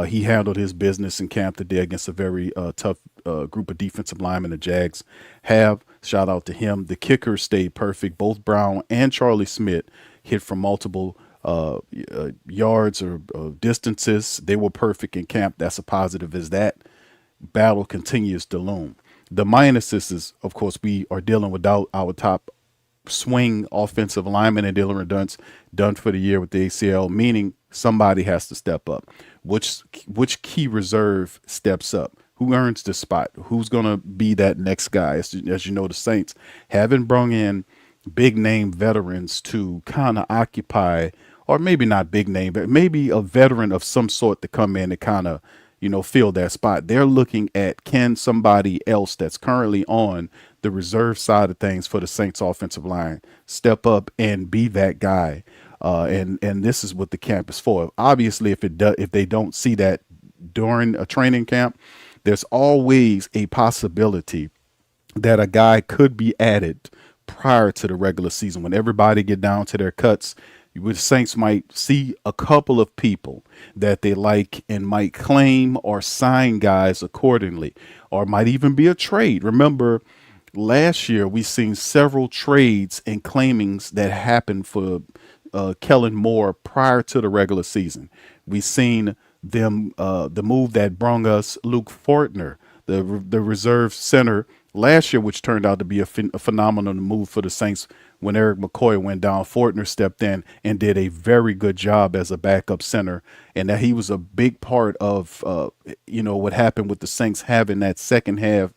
He handled his business in camp today against a very tough group of defensive linemen the Jags have. Shout out to him. The kickers stayed perfect. Both Brown and Charlie Smith hit from multiple yards or distances. They were perfect in camp. That's a positive as that battle continues to loom. The minuses is, of course, we are dealing without our top swing offensive lineman and Dylan Redunce done for the year with the ACL, meaning somebody has to step up. Which key reserve steps up? Who earns the spot? Who's going to be that next guy? As you know, the Saints haven't brought in big name veterans to kind of occupy, or maybe not big name, but maybe a veteran of some sort to come in and kind of, fill that spot. They're looking at, can somebody else that's currently on the reserve side of things for the Saints offensive line step up and be that guy? And this is what the camp is for. Obviously, if they don't see that during a training camp, there's always a possibility that a guy could be added prior to the regular season when everybody get down to their cuts. The Saints might see a couple of people that they like and might claim or sign guys accordingly, or might even be a trade. Remember, last year we seen several trades and claimings that happened for Kellen Moore prior to the regular season. We seen them the move that brung us Luke Fortner, the reserve center last year, which turned out to be a phenomenal move for the Saints. When Eric McCoy went down, Fortner stepped in and did a very good job as a backup center, and that he was a big part of what happened with the Saints having that second half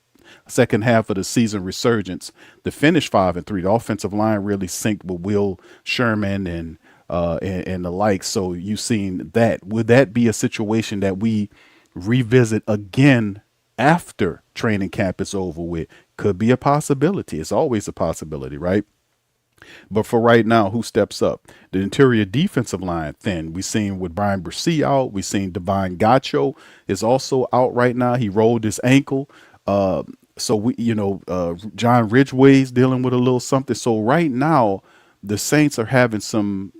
of the season resurgence to finish 5-3. The offensive line really synced with Will Sherman and the like. So you've seen that. Would that be a situation that we revisit again after training camp is over with? Could be a possibility. It's always a possibility, right? But for right now, who steps up? The interior defensive line thin. We've seen with Brian Bresee out. We've seen Divine Gacho is also out right now. He rolled his ankle. So John Ridgway's dealing with a little something. So right now, the Saints are having some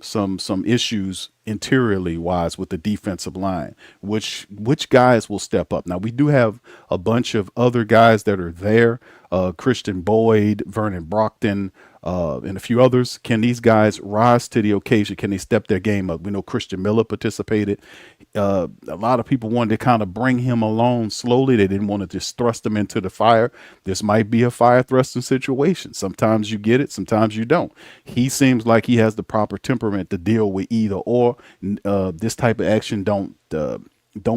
issues interiorly wise with the defensive line. Which guys will step up? Now we do have a bunch of other guys that are there. Christian Boyd, Vernon Brockton, and a few others. Can these guys rise to the occasion? Can they step their game up? We know Christian Miller participated. A lot of people wanted to kind of bring him along slowly. They didn't want to just thrust him into the fire. This might be a fire thrusting situation. Sometimes you get it, sometimes you don't. He seems like he has the proper temperament to deal with either or. This type of action don't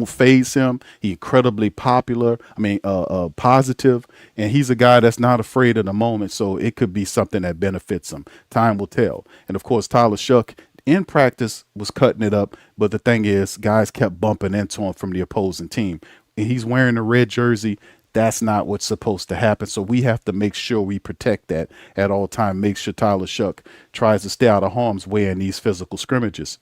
phase him. He's incredibly positive, and he's a guy that's not afraid of the moment. So it could be something that benefits him. Time will tell. And of course, Tyler Shuck in practice was cutting it up, but the thing is, guys kept bumping into him from the opposing team. And he's wearing a red jersey. That's not what's supposed to happen. So we have to make sure we protect that at all time. Make sure Tyler Shuck tries to stay out of harm's way in these physical scrimmages.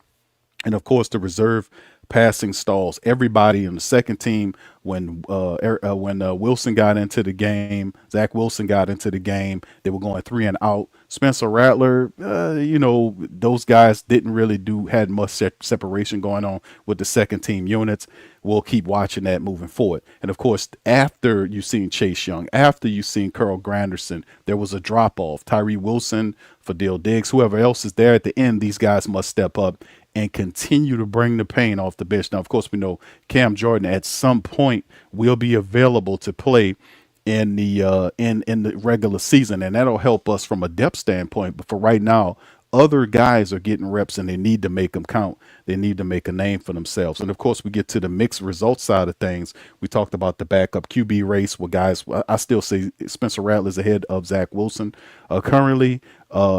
And of course, the reserve passing stalls. Everybody in the second team, when Wilson got into the game, Zach Wilson got into the game, they were going 3 and out. Spencer Rattler, those guys didn't really had much separation going on with the second team units. We'll keep watching that moving forward. And of course, after you've seen Chase Young, after you've seen Carl Granderson, there was a drop off. Tyree Wilson, Fadil Diggs, whoever else is there at the end, these guys must step up and continue to bring the pain off the bench. Now, of course, we know Cam Jordan at some point will be available to play in the regular season, and that'll help us from a depth standpoint. But for right now, other guys are getting reps, and they need to make them count. They need to make a name for themselves. And of course, we get to the mixed results side of things. We talked about the backup QB race with guys. I still say Spencer Rattler's ahead of Zach Wilson. Currently,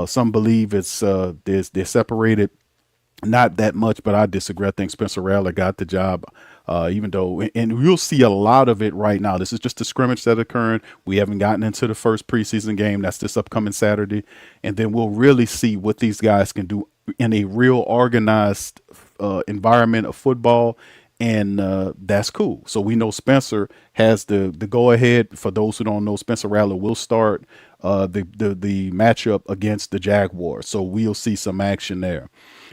some believe they're separated. Not that much, but I disagree. I think Spencer Rattler got the job, even though, and you'll see a lot of it right now. This is just a scrimmage that occurred. We haven't gotten into the first preseason game. That's this upcoming Saturday. And then we'll really see what these guys can do in a real organized environment of football. And that's cool. So we know Spencer has the go ahead. For those who don't know, Spencer Rattler will start the matchup against the Jaguars. So we'll see some action there.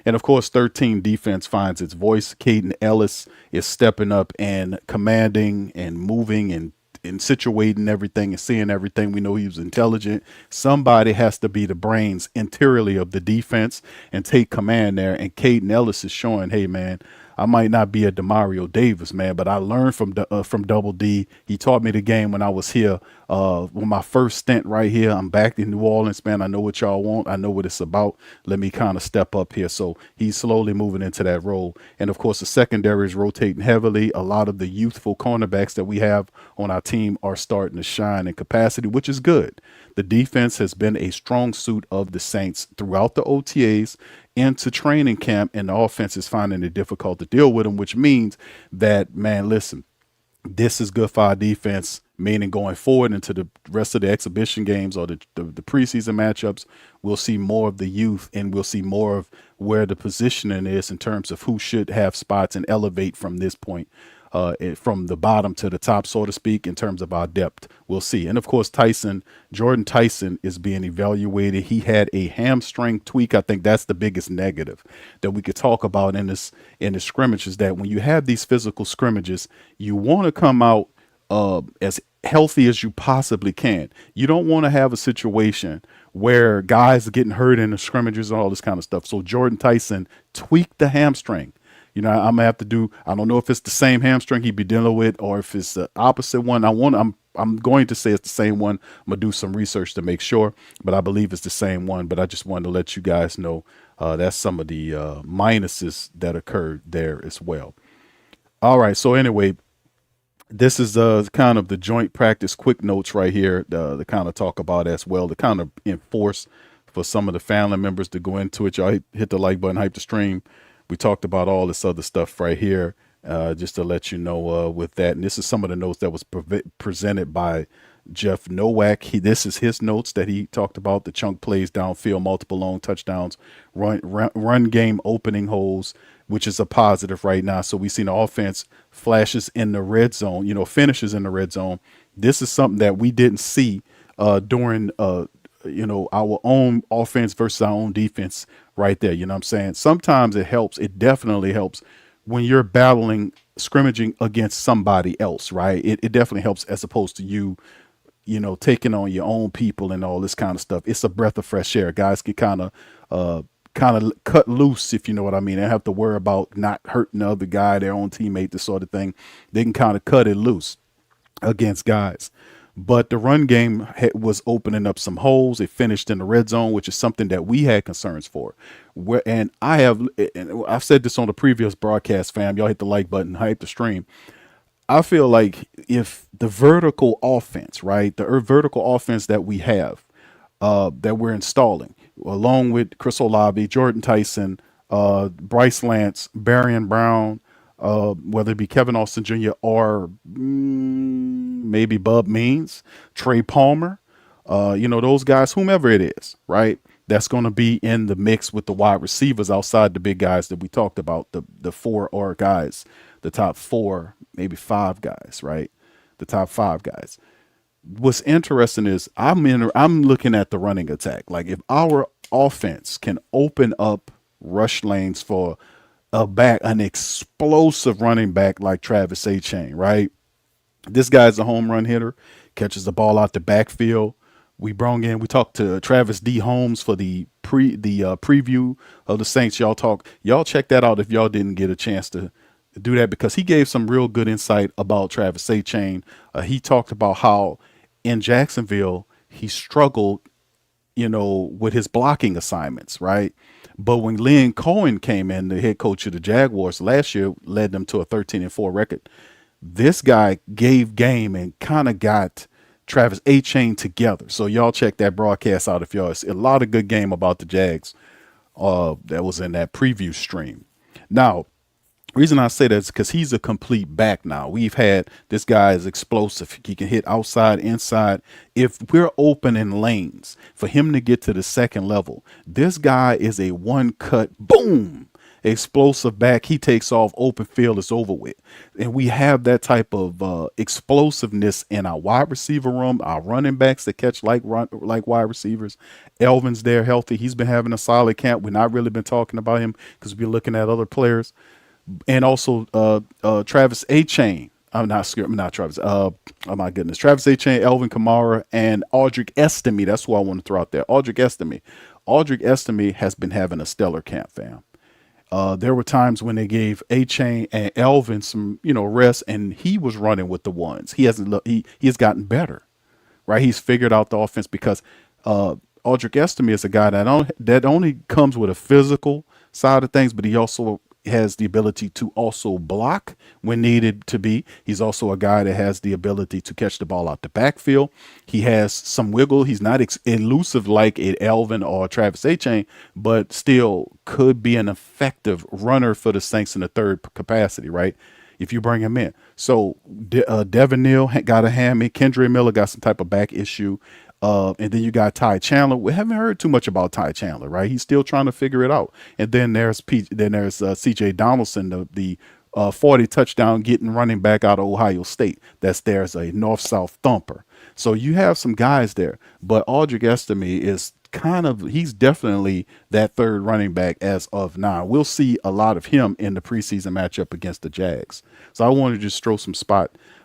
And of course, 13 defense finds its voice. Caden Ellis is stepping up and commanding and moving and situating everything and seeing everything. We know he was intelligent. Somebody has to be the brains interiorly of the defense and take command there. And Caden Ellis is showing, hey, man, I might not be a Demario Davis, man, but I learned from Double D. He taught me the game when I was here, with my first stint right here. I'm back in New Orleans, man. I know what y'all want. I know what it's about. Let me kind of step up here. So he's slowly moving into that role. And, of course, the secondary is rotating heavily. A lot of the youthful cornerbacks that we have on our team are starting to shine in capacity, which is good. The defense has been a strong suit of the Saints throughout the OTAs into training camp, and the offense is finding it difficult to deal with them, which means that, man, listen, this is good for our defense, meaning going forward into the rest of the exhibition games or the preseason matchups, we'll see more of the youth, and we'll see more of where the positioning is in terms of who should have spots and elevate from this point. From the bottom to the top, so to speak, in terms of our depth. We'll see. And, of course, Jordan Tyson is being evaluated. He had a hamstring tweak. I think that's the biggest negative that we could talk about in the scrimmage, is that when you have these physical scrimmages, you want to come out as healthy as you possibly can. You don't want to have a situation where guys are getting hurt in the scrimmages and all this kind of stuff. So Jordan Tyson tweaked the hamstring. I'm gonna have to I don't know if it's the same hamstring he'd be dealing with or if it's the opposite one. I'm going to say it's the same one. I'm gonna do some research to make sure, but I believe it's the same one. But I just wanted to let you guys know that's some of the minuses that occurred there as well. All right. So anyway, this is kind of the joint practice quick notes right here to kind of talk about as well, to kind of enforce for some of the family members to go into it. Y'all hit the like button, hype the stream. We talked about all this other stuff right here, just to let you know with that. And this is some of the notes that was presented by Jeff Nowak, this is his notes that he talked about: the chunk plays downfield, multiple long touchdowns, run game opening holes, which is a positive right now. So we've seen the offense flashes in the red zone, finishes in the red zone. This is something that we didn't see during our own offense versus our own defense right there. You know what I'm saying? Sometimes it helps. It definitely helps when you're scrimmaging against somebody else, right? It definitely helps as opposed to you taking on your own people and all this kind of stuff. It's a breath of fresh air. Guys can kind of cut loose, if you know what I mean. They don't have to worry about not hurting the other guy, their own teammate, this sort of thing. They can kind of cut it loose against guys. But the run game was opening up some holes. It finished in the red zone, which is something that we had concerns for. And I've said this on the previous broadcast, fam. Y'all hit the like button, hype the stream. I feel like if the vertical offense, right, the vertical offense that we have, that we're installing, along with Chris Olave, Jordan Tyson, Bryce Lance, Barian Brown, whether it be Kevin Austin Jr. or maybe Bub Means, Trey Palmer, those guys, whomever it is, right? That's going to be in the mix with the wide receivers outside the big guys that we talked about, the four or guys, the top four, maybe five guys, right? The top five guys. What's interesting is I'm looking at the running attack. Like if our offense can open up rush lanes for an explosive running back like Travis Etienne, right? This guy's a home run hitter, catches the ball out the backfield. We talked to Travis D. Holmes for the preview of the Saints. Y'all check that out if y'all didn't get a chance to do that, because he gave some real good insight about Travis Etienne. He talked about how in Jacksonville he struggled, with his blocking assignments, right? But when Lynn Cohen came in, the head coach of the Jaguars last year, led them to a 13-4 record. This guy gave game and kind of got Travis Etienne together. So y'all check that broadcast out if y'all. It's a lot of good game about the Jags that was in that preview stream. Now, reason I say that is because he's a complete back now. We've had this guy is explosive. He can hit outside, inside. If we're opening lanes for him to get to the second level, this guy is a one-cut, boom, explosive back. He takes off, open field, it's over with. And we have that type of explosiveness in our wide receiver room, our running backs that catch like wide receivers. Elvin's there healthy. He's been having a solid camp. We've not really been talking about him because we're looking at other players. And also Travis Etienne. Travis. Oh my goodness. Travis Etienne, Elvin Kamara, and Audric Estime. That's who I want to throw out there. Audric Estime. Audric Estime has been having a stellar camp, fam. There were times when they gave Etienne and Elvin some, rest, and he was running with the ones. He has gotten better, right? He's figured out the offense because Audric Estime is a guy that only comes with a physical side of things, but he also has the ability to also block when needed to be. He's also a guy that has the ability to catch the ball out the backfield. He has some wiggle. He's not elusive like an Elvin or Travis Etienne, but still could be an effective runner for the Saints in the third capacity, right? If you bring him in. So Devin Neal got a hammy. Kendre Miller got some type of back issue. And then you got Ty Chandler. We haven't heard too much about Ty Chandler, right? He's still trying to figure it out. And then there's C.J. Donaldson, the 40 touchdown getting running back out of Ohio State. There's a north-south thumper. So you have some guys there. But Audric Estime is he's definitely that third running back as of now. We'll see a lot of him in the preseason matchup against the Jags. So I want to just throw some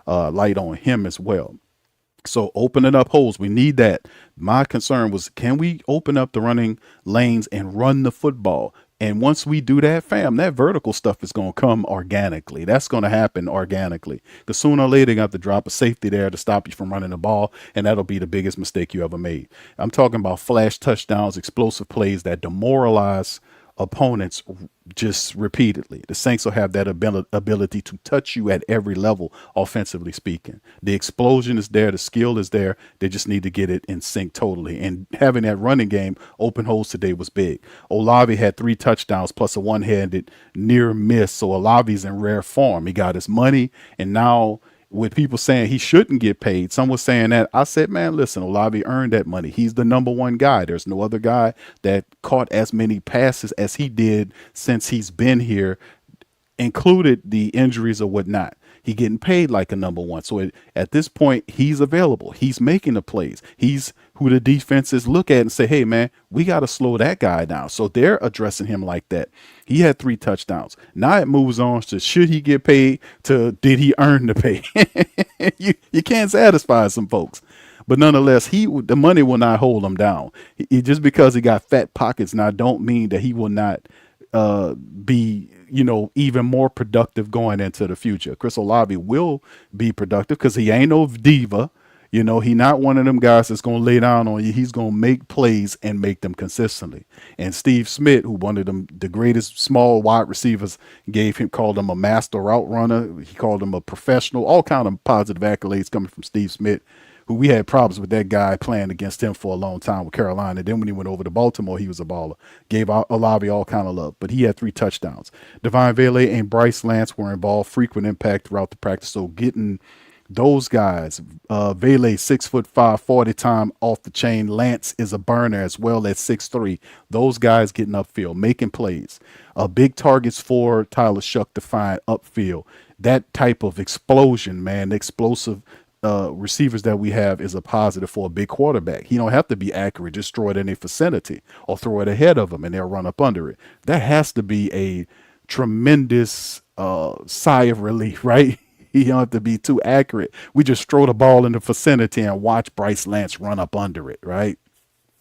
light on him as well. So opening up holes, we need that. My concern was, can we open up the running lanes and run the football? And once we do that, fam, that vertical stuff is going to come organically. That's going to happen organically. Because sooner or later, you have to drop a safety there to stop you from running the ball, and that'll be the biggest mistake you ever made. I'm talking about flash touchdowns, explosive plays that demoralize opponents just repeatedly. The Saints will have that ability to touch you at every level, offensively speaking. The explosion is there. The skill is there. They just need to get it in sync totally. And having that running game open holes today was big. Olave had 3 touchdowns plus a one-handed near miss. So Olave's in rare form. He got his money, and now with people saying he shouldn't get paid. Some was saying that. I said, man, listen, Olave earned that money. He's the number one guy. There's no other guy that caught as many passes as he did since he's been here, included the injuries or whatnot. He getting paid like a number one. So at this point, he's available. He's making the plays. He's who the defenses look at and say, hey, man, we got to slow that guy down. So they're addressing him like that. He had 3 touchdowns. Now it moves on to should he get paid to did he earn the pay? you can't satisfy some folks. But nonetheless, the money will not hold him down. Just because he got fat pockets now don't mean that he will not be even more productive going into the future. Chris Olave will be productive because he ain't no diva. He not one of them guys that's going to lay down on you. He's going to make plays and make them consistently. And Steve Smith, who one of the greatest small wide receivers, called him a master route runner. He called him a professional, all kind of positive accolades coming from Steve Smith, who we had problems with that guy playing against him for a long time with Carolina. Then when he went over to Baltimore, he was a baller. Gave Olave all kind of love, but he had 3 touchdowns. Devine Vele and Bryce Lance were involved, frequent impact throughout the practice. So getting those guys, Vele 6'5", 40 time off the chain. Lance is a burner as well at 6'3". Those guys getting upfield, making plays. Big targets for Tyler Shuck to find upfield. That type of explosion, man, explosive receivers that we have is a positive for a big quarterback. He don't have to be accurate, just throw it in their vicinity or throw it ahead of them and they'll run up under it. That has to be a tremendous sigh of relief, right? He don't have to be too accurate. We just throw the ball in the vicinity and watch Bryce Lance run up under it, right?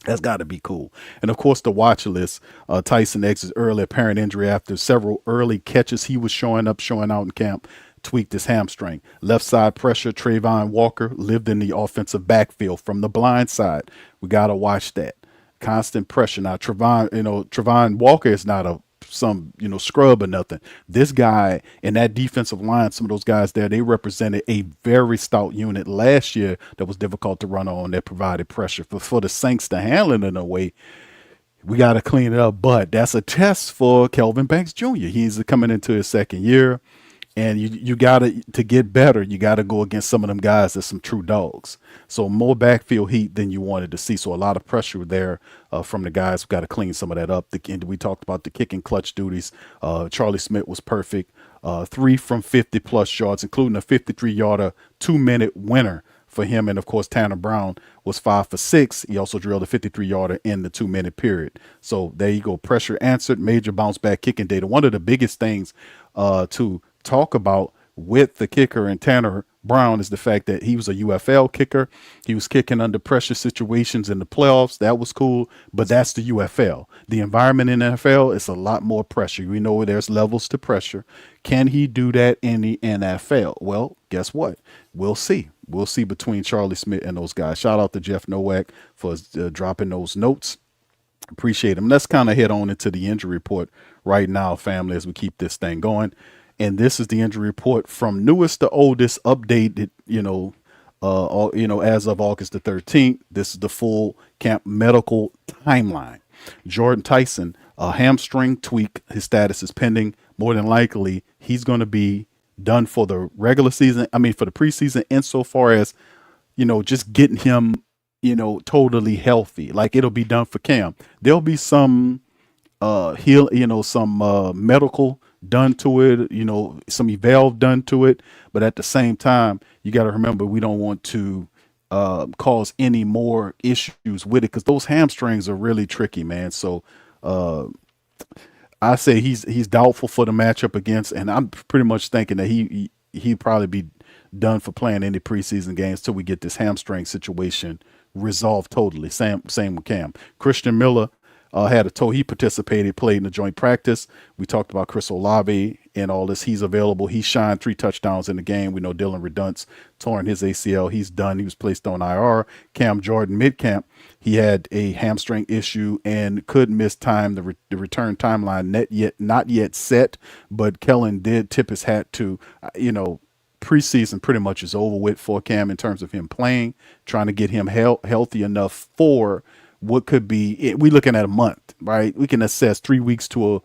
That's got to be cool. And, of course, the watch list, Tyson X's early apparent injury after several early catches. He was showing out in camp, tweaked his hamstring. Left side pressure, Trayvon Walker lived in the offensive backfield from the blind side. We got to watch that. Constant pressure. Now, Trayvon Walker is not some scrub or nothing. This guy in that defensive line, some of those guys there, they represented a very stout unit last year that was difficult to run on, that provided pressure. For the Saints to handle it in a way, we got to clean it up. But that's a test for Kelvin Banks Jr. He's coming into his second year. And you got to get better. You got to go against some of them guys that's some true dogs. So more backfield heat than you wanted to see. So a lot of pressure there from the guys. We got to clean some of that up. We talked about the kick and clutch duties. Charlie Smith was perfect. 3 from 50-plus yards, including a 53-yarder, 2-minute winner for him. And, of course, Tanner Brown was 5 for 6. He also drilled a 53-yarder in the 2-minute period. So there you go. Pressure answered. Major bounce-back kicking data. One of the biggest things to talk about with the kicker and Tanner Brown is the fact that he was a UFL kicker. He was kicking under pressure situations in the playoffs. That was cool, but that's the UFL. The environment in the NFL is a lot more pressure. We know there's levels to pressure. Can he do that in the NFL? Well, guess what? We'll see. We'll see between Charlie Smith and those guys. Shout out to Jeff Nowak for dropping those notes. Appreciate him. Let's kind of head on into the injury report right now, family, as we keep this thing going. And this is the injury report from newest to oldest, updated, as of August the 13th. This is the full camp medical timeline. Jordan Tyson, a hamstring tweak. His status is pending. More than likely, he's going to be done for the regular season. For the preseason, insofar as, just getting him, totally healthy. Like, it'll be done for Cam. There'll be some medical done to it, some eval done to it. But at the same time, you got to remember, we don't want to cause any more issues with it, because those hamstrings are really tricky, man. So I say he's doubtful for the matchup against, and I'm pretty much thinking that he'd probably be done for playing any preseason games till we get this hamstring situation resolved totally. Same with Cam. Christian Miller had a toe. He participated, played in the joint practice. We talked about Chris Olave and all this. He's available. He shined 3 touchdowns in the game. We know Dylan Redunce torn his ACL. He's done. He was placed on IR. Cam Jordan mid-camp, he had a hamstring issue and could miss time. The return timeline not yet set, but Kellen did tip his hat to, preseason pretty much is over with for Cam in terms of him playing, trying to get him healthy enough for what could be, we're looking at a month, right? We can assess 3 weeks to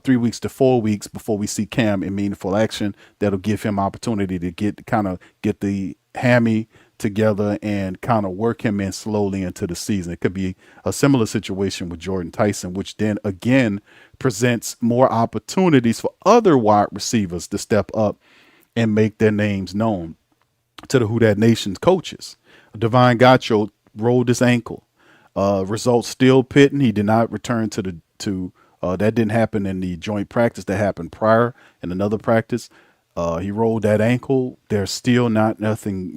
3 weeks to 4 weeks before we see Cam in meaningful action. That'll give him opportunity to get the hammy together and kind of work him in slowly into the season. It could be a similar situation with Jordan Tyson, which then again presents more opportunities for other wide receivers to step up and make their names known to the Who Dat Nation's coaches. Divine Gacho rolled his ankle. Results still pitting. He did not return to that didn't happen in the joint practice that happened prior in another practice. He rolled that ankle. There's still nothing,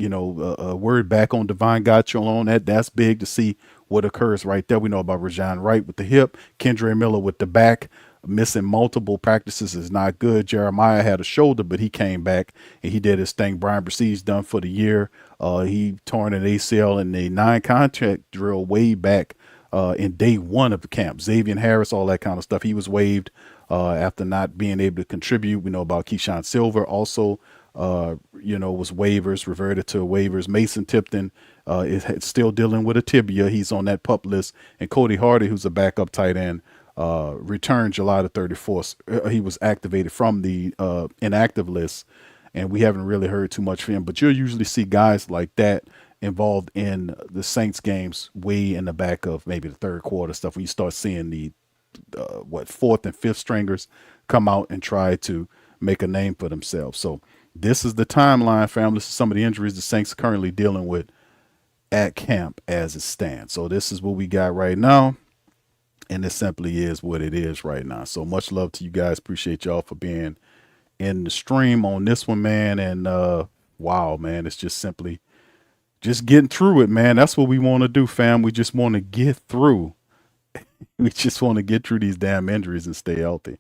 word back on Divine Gacho on that. That's big to see what occurs right there. We know about Rajon Wright with the hip, Kendre Miller with the back. Missing multiple practices is not good. Jeremiah had a shoulder, but he came back and he did his thing. Brian Bressee's done for the year. He torn an ACL in a non-contact drill way back in day one of the camp. Xavier Harris, all that kind of stuff. He was waived after not being able to contribute. We know about Keyshawn Silver also, was waivers, reverted to waivers. Mason Tipton is still dealing with a tibia. He's on that PUP list. And Cody Hardy, who's a backup tight end, returned July the 34th. He was activated from the inactive list, and we haven't really heard too much from him. But you'll usually see guys like that involved in the Saints games way in the back of maybe the third quarter stuff, when you start seeing the fourth and fifth stringers come out and try to make a name for themselves. So this is the timeline, family. This is some of the injuries the Saints are currently dealing with at camp as it stands. So this is what we got right now. And it simply is what it is right now. So much love to you guys. Appreciate y'all for being in the stream on this one, man. And wow, man, it's just simply just getting through it, man. That's what we want to do, fam. We just want to get through. We just want to get through these damn injuries and stay healthy.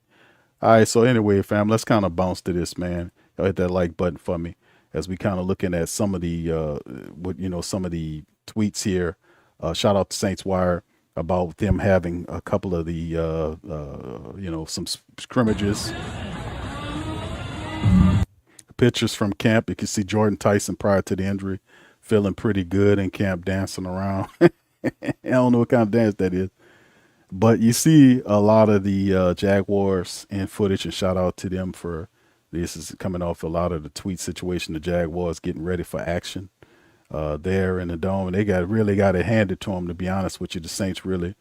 All right, so anyway, fam, let's kind of bounce to this, man. Y'all hit that like button for me as we kind of looking at some of the some of the tweets here. Shout out to Saints Wire about them having a couple of the, some scrimmages. Pictures from camp. You can see Jordan Tyson prior to the injury feeling pretty good in camp, dancing around. I don't know what kind of dance that is. But you see a lot of the Jaguars in footage, and shout out to them for this. Is coming off a lot of the tweet situation. The Jaguars getting ready for action. There in the dome, and they really got it handed to them. To be honest with you, the Saints really,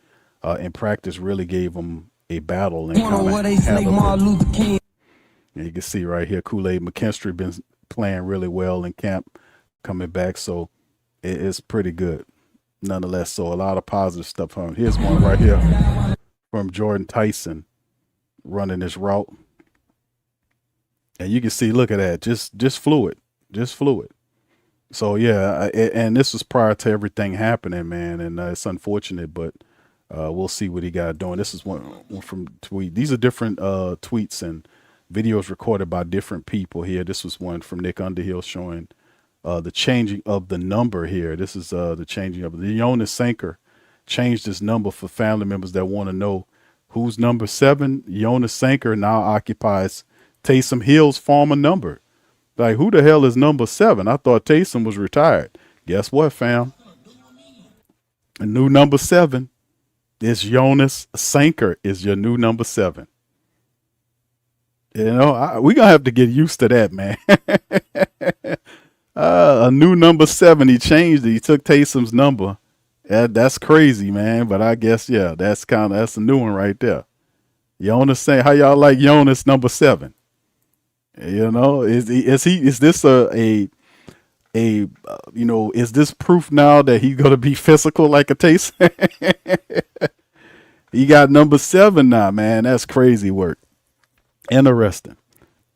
in practice, really gave them a battle. And you can see right here, Kool-Aid McKinstry been playing really well in camp, coming back, so it's pretty good, nonetheless. So a lot of positive stuff from him. Here's one right here from Jordan Tyson running this route, and you can see, look at that, just fluid. So, yeah, and this was prior to everything happening, man, and it's unfortunate, but we'll see what he got doing. This is one from tweet. These are different tweets and videos recorded by different people here. This was one from Nick Underhill showing the changing of the number here. This is the changing of the Jonas Sanker changed his number for family members that want to know who's number 7. Jonas Sanker now occupies Taysom Hill's former number. Like, who the hell is number 7? I thought Taysom was retired. Guess what, fam? A new number 7 is Jonas Sanker is your new number 7. We're going to have to get used to that, man. A new number 7. He changed it. He took Taysom's number. That's crazy, man. But I guess, yeah, that's a new one right there. Jonas Sanker. How y'all like Jonas number 7? Is this is this proof now that he's going to be physical like a Taysom? He got number 7 now, man. That's crazy work. Interesting.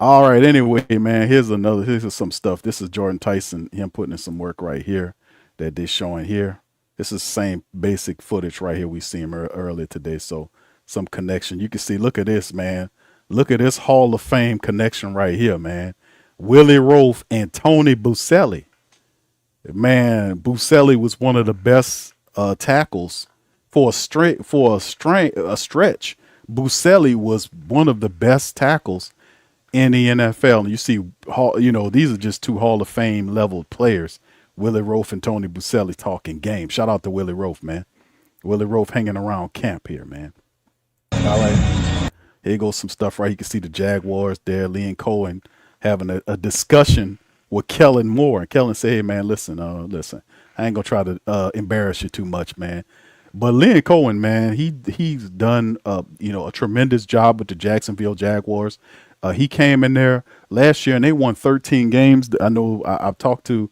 All right. Anyway, man, here's some stuff. This is Jordan Tyson, him putting in some work right here that they're showing here. This is the same basic footage right here. We see him earlier today. So some connection. You can see, look at this, man. Look at this Hall of Fame connection right here, man. Willie Roaf and Tony Boselli. Man, Boselli was one of the best tackles for a stretch. Boselli was one of the best tackles in the NFL. And you see, these are just two Hall of Fame level players. Willie Roaf and Tony Boselli talking game. Shout out to Willie Roaf, man. Willie Roaf hanging around camp here, man. All right. Here goes some stuff right. You can see the Jaguars there, Lee and Cohen having a discussion with Kellen Moore. And Kellen said, hey, man, listen, I ain't going to try to embarrass you too much, man. But Lee and Cohen, man, he's done, a tremendous job with the Jacksonville Jaguars. He came in there last year and they won 13 games. I know I've talked to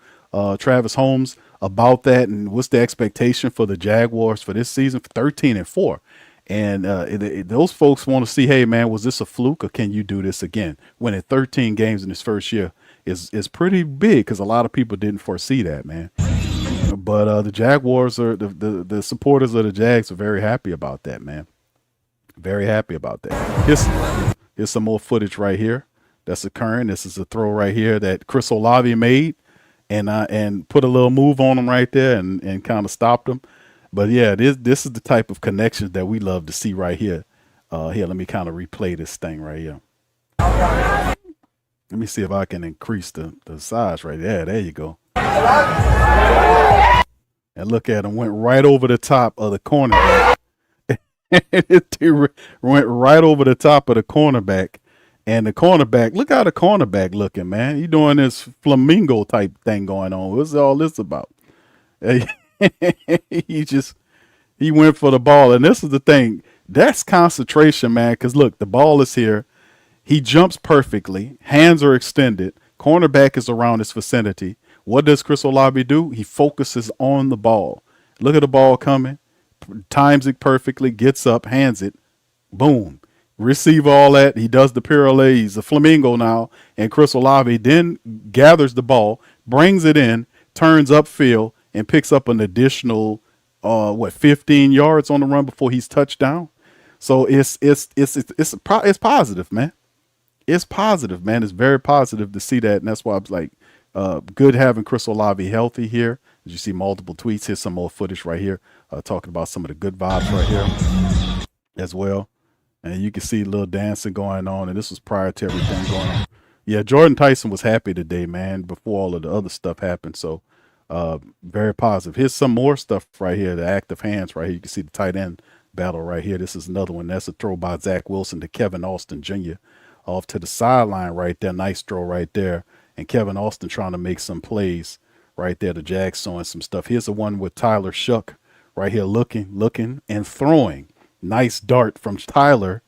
Travis Holmes about that and what's the expectation for the Jaguars for this season, 13-4. And those folks want to see, hey, man, was this a fluke or can you do this again? Winning 13 games in his first year is pretty big because a lot of people didn't foresee that, man. But the Jaguars are the supporters of the Jags are very happy about that, man. Very happy about that. Here's some more footage right here that's occurring. This is a throw right here that Chris Olave made and put a little move on him right there and kind of stopped him. But yeah, this is the type of connections that we love to see right here. Here, let me kind of replay this thing right here. Let me see if I can increase the size right there. There you go. And look at him, went right over the top of the cornerback. It went right over the top of the cornerback. And the cornerback, look how the cornerback looking, man. He doing this flamingo type thing going on. What's all this about? He went for the ball. And this is the thing. That's concentration, man. Because look, the ball is here. He jumps perfectly. Hands are extended. Cornerback is around his vicinity. What does Chris Olave do? He focuses on the ball. Look at the ball coming. Times it perfectly. Gets up. Hands it. Boom. Receive all that. He does the parallel. He's a flamingo now. And Chris Olave then gathers the ball, brings it in, turns upfield, and picks up an additional 15 yards on the run before he's touchdown. So it's positive, man. It's positive, man. It's very positive to see that, and that's why I was like, good having Chris Olave healthy here. As you see, multiple tweets. Here's some more footage right here, talking about some of the good vibes right here as well. And you can see a little dancing going on, and this was prior to everything going on. Yeah, Jordan Tyson was happy today, man, before all of the other stuff happened. So very positive. Here's some more stuff right here, the active hands right here. You can see the tight end battle right here. This is another one. That's a throw by Zach Wilson to Kevin Austin Jr. off to the sideline right there. Nice throw right there. And Kevin Austin trying to make some plays right there. The Jags showing some stuff. Here's the one with Tyler Shuck right here looking, and throwing. Nice dart from Tyler,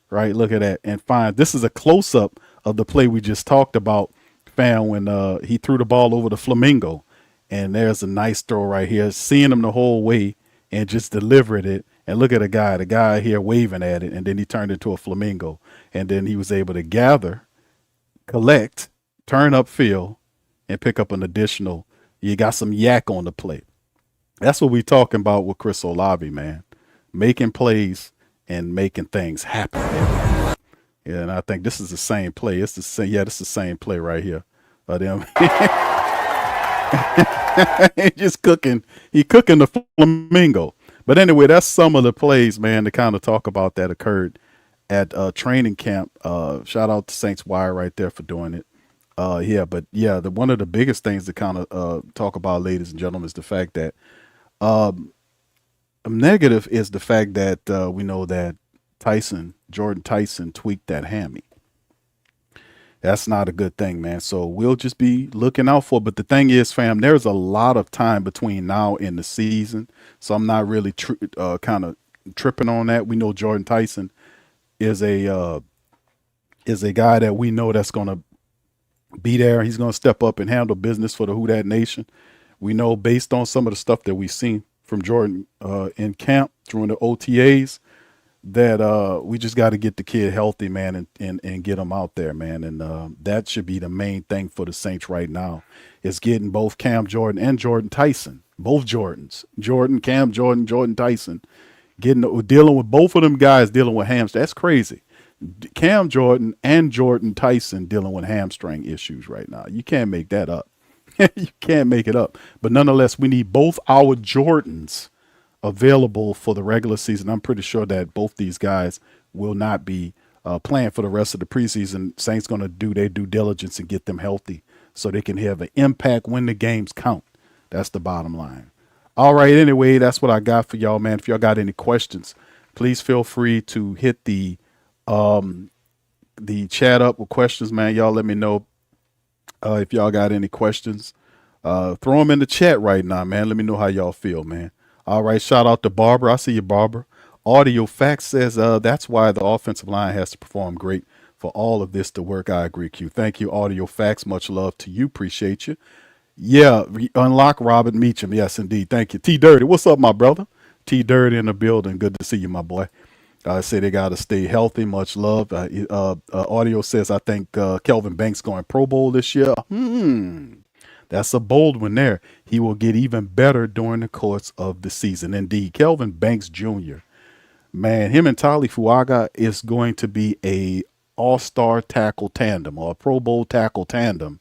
right? Look at that. And fine. This is a close-up of the play we just talked about, fam, when he threw the ball over the flamingo. And there's a nice throw right here. Seeing him the whole way and just delivered it. And look at the guy here waving at it. And then he turned into a flamingo. And then he was able to gather, collect, turn upfield, and pick up an additional. You got some yak on the plate. That's what we talking about with Chris Olave, man. Making plays and making things happen. Yeah, and I think this is the same play. It's the same. Yeah, this is the same play right here. Them just cooking. He cooking the flamingo. But anyway, that's some of the plays, man, to kind of talk about that occurred at training camp. Shout out to Saints Wire right there for doing it. One of the biggest things to kind of talk about, ladies and gentlemen, is the fact that negative is the fact that we know that Jordan Tyson tweaked that hammy. That's not a good thing, man. So we'll just be looking out for it. But the thing is, fam, there's a lot of time between now and the season. So I'm not really kind of tripping on that. We know Jordan Tyson is a guy that we know that's going to be there. He's going to step up and handle business for the Who Dat Nation. We know based on some of the stuff that we've seen from Jordan in camp during the OTAs that we just got to get the kid healthy, man, and get him out there, man. And that should be the main thing for the Saints right now is getting both Cam Jordan and Jordan Tyson, both Jordans, Cam Jordan, Jordan Tyson, dealing with both of them guys dealing with hamstring. That's crazy. Cam Jordan and Jordan Tyson dealing with hamstring issues right now. You can't make that up. You can't make it up. But nonetheless, we need both our Jordans available for the regular season. I'm pretty sure that both these guys will not be playing for the rest of the preseason. Saints going to do their due diligence and get them healthy so they can have an impact when the games count. That's the bottom line. All right. Anyway, that's what I got for y'all, man. If y'all got any questions, please feel free to hit the The chat up with questions, man. Y'all let me know if y'all got any questions. Throw them in the chat right now, man. Let me know how y'all feel, man. All right, shout out to Barbara. I see you, Barbara. Audio Facts says that's why the offensive line has to perform great for all of this to work. I agree, Q. Thank you, Audio Facts. Much love to you. Appreciate you. Yeah, unlock Robert Meacham. Yes, indeed. Thank you. T Dirty. What's up, my brother? T Dirty in the building. Good to see you, my boy. I say they got to stay healthy. Much love. Audio says, I think Kelvin Banks going Pro Bowl this year. That's a bold one there. He will get even better during the course of the season. Indeed. Kelvin Banks Jr., man, him and Tali Fuaga is going to be a all-star tackle tandem or a Pro Bowl tackle tandem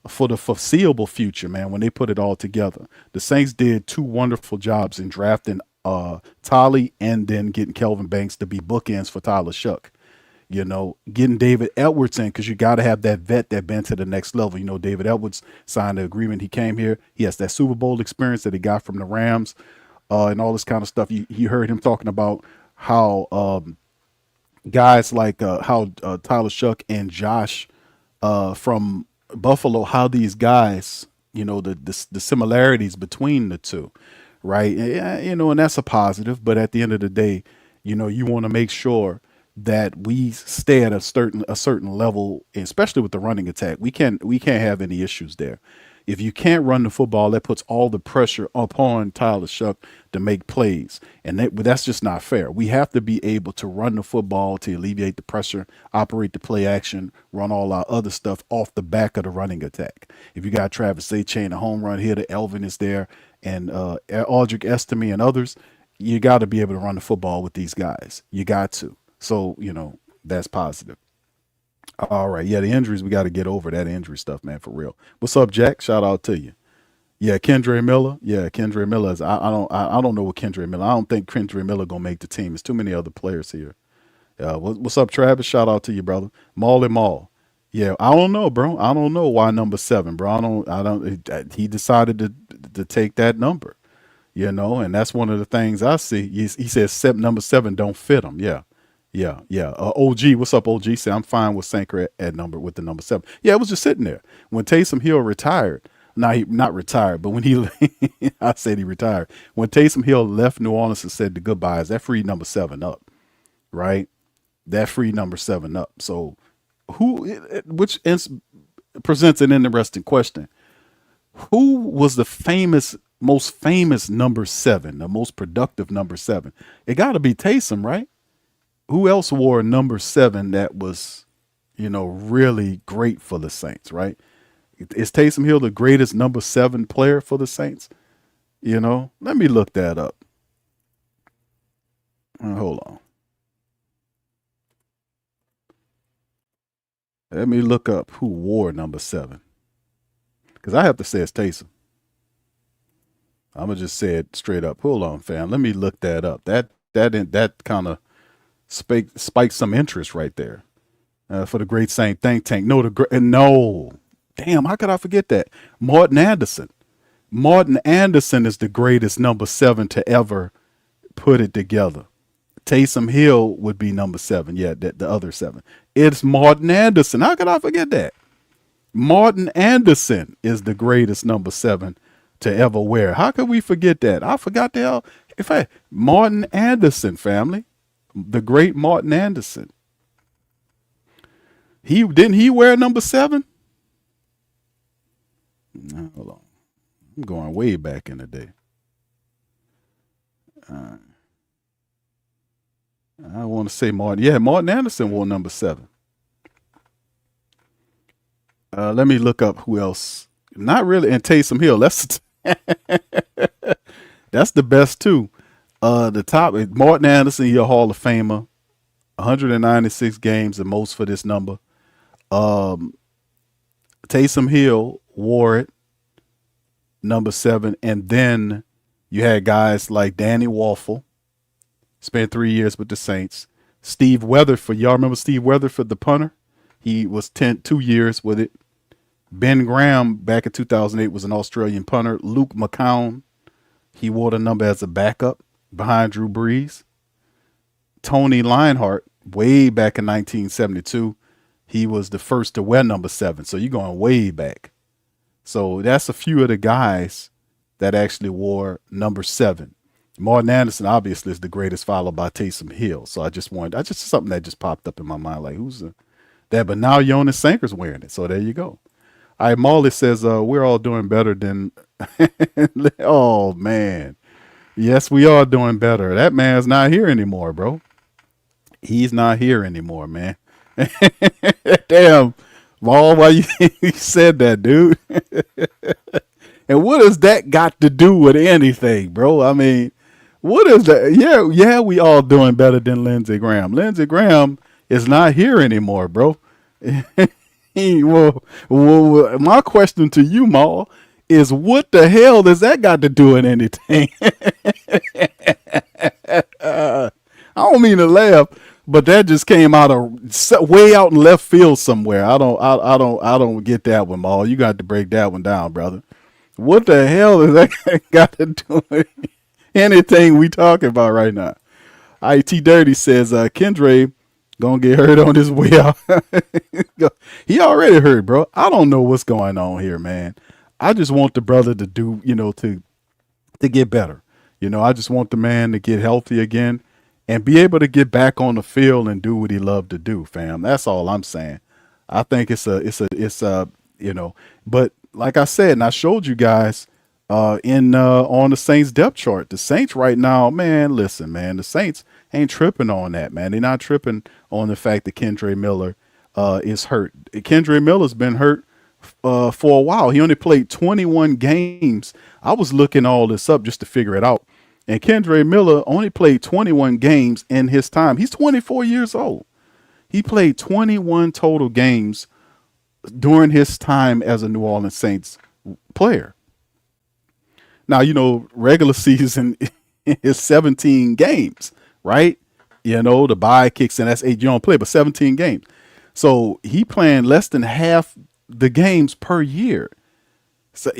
for the foreseeable future, man, when they put it all together. The Saints did two wonderful jobs in drafting Tali and then getting Kelvin Banks to be bookends for Tyler Shuck. You know, getting David Edwards in, because you got to have that vet that been to the next level. You know, David Edwards signed the agreement. He came here. He has that Super Bowl experience that he got from the Rams and all this kind of stuff. You heard him talking about how guys like how Tyler Shuck and Josh from Buffalo, how these guys, you know, the similarities between the two, right? You know, and that's a positive. But at the end of the day, you know, you want to make sure that we stay at a certain level, especially with the running attack. We can't have any issues there. If you can't run the football, that puts all the pressure upon Tyler Shuck to make plays, and that's just not fair. We have to be able to run the football to alleviate the pressure, operate the play action, run all our other stuff off the back of the running attack. If you got Travis Etienne, a home run hitter, Elvin is there, and Aldrick Estime and others, you got to be able to run the football with these guys. You got to. So, you know, that's positive. All right. Yeah, the injuries, we got to get over that injury stuff, man, for real. What's up, Jack? Shout out to you. Yeah, Kendre Miller. Yeah, Kendre Miller is I don't know what Kendre Miller. I don't think Kendre Miller gonna make the team. There's too many other players here. What's up, Travis? Shout out to you, brother. Maury Mall. Yeah, I don't know, bro. I don't know why number 7, bro. He decided to take that number, you know, and that's one of the things I see. He says number 7 don't fit him. Yeah. OG, what's up, OG? Say I'm fine with Sanker with the number 7. Yeah, it was just sitting there when Taysom Hill retired. Now he not retired, but when he I said he retired. When Taysom Hill left New Orleans and said the goodbyes, that freed number 7 up, right? That freed number 7 up. So which presents an interesting question. Who was the most famous number 7, the most productive number 7? It got to be Taysom, right? Who else wore number 7 that was, you know, really great for the Saints, right? Is Taysom Hill the greatest number 7 player for the Saints? You know, let me look that up. Hold on. Let me look up who wore number 7. Because I have to say it's Taysom. I'm going to just say it straight up. Hold on, fam. Let me look that up. That kind of spiked some interest right there for the great Saint think tank. No. Damn, how could I forget that? Martin Anderson. Martin Anderson is the greatest number 7 to ever put it together. Taysom Hill would be number 7. Yeah, the other 7. It's Martin Anderson. How could I forget that? Martin Anderson is the greatest number 7 to ever wear. How could we forget that? I forgot the hell. Martin Anderson, family. The great Martin Anderson. Didn't he wear number 7? No, hold on. I'm going way back in the day. I want to say Martin. Yeah, Martin Anderson wore number 7. Let me look up who else. Not really. And Taysom Hill. That's the best too. The top, Martin Anderson, you're a Hall of Famer. 196 games, the most for this number. Taysom Hill wore it, number 7. And then you had guys like Danny Waffle, spent 3 years with the Saints. Steve Weatherford, y'all remember Steve Weatherford, the punter? He was 2 years with it. Ben Graham, back in 2008, was an Australian punter. Luke McCown, he wore the number as a backup behind Drew Brees. Tony Lionheart, way back in 1972. He was the first to wear number 7. So you're going way back. So that's a few of the guys that actually wore number 7. Martin Anderson obviously is the greatest, followed by Taysom Hill. So I just something that just popped up in my mind, like who's that? But now Jonas Sanker's wearing it. So there you go. All right, Marley says we're all doing better than. Oh man, yes, we are doing better. That man's not here anymore, bro. He's not here anymore, man. Damn, Maul, why you said that, dude? And what has that got to do with anything, bro? I mean, what is that? Yeah, we all doing better than Lindsey Graham. Lindsey Graham is not here anymore, bro. Well, my question to you, Maul, is what the hell does that got to do with anything? I don't mean to laugh, but that just came out of way out in left field somewhere. I don't get that one, Maul. You got to break that one down, brother. What the hell does that got to do with anything we talking about right now? IT Dirty says Kendra gonna get hurt on his way out. He already hurt, bro. I don't know what's going on here, man. I just want the brother to do, to get better. I just want the man to get healthy again and be able to get back on the field and do what he loved to do, fam. That's all I'm saying. I think it's but like I said, and I showed you guys on the Saints depth chart, the Saints right now, man, listen, man, the Saints ain't tripping on that, man. They're not tripping on the fact that Kendre Miller is hurt. Kendre Miller's been hurt for a while. He only played 21 games. I was looking all this up just to figure it out. And Kendre Miller only played 21 games in his time. He's 24 years old. He played 21 total games during his time as a New Orleans Saints player. Now, regular season is 17 games, right? The bye kicks in, that's 8. You don't play, but 17 games. So he playing less than half the games per year. So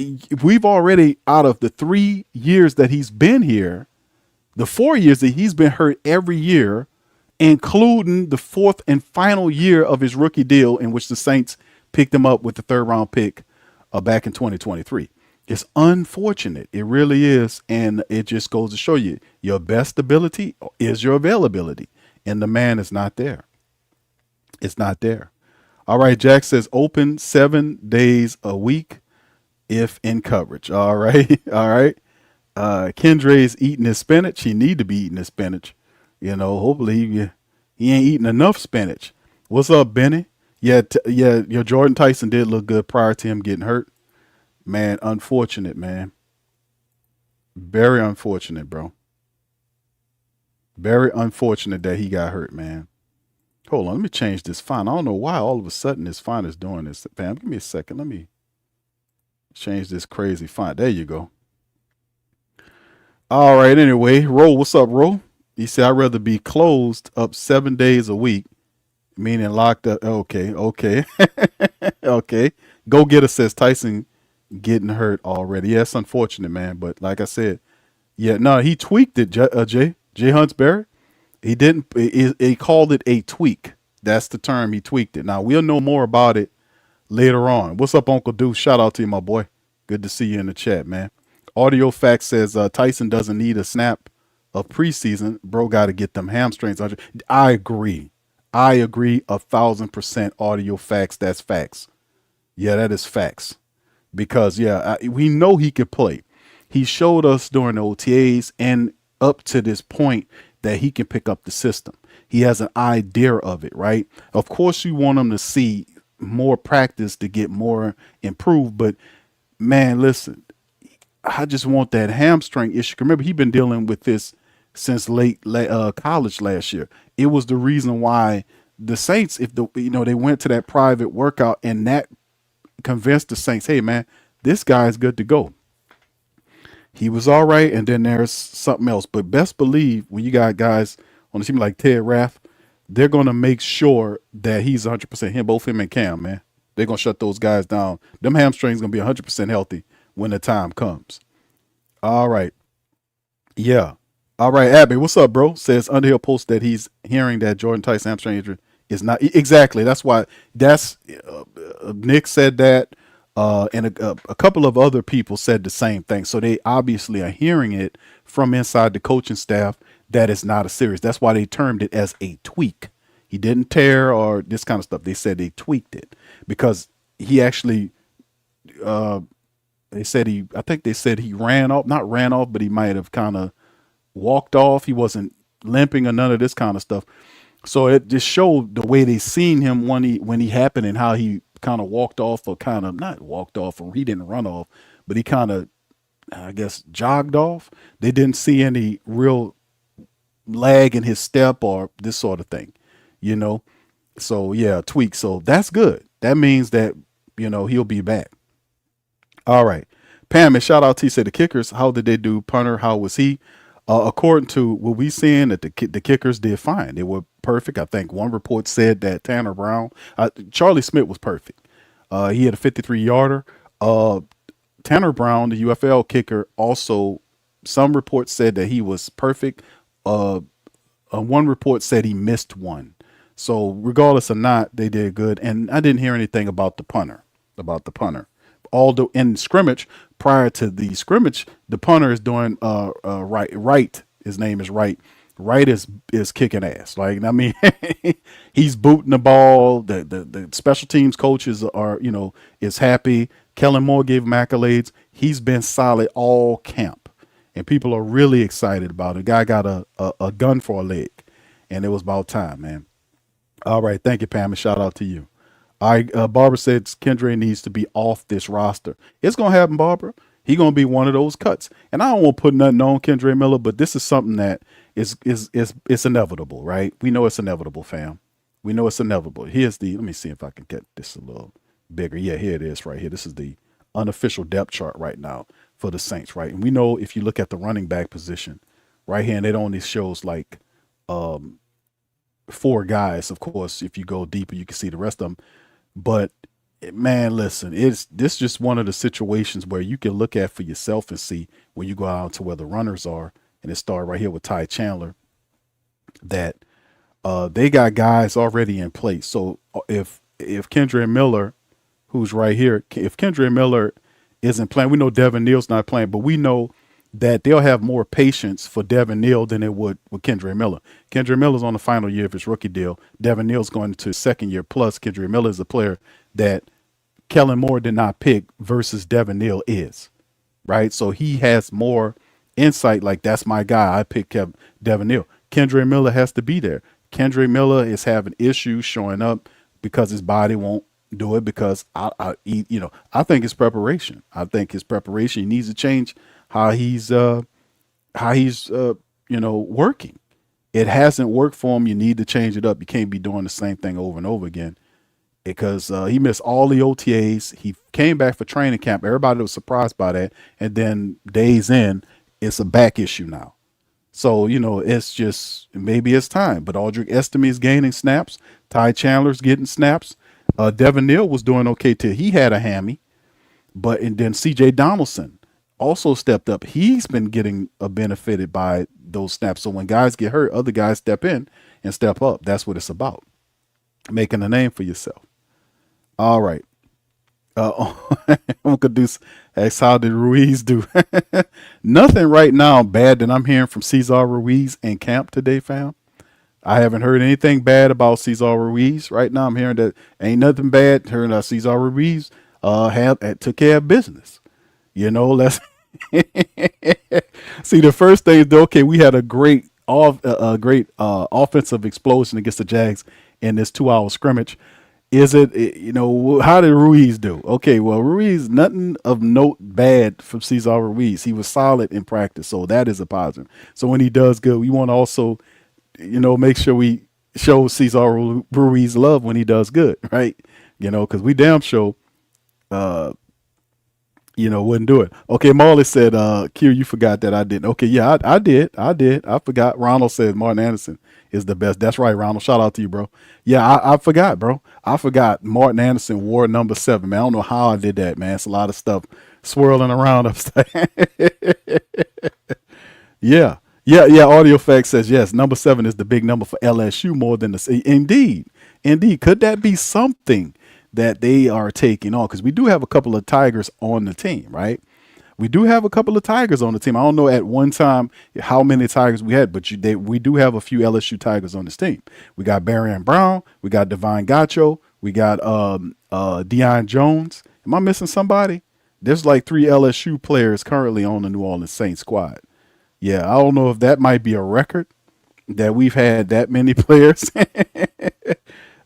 we've already, out of the 3 years that he's been here, the 4 years that he's been hurt every year, including the 4th and final year of his rookie deal in which the Saints picked him up with the 3rd round pick back in 2023. It's unfortunate. It really is. And it just goes to show you your best ability is your availability. And the man is not there. It's not there. All right. Jack says open 7 days a week if in coverage. All right. All right. Kendre's eating his spinach. He need to be eating his spinach. Hopefully he ain't eating enough spinach. What's up, Benny? Yeah. Your Jordan Tyson did look good prior to him getting hurt. Man, unfortunate, man. Very unfortunate, bro. Very unfortunate that he got hurt, man. Hold on, let me change this font. I don't know why all of a sudden this font is doing this. Bam, give me a second. Let me change this crazy font. There you go. All right, anyway, Ro, what's up, Ro? He said, I'd rather be closed up 7 days a week, meaning locked up. Okay. Okay. Go get us, says Tyson. Getting hurt already. Yeah, it's unfortunate, man. But like I said, he tweaked it, Jay Huntsberry. He didn't, he called it a tweak. That's the term. He tweaked it. Now we'll know more about it later on. What's up, Uncle Deuce? Shout out to you, my boy. Good to see you in the chat, man. Audio Facts says Tyson doesn't need a snap of preseason. Bro, got to get them hamstrings. I agree. 1,000%. Audio Facts. That's facts. Yeah, that is facts. Because, we know he could play. He showed us during the OTAs and up to this point that he can pick up the system. He has an idea of it, right? Of course, you want him to see more practice to get more improved. But, man, listen, I just want that hamstring issue. Remember, he's been dealing with this since late college last year. It was the reason why the Saints, they went to that private workout and that convinced the Saints, hey, man, this guy is good to go. He was all right, and then there's something else. But best believe when you got guys on the team like Ted Rath, they're going to make sure that he's 100%. Both him and Cam, man. They're going to shut those guys down. Them hamstrings going to be 100% healthy when the time comes. All right. Yeah. All right, Abby, what's up, bro? Says Underhill post that he's hearing that Jordan Tyson hamstring injury is not exactly. That's why. That's Nick said that, and a couple of other people said the same thing. So they obviously are hearing it from inside the coaching staff that it's not a serious. That's why they termed it as a tweak. He didn't tear or this kind of stuff. They said they tweaked it because he actually. They said he. I think they said he ran off. Not ran off, but he might have kind of walked off. He wasn't limping or none of this kind of stuff. So it just showed the way they seen him when he happened and how he kind of walked off or kind of not walked off or he didn't run off, but he kind of, I guess, jogged off. They didn't see any real lag in his step or this sort of thing, you know? So yeah, tweak. So that's good. That means that, he'll be back. All right. Pam and shout out to you, said the kickers. How did they do? Punter, how was he? According to what we seeing, that the kickers did fine. They were perfect. I think one report said that Tanner Brown, Charlie Smith was perfect. He had a 53-yarder. Tanner Brown, the UFL kicker, also some reports said that he was perfect. One report said he missed one. So regardless or not, they did good. And I didn't hear anything about the punter. Although in scrimmage, prior to the scrimmage, the punter is doing right. His name is Wright. Wright is kicking ass. Like, I mean, he's booting the ball. The special teams coaches are, is happy. Kellen Moore gave him accolades. He's been solid all camp, and people are really excited about it. The guy got a gun for a leg, and it was about time, man. All right, thank you, Pam, and shout out to you. All right, Barbara said Kendra needs to be off this roster. It's gonna happen, Barbara. He's gonna be one of those cuts. And I don't want to put nothing on Kendra Miller, but this is something that is inevitable, right? We know it's inevitable, fam. We know it's inevitable. Let me see if I can get this a little bigger. Yeah, here it is right here. This is the unofficial depth chart right now for the Saints, right? And we know if you look at the running back position right here, and it only shows like 4 guys. Of course, if you go deeper, you can see the rest of them. But man, listen, this just one of the situations where you can look at for yourself and see when you go out to where the runners are, and it started right here with Ty Chandler, that they got guys already in place. So if Kendra Miller, who's right here, if Kendra Miller isn't playing, we know Devin Neal's not playing, but we know that they'll have more patience for Devin Neal than it would with Kendra Miller. Kendra Miller's on the final year of his rookie deal. Devin Neal's going to his second year. Plus, Kendra Miller is a player that Kellen Moore did not pick versus Devin Neal is, right? So he has more insight, like, that's my guy. I picked Devin Neal. Kendra Miller has to be there. Kendra Miller is having issues showing up because his body won't do it because I think it's preparation. I think his preparation, he needs to change how he's working. It hasn't worked for him. You need to change it up. You can't be doing the same thing over and over again because he missed all the OTAs. He came back for training camp. Everybody was surprised by that. And then days in, it's a back issue now. So, it's just, maybe it's time. But Audric Estime is gaining snaps. Ty Chandler's getting snaps. Devin Neal was doing okay till he had a hammy. And then C.J. Donaldson also stepped up. He's been getting benefited by those snaps. So when guys get hurt, other guys step in and step up. That's what it's about. Making a name for yourself. All right. Uncle Deuce asks, how did Ruiz do? Nothing right now bad that I'm hearing from Cesar Ruiz in camp today, fam. I haven't heard anything bad about Cesar Ruiz. Right now I'm hearing that ain't nothing bad. Hearing that Cesar Ruiz took care of business. Let's see. The first thing is, okay, we had a great offensive explosion against the Jags in this 2-hour scrimmage. Is it, how did Ruiz do? Okay, well, Ruiz, nothing of note bad from Cesar Ruiz. He was solid in practice, so that is a positive. So when he does good, we want to also, make sure we show Cesar Ruiz love when he does good, right? Because we damn sure, wouldn't do it. Okay, Marley said, Q, you forgot that I didn't. Okay, yeah, I did. I forgot. Ronald said Martin Anderson is the best. That's right, Ronald. Shout out to you, bro. Yeah, I forgot, bro. I forgot Martin Anderson wore number 7, man. I don't know how I did that, man. It's a lot of stuff swirling around upstairs. Yeah. Yeah. Audio Fact says yes. Number 7 is the big number for LSU more than indeed. Could that be something that they are taking on? Because we do have a couple of Tigers on the team, right? We do have a couple of Tigers on the team. I don't know at one time how many Tigers we had, but we do have a few LSU Tigers on this team. We got Barry Brown. We got Divine Gacho. We got Deion Jones. Am I missing somebody? There's like 3 LSU players currently on the New Orleans Saints squad. Yeah, I don't know if that might be a record that we've had that many players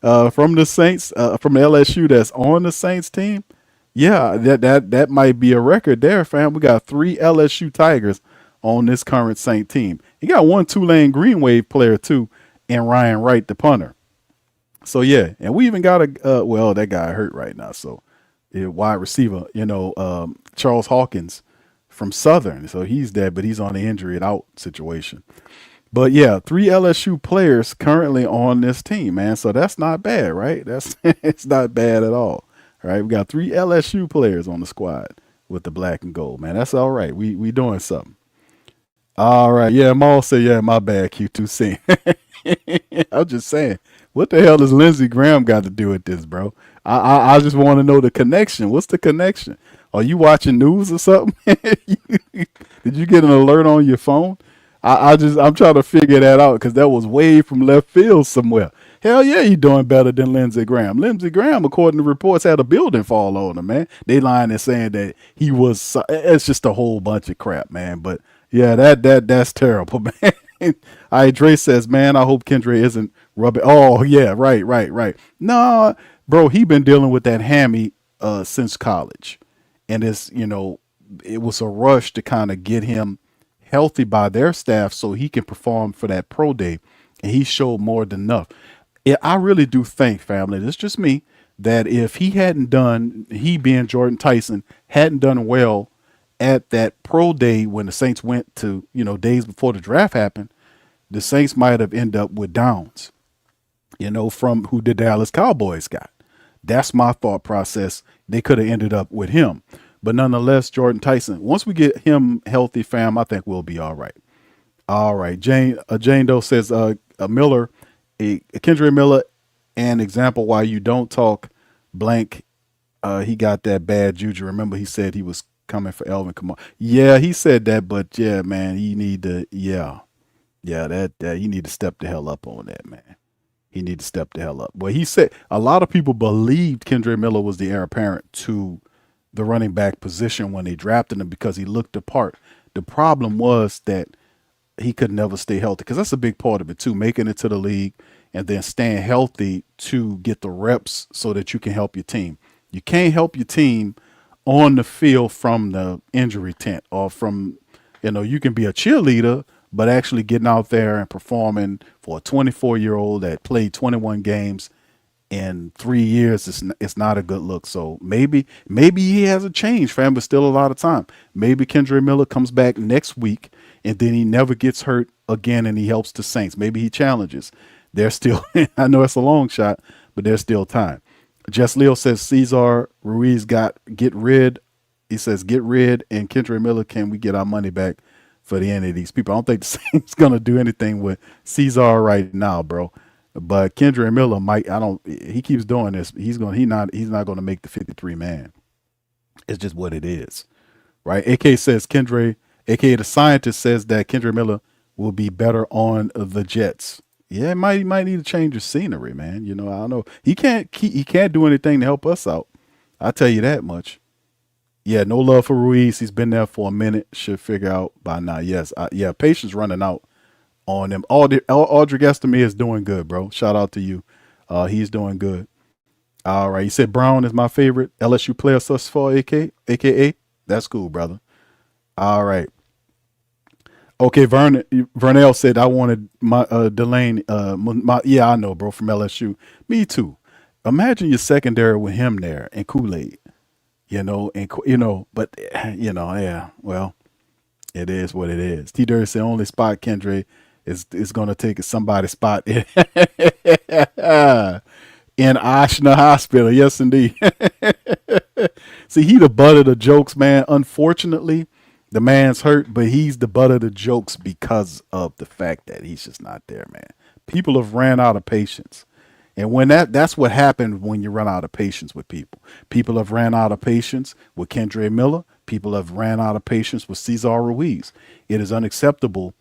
from the Saints, from LSU that's on the Saints team. Yeah, that might be a record there, fam. We got 3 LSU Tigers on this current Saint team. You got 1 Tulane Green Wave player too, and Ryan Wright, the punter. So yeah, and we even got that guy hurt right now. So wide receiver, Charles Hawkins from Southern. So he's dead, but he's on the injury and out situation. But yeah, 3 LSU players currently on this team, man. So that's not bad, right? It's not bad at all. All right, we got 3 LSU players on the squad with the black and gold, man. That's all right. We doing something. All right, yeah. Maul said, yeah, my bad, Q2C. I'm just saying, what the hell does Lindsey Graham got to do with this, bro? I just want to know the connection. What's the connection? Are you watching news or something? Did you get an alert on your phone? I'm trying to figure that out because that was way from left field somewhere. Hell yeah, he doing better than Lindsey Graham. Lindsey Graham, according to reports, had a building fall on him, man. They lying and saying that he was. It's just a whole bunch of crap, man. But yeah, that's terrible, man. All right, Dre says, man, I hope Kendra isn't rubbing. Oh yeah, right. No, bro, he been dealing with that hammy since college, and it was a rush to kind of get him healthy by their staff so he can perform for that pro day, and he showed more than enough. I really do think, family, it's just me, that if he being Jordan Tyson, hadn't done well at that pro day when the Saints went to, days before the draft happened, the Saints might have ended up with Downs, from who the Dallas Cowboys got. That's my thought process. They could have ended up with him. But nonetheless, Jordan Tyson, once we get him healthy, fam, I think we'll be all right. All right. Jane Doe says, Kendra Miller, an example why you don't talk blank. He got that bad juju. Remember, he said he was coming for Elvin Kamara. Yeah, he said that, but yeah, man, you need to, you need to step the hell up on that, man. He need to step the hell up. Well, he said a lot of people believed Kendra Miller was the heir apparent to the running back position when they drafted him because he looked the part. The problem was that he could never stay healthy because that's a big part of it too, making it to the league and then staying healthy to get the reps so that you can help your team. You can't help your team on the field from the injury tent or from, you can be a cheerleader, but actually getting out there and performing for a 24-year-old that played 21 games in 3 years, it's not a good look. So maybe he hasn't changed, fam, but still a lot of time. Maybe Kendra Miller comes back next week and then he never gets hurt again and he helps the Saints. Maybe he challenges. There's still, I know it's a long shot, but there's still time. Jess Leo says Cesar Ruiz get rid. He says get rid and Kendra Miller, can we get our money back for the end of these people? I don't think the Saints going to do anything with Cesar right now, bro. But Kendra Miller might. He keeps doing this. He's not going to make the 53 man. It's just what it is, right? AK says Kendra, aka the scientist, says that Kendra Miller will be better on the Jets. Yeah, might need to change the scenery, man. I don't know. He can't do anything to help us out. I'll tell you that much. Yeah, no love for Ruiz. He's been there for a minute. Should figure out by now. Yes, patience running out on him. Audrey Estime is doing good, bro. Shout out to you. He's doing good. All right. You said Brown is my favorite LSU player thus far, aka. That's cool, brother. All right. Okay, Vernell said I wanted my Delane. I know, bro, from LSU. Me too. Imagine your secondary with him there and Kool-Aid, but well, it is what it is. T. Durr said only spot Kendra is going to take somebody's spot in Oshner Hospital. Yes, indeed. See, he the butt of the jokes, man. Unfortunately, The man's hurt, but he's the butt of the jokes because of the fact that he's just not there, man. People have ran out of patience. And when that's what happened when you run out of patience with people. People have ran out of patience with Kendre Miller. People have ran out of patience with Cesar Ruiz. It is unacceptable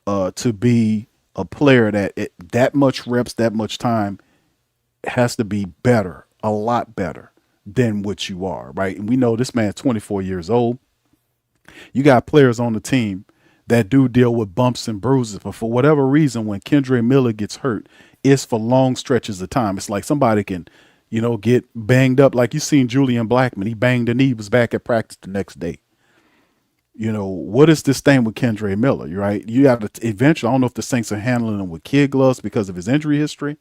to be a player that much reps, that much time has to be better, a lot better than what you are, right? And we know this man's 24 years old. You got players on the team that do deal with bumps and bruises, but for whatever reason, when Kendre Miller gets hurt, it's for long stretches of time. It's like somebody can, get banged up. Like you seen Julian Blackmon, he banged a knee, was back at practice the next day. What is this thing with Kendre Miller, right? You have to eventually, I don't know if the Saints are handling him with kid gloves because of his injury history,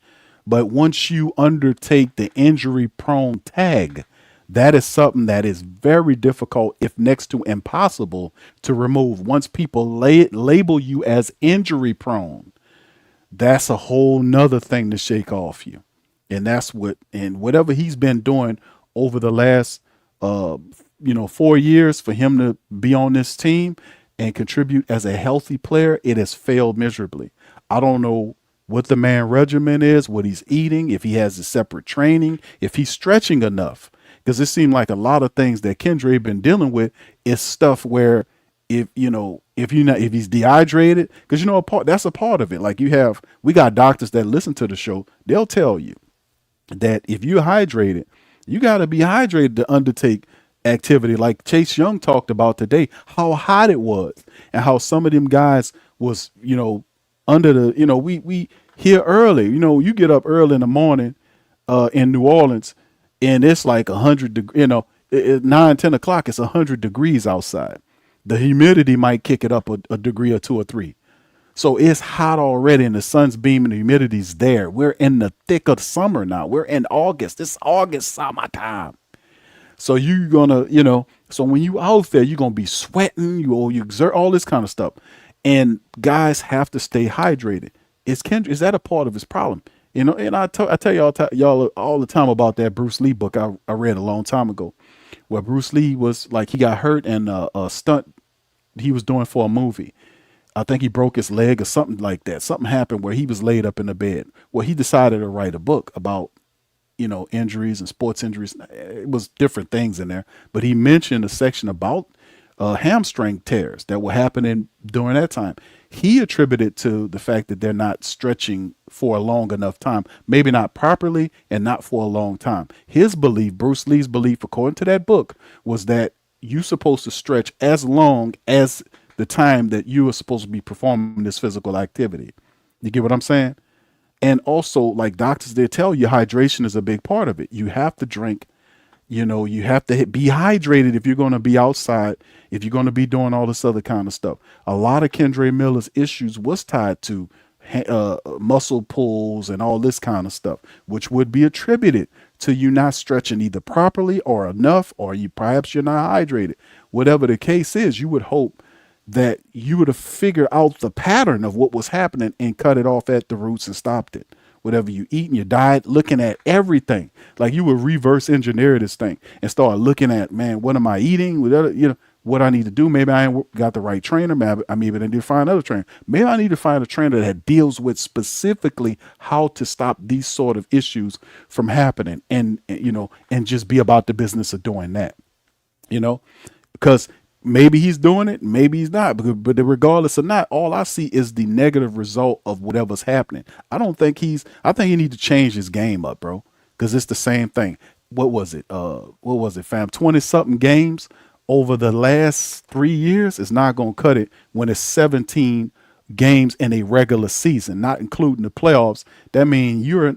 but once you undertake the injury prone tag, that is something that is very difficult, if next to impossible, to remove. Once people label you as injury prone, that's a whole nother thing to shake off you. And that's whatever he's been doing over the last 4 years for him to be on this team and contribute as a healthy player, it has failed miserably. I don't know what the man regimen is, what he's eating, if he has a separate training, if he's stretching enough. Because it seemed like a lot of things that Kendre been dealing with is stuff where if he's dehydrated, because that's a part of it. Like we got doctors that listen to the show, they'll tell you that if you're hydrated, you got to be hydrated to undertake activity. Like Chase Young talked about today, how hot it was and how some of them guys was, under the, we here early, you get up early in the morning in New Orleans and it's like 100 degrees, 9-10 o'clock, it's 100 degrees outside. The humidity might kick it up a degree or 2 or 3. So it's hot already and the sun's beaming, the humidity's there. We're in the thick of summer now. We're in August. It's August summertime. So you're gonna, so when you out there, you're gonna be sweating, you exert all this kind of stuff. And guys have to stay hydrated. Is that a part of his problem? And I tell y'all all the time about that Bruce Lee book I read a long time ago, where Bruce Lee was like, he got hurt and a stunt he was doing for a movie. I think he broke his leg or something like that. Something happened where he was laid up in the bed. Well, he decided to write a book about, injuries and sports injuries. It was different things in there, but he mentioned a section about hamstring tears that were happening during that time. He attributed to the fact that they're not stretching for a long enough time, maybe not properly and not for a long time. His belief, Bruce Lee's belief, according to that book, was that you're supposed to stretch as long as the time that you are supposed to be performing this physical activity. You get what I'm saying? And also, like doctors, they tell you hydration is a big part of it. You have to drink, you have to be hydrated if you're going to be outside, if you're going to be doing all this other kind of stuff. A lot of Kendre Miller's issues was tied to muscle pulls and all this kind of stuff, which would be attributed to you not stretching either properly or enough, or perhaps you're not hydrated. Whatever the case is, you would hope that you would have figured out the pattern of what was happening and cut it off at the roots and stopped it. Whatever you eat in your diet, looking at everything, like you would reverse engineer this thing and start looking at, man, what am I eating? What I need to do. Maybe I ain't got the right trainer. Maybe I need to find another trainer. Maybe I need to find a trainer that deals with specifically how to stop these sort of issues from happening, and just be about the business of doing that, because maybe he's doing it, maybe he's not, but regardless of not, all I see is the negative result of whatever's happening. I think he needs to change his game up, bro, because it's the same thing. What was it, fam? 20 something games over the last 3 years is not going to cut it when it's 17 games in a regular season, not including the playoffs. That means you're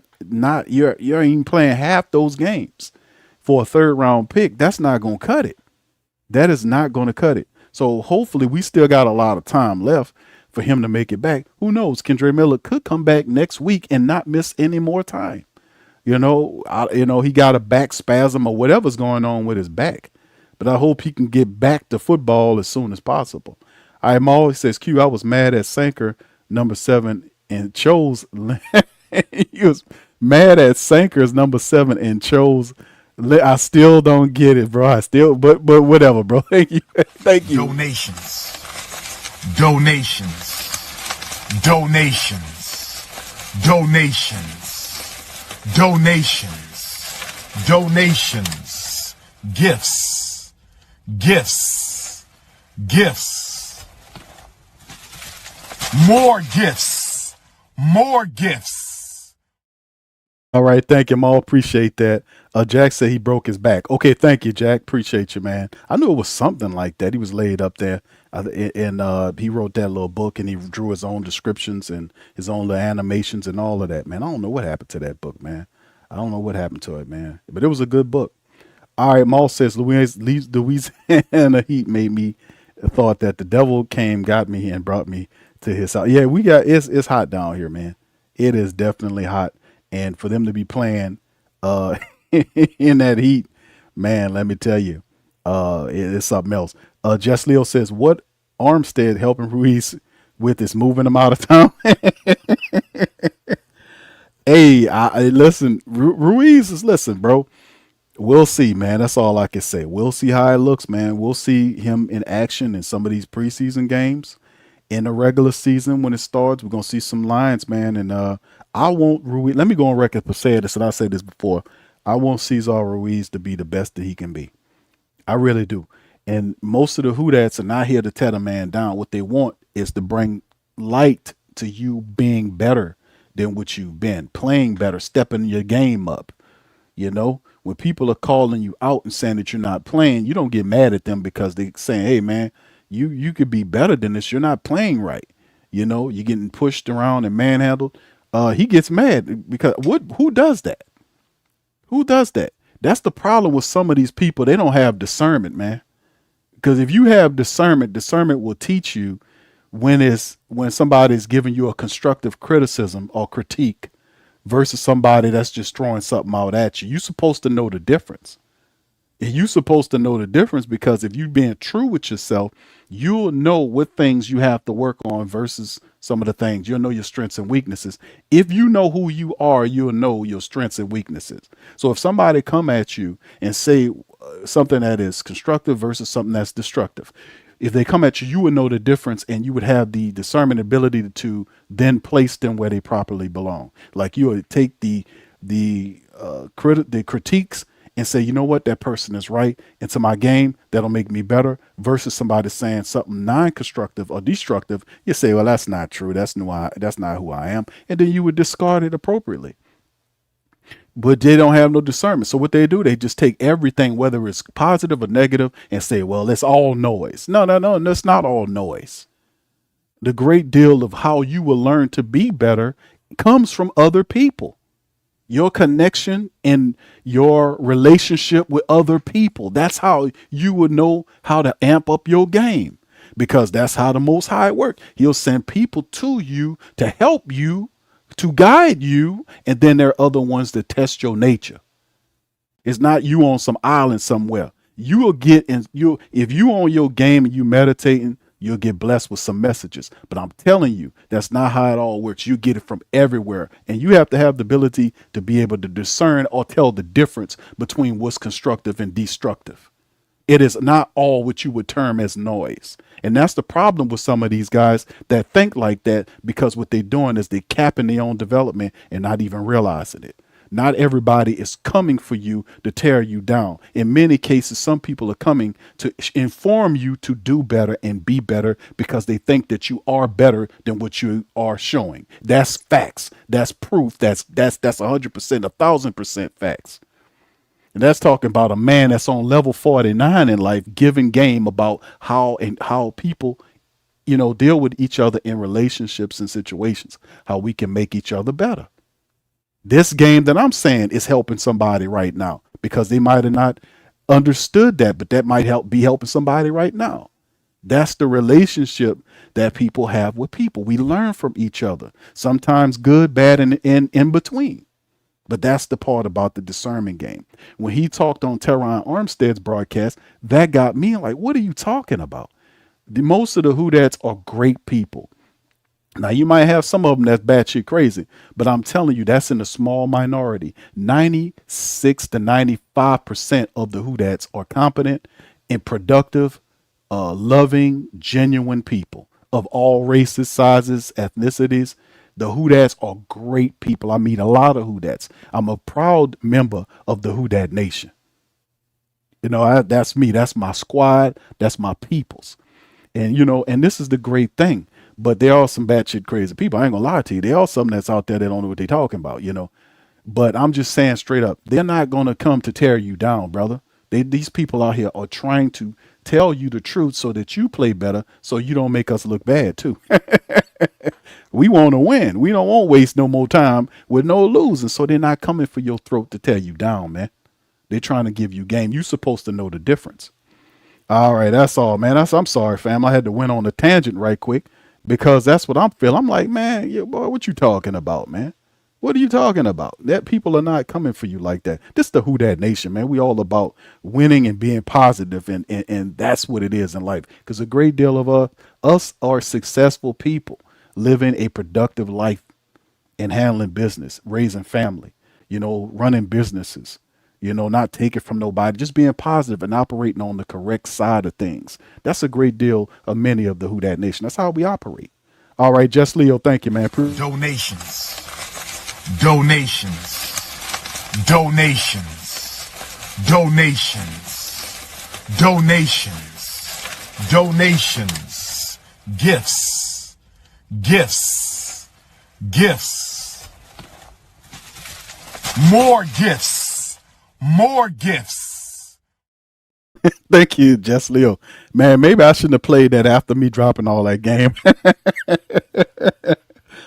even playing half those games for a third round pick. That's not going to cut it. That is not going to cut it. So hopefully we still got a lot of time left for him to make it back. Who knows? Kendre Miller could come back next week and not miss any more time. He got a back spasm or whatever's going on with his back. But I hope he can get back to football as soon as possible. I'm always says, Q, I was mad at Sanker, number 7, and chose. He was mad at Sanker's number 7 and chose I still don't get it, bro. But whatever, bro. Thank you. Thank you. Donations. Donations. Donations. Donations. Donations. Donations. Gifts. Gifts. Gifts. More gifts. More gifts. All right, thank you, Maul. Appreciate that. Jack said he broke his back. Okay, thank you, Jack. Appreciate you, man. I knew it was something like that. He was laid up there, and he wrote that little book, and he drew his own descriptions and his own little animations and all of that, man. I don't know what happened to that book, man. I don't know what happened to it, man. But it was a good book. All right, Maul says Louisiana Heat made me thought that the devil came, got me, and brought me to his house. Yeah, it's hot down here, man. It is definitely hot. And for them to be playing in that heat, man, let me tell you, it's something else. Jess Leo says, what Armstead helping Ruiz with is moving him out of town? Hey, listen, Ruiz is, listen, bro. We'll see, man. That's all I can say. We'll see how it looks, man. We'll see him in action in some of these preseason games. In the regular season, when it starts, we're going to see some lines, man. And I want Ruiz. Let me go on record for saying this, and I said this before. I want Cesar Ruiz to be the best that he can be. I really do. And most of the Whodats are not here to tear the man down. What they want is to bring light to you being better than what you've been, playing better, stepping your game up. You know, when people are calling you out and saying that you're not playing, you don't get mad at them because they're saying, hey, man, you could be better than this. You're not playing right. You know, you're getting pushed around and manhandled. He gets mad because who does that? Who does that? That's the problem with some of these people. They don't have discernment, man. Because if you have discernment will teach you when somebody's giving you a constructive criticism or critique versus somebody that's just throwing something out at you. You're supposed to know the difference. You're supposed to know the difference because if you're being true with yourself, you'll know what things you have to work on versus some of the things. You'll know your strengths and weaknesses. If you know who you are, you'll know your strengths and weaknesses. So if somebody come at you and say something that is constructive versus something that's destructive, if they come at you, you would know the difference and you would have the discernment ability to then place them where they properly belong. Like you would take the critiques and say, you know what, that person is right. Into my game, that'll make me better. Versus somebody saying something non-constructive or destructive, you say, well, that's not true. That's not who I am. And then you would discard it appropriately. But they don't have no discernment. So what they do, they just take everything, whether it's positive or negative, and say, well, it's all noise. No, it's not all noise. The great deal of how you will learn to be better comes from other people. Your connection and your relationship with other people. That's how you would know how to amp up your game, because that's how the Most High works. He'll send people to you to help you, to guide you, and then there are other ones that test your nature. It's not you on some island somewhere. You will get in if you on your game and you meditating, you'll get blessed with some messages. But I'm telling you, that's not how it all works. You get it from everywhere. And you have to have the ability to be able to discern or tell the difference between what's constructive and destructive. It is not all what you would term as noise. And that's the problem with some of these guys that think like that, because what they're doing is they're capping their own development and not even realizing it. Not everybody is coming for you to tear you down. In many cases, some people are coming to inform you to do better and be better because they think that you are better than what you are showing. That's facts. That's proof. That's 100%, 1,000% facts. And that's talking about a man that's on level 49 in life, giving game about how people, deal with each other in relationships and situations, how we can make each other better. This game that I'm saying is helping somebody right now because they might have not understood that, but that might be helping somebody right now. That's the relationship that people have with people. We learn from each other, sometimes good, bad, and in between. But that's the part about the discernment game. When he talked on Teron Armstead's broadcast, that got me like, what are you talking about? Most of the Whodats are great people. Now, you might have some of them that's batshit crazy, but I'm telling you, that's in a small minority. 96 to 95% of the Whodats are competent and productive, loving, genuine people of all races, sizes, ethnicities. The Whodats are great people. I meet a lot of Whodats. I'm a proud member of the Whodat Nation. You know, that's me. That's my squad. That's my peoples. And, you know, and this is the great thing. But there are some batshit crazy people. I ain't gonna lie to you. There are some that's out there that don't know what they're talking about, you know. But I'm just saying straight up, they're not gonna come to tear you down, brother. These people out here are trying to tell you the truth so that you play better, so you don't make us look bad too. We want to win. We don't want to waste no more time with no losing. So they're not coming for your throat to tear you down, man. They're trying to give you game. You're supposed to know the difference. All right, that's all, man. I'm sorry, fam. I had to went on a tangent right quick because that's what I'm feeling. I'm like, man, yeah, boy, what you talking about, man? What are you talking about? That people are not coming for you like that. This is the Whodat Nation, man. We all about winning and being positive, and that's what it is in life. Because a great deal of us are successful people living a productive life and handling business, raising family, you know, running businesses. You know, not taking from nobody, just being positive and operating on the correct side of things. That's a great deal of many of the Whodat Nation. That's how we operate. All right, Just Leo, thank you, man. Donations. Donations. Donations. Donations. Donations. Donations. Gifts. Gifts. Gifts. More gifts. More gifts. Thank you, Just Leo. Man, maybe I shouldn't have played that after me dropping all that game.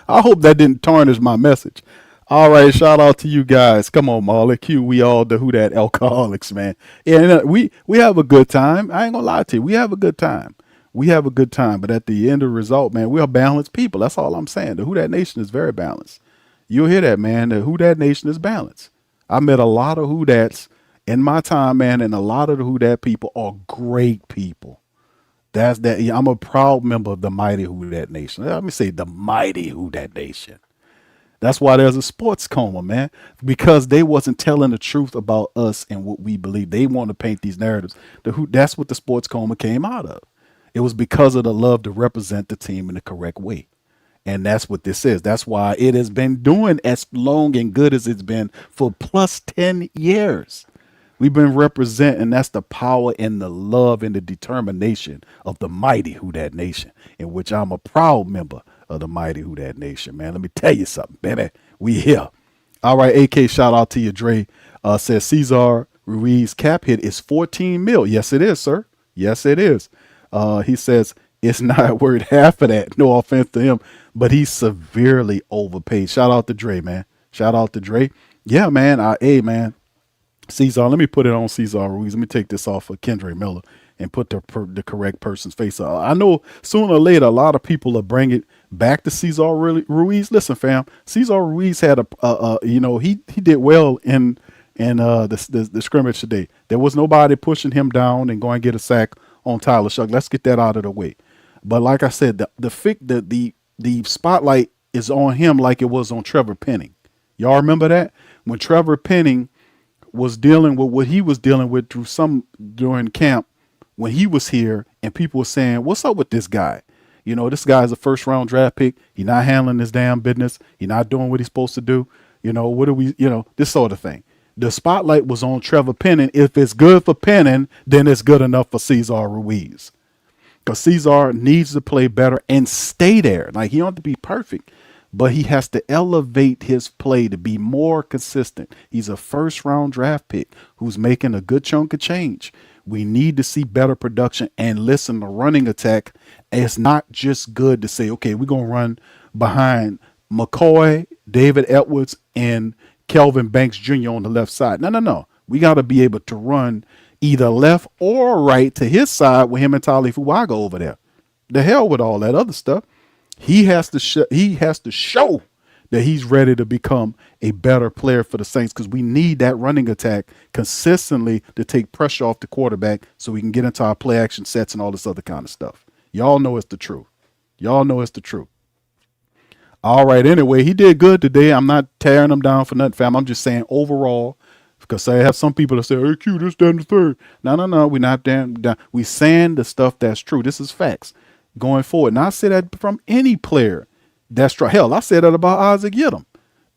I hope that didn't tarnish my message. All right, shout out to you guys. Come on, Marley Q. We all the Whodat alcoholics, man. Yeah, we have a good time. I ain't gonna lie to you. We have a good time. We have a good time. But at the end of the result, man, we are balanced people. That's all I'm saying. The Whodat Nation is very balanced. You'll hear that, man. The Whodat Nation is balanced. I met a lot of Whodats in my time, man, and a lot of the Whodat people are great people. That's that. I'm a proud member of the mighty Whodat Nation. Let me say the mighty Whodat Nation. That's why there's a sports coma, man, because they wasn't telling the truth about us and what we believe. They want to paint these narratives. That's what the sports coma came out of. It was because of the love to represent the team in the correct way. And that's what this is. That's why it has been doing as long and good as it's been for plus 10 years. We've been representing. That's the power and the love and the determination of the mighty Whodat Nation, in which I'm a proud member of the mighty Whodat Nation, man. Let me tell you something, baby. We here. All right, AK, shout out to you, Dre. Says Cesar Ruiz cap hit is 14 mil. Yes, it is, sir. Yes, it is. He says it's not worth half of that. No offense to him, but he's severely overpaid. Shout out to Dre, man. Shout out to Dre. Yeah, man. Hey, man. Cesar, let me put it on Cesar Ruiz. Let me take this off of Kendra Miller and put the correct person's face. I know sooner or later a lot of people will bring it back to Cesar Ruiz. Listen, fam, Cesar Ruiz had he did well in the scrimmage today. There was nobody pushing him down and going to get a sack on Tyler Shuck. Let's get that out of the way. But like I said, the spotlight is on him like it was on Trevor Penning. Y'all remember that? When Trevor Penning was dealing with what he was dealing with during camp when he was here, and people were saying, what's up with this guy? You know, this guy's a first-round draft pick. He's not handling his damn business. He's not doing what he's supposed to do. You know, this sort of thing. The spotlight was on Trevor Penning. If it's good for Penning, then it's good enough for Cesar Ruiz. Because Cesar needs to play better and stay there. Like, he don't have to be perfect, but he has to elevate his play to be more consistent. He's a first-round draft pick who's making a good chunk of change. We need to see better production. And listen, the running attack, it's not just good to say, okay, we're going to run behind McCoy, David Edwards, and Kelvin Banks Jr. on the left side. No. We got to be able to run either left or right to his side with him and Tali Fuaga over there. The hell with all that other stuff. He has to show that he's ready to become a better player for the Saints, because we need that running attack consistently to take pressure off the quarterback so we can get into our play action sets and all this other kind of stuff. Y'all know it's the truth. Y'all know it's the truth. All right. Anyway, he did good today. I'm not tearing him down for nothing, fam. I'm just saying overall, because I have some people that say, "Hey, Q, this, that, and the third." No. We're not down. We saying the stuff that's true. This is facts going forward. And I say that from any player that's true. Hell, I said that about Isaac Yiadom.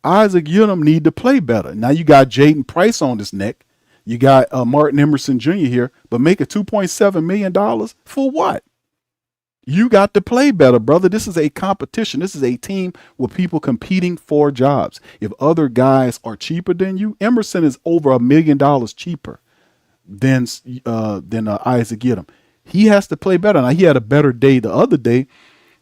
Isaac Yiadom need to play better. Now you got Jaden Price on his neck. You got Martin Emerson Jr. here, but make it $2.7 million for what? You got to play better, brother. This is a competition. This is a team with people competing for jobs. If other guys are cheaper than you, Emerson is over $1 million cheaper than Isaac Yiadom. He has to play better. Now, he had a better day the other day,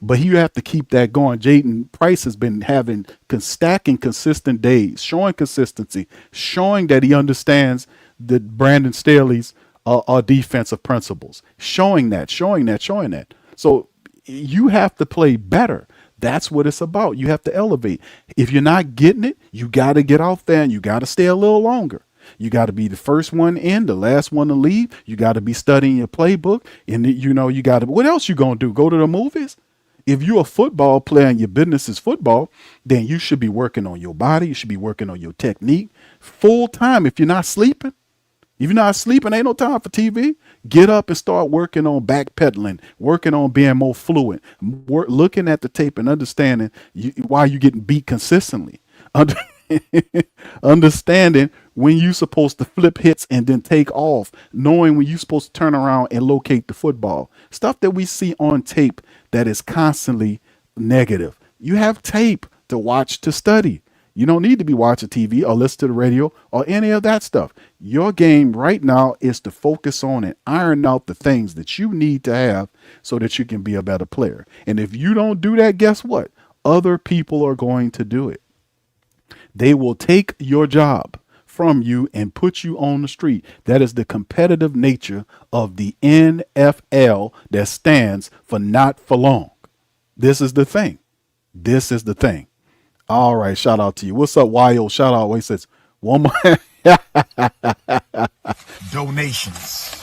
but you have to keep that going. Jaden Price has been having stacking consistent days, showing consistency, showing that he understands the Brandon Staley's defensive principles, showing that. So you have to play better. That's what it's about. You have to elevate. If you're not getting it, you got to get out there and you got to stay a little longer. You got to be the first one in, the last one to leave. You got to be studying your playbook. And, you got to, what else you going to do? Go to the movies? If you're a football player and your business is football, then you should be working on your body. You should be working on your technique full time. If you're not sleeping, ain't no time for TV. Get up and start working on backpedaling, working on being more fluent, looking at the tape and understanding why you're getting beat consistently. Understanding when you're supposed to flip hits and then take off, knowing when you're supposed to turn around and locate the football. Stuff that we see on tape that is constantly negative. You have tape to watch, to study. You don't need to be watching TV or listen to the radio or any of that stuff. Your game right now is to focus on and iron out the things that you need to have so that you can be a better player. And if you don't do that, guess what? Other people are going to do it. They will take your job from you and put you on the street. That is the competitive nature of the NFL that stands for not for long. This is the thing. All right, shout out to you. What's up, YO? Shout out. He says, one more. Donations.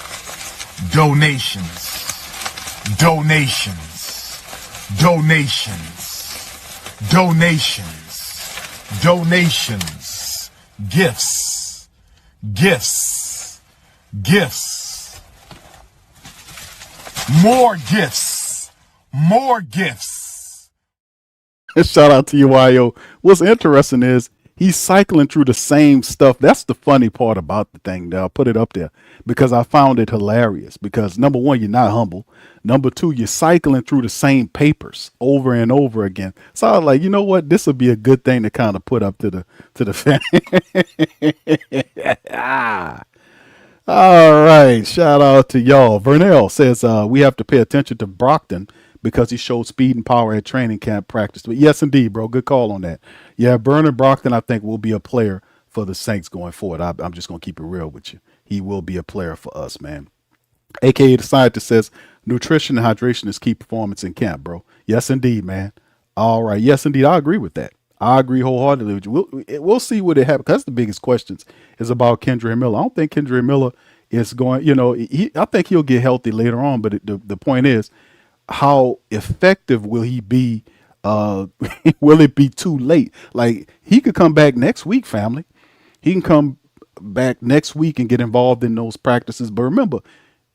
Gifts. More gifts. Shout out to you, YO. What's interesting is he's cycling through the same stuff. That's the funny part about the thing. I'll put it up there because I found it hilarious. Because number one, you're not humble. Number two, you're cycling through the same papers over and over again. So I was like, you know what? This would be a good thing to kind of put up to the fan. All right. Shout out to y'all. Vernell says we have to pay attention to Brockton because he showed speed and power at training camp practice. But yes, indeed, bro. Good call on that. Yeah, Bernard Brockton, I think, will be a player for the Saints going forward. I'm just going to keep it real with you. He will be a player for us, man. AKA the scientist says nutrition and hydration is key performance in camp, bro. Yes, indeed, man. All right. Yes, indeed. I agree with that. I agree wholeheartedly with you. We'll see what it happens. That's the biggest questions is about Kendra Miller. I don't think Kendra Miller is going, I think he'll get healthy later on. But the point is, how effective will he be? Will it be too late? Like, he could come back next week, family. He can come back next week and get involved in those practices. But remember,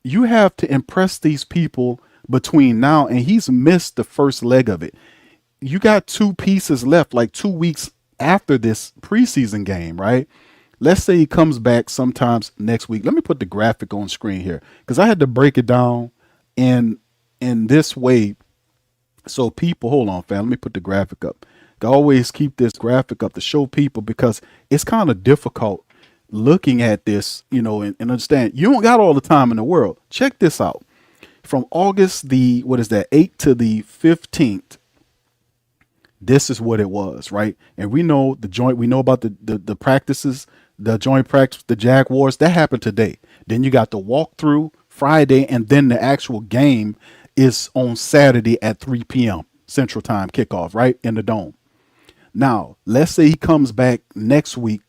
you have to impress these people between now and he's missed the first leg of it. You got 2 pieces left, like 2 weeks after this preseason game, right? Let's say he comes back sometimes next week. Let me put the graphic on screen here because I had to break it down in this way. So people, hold on, fam. Let me put the graphic up. I always keep this graphic up to show people because it's kind of difficult looking at this, and understand you don't got all the time in the world. Check this out. From August 8th to the 15th, this is what it was, right? And we know we know about the practices, the joint practice with the Jaguars. That happened today. Then you got the walkthrough Friday, and then the actual game is on Saturday at 3 p.m. Central Time kickoff, right? In the Dome. Now, let's say he comes back next week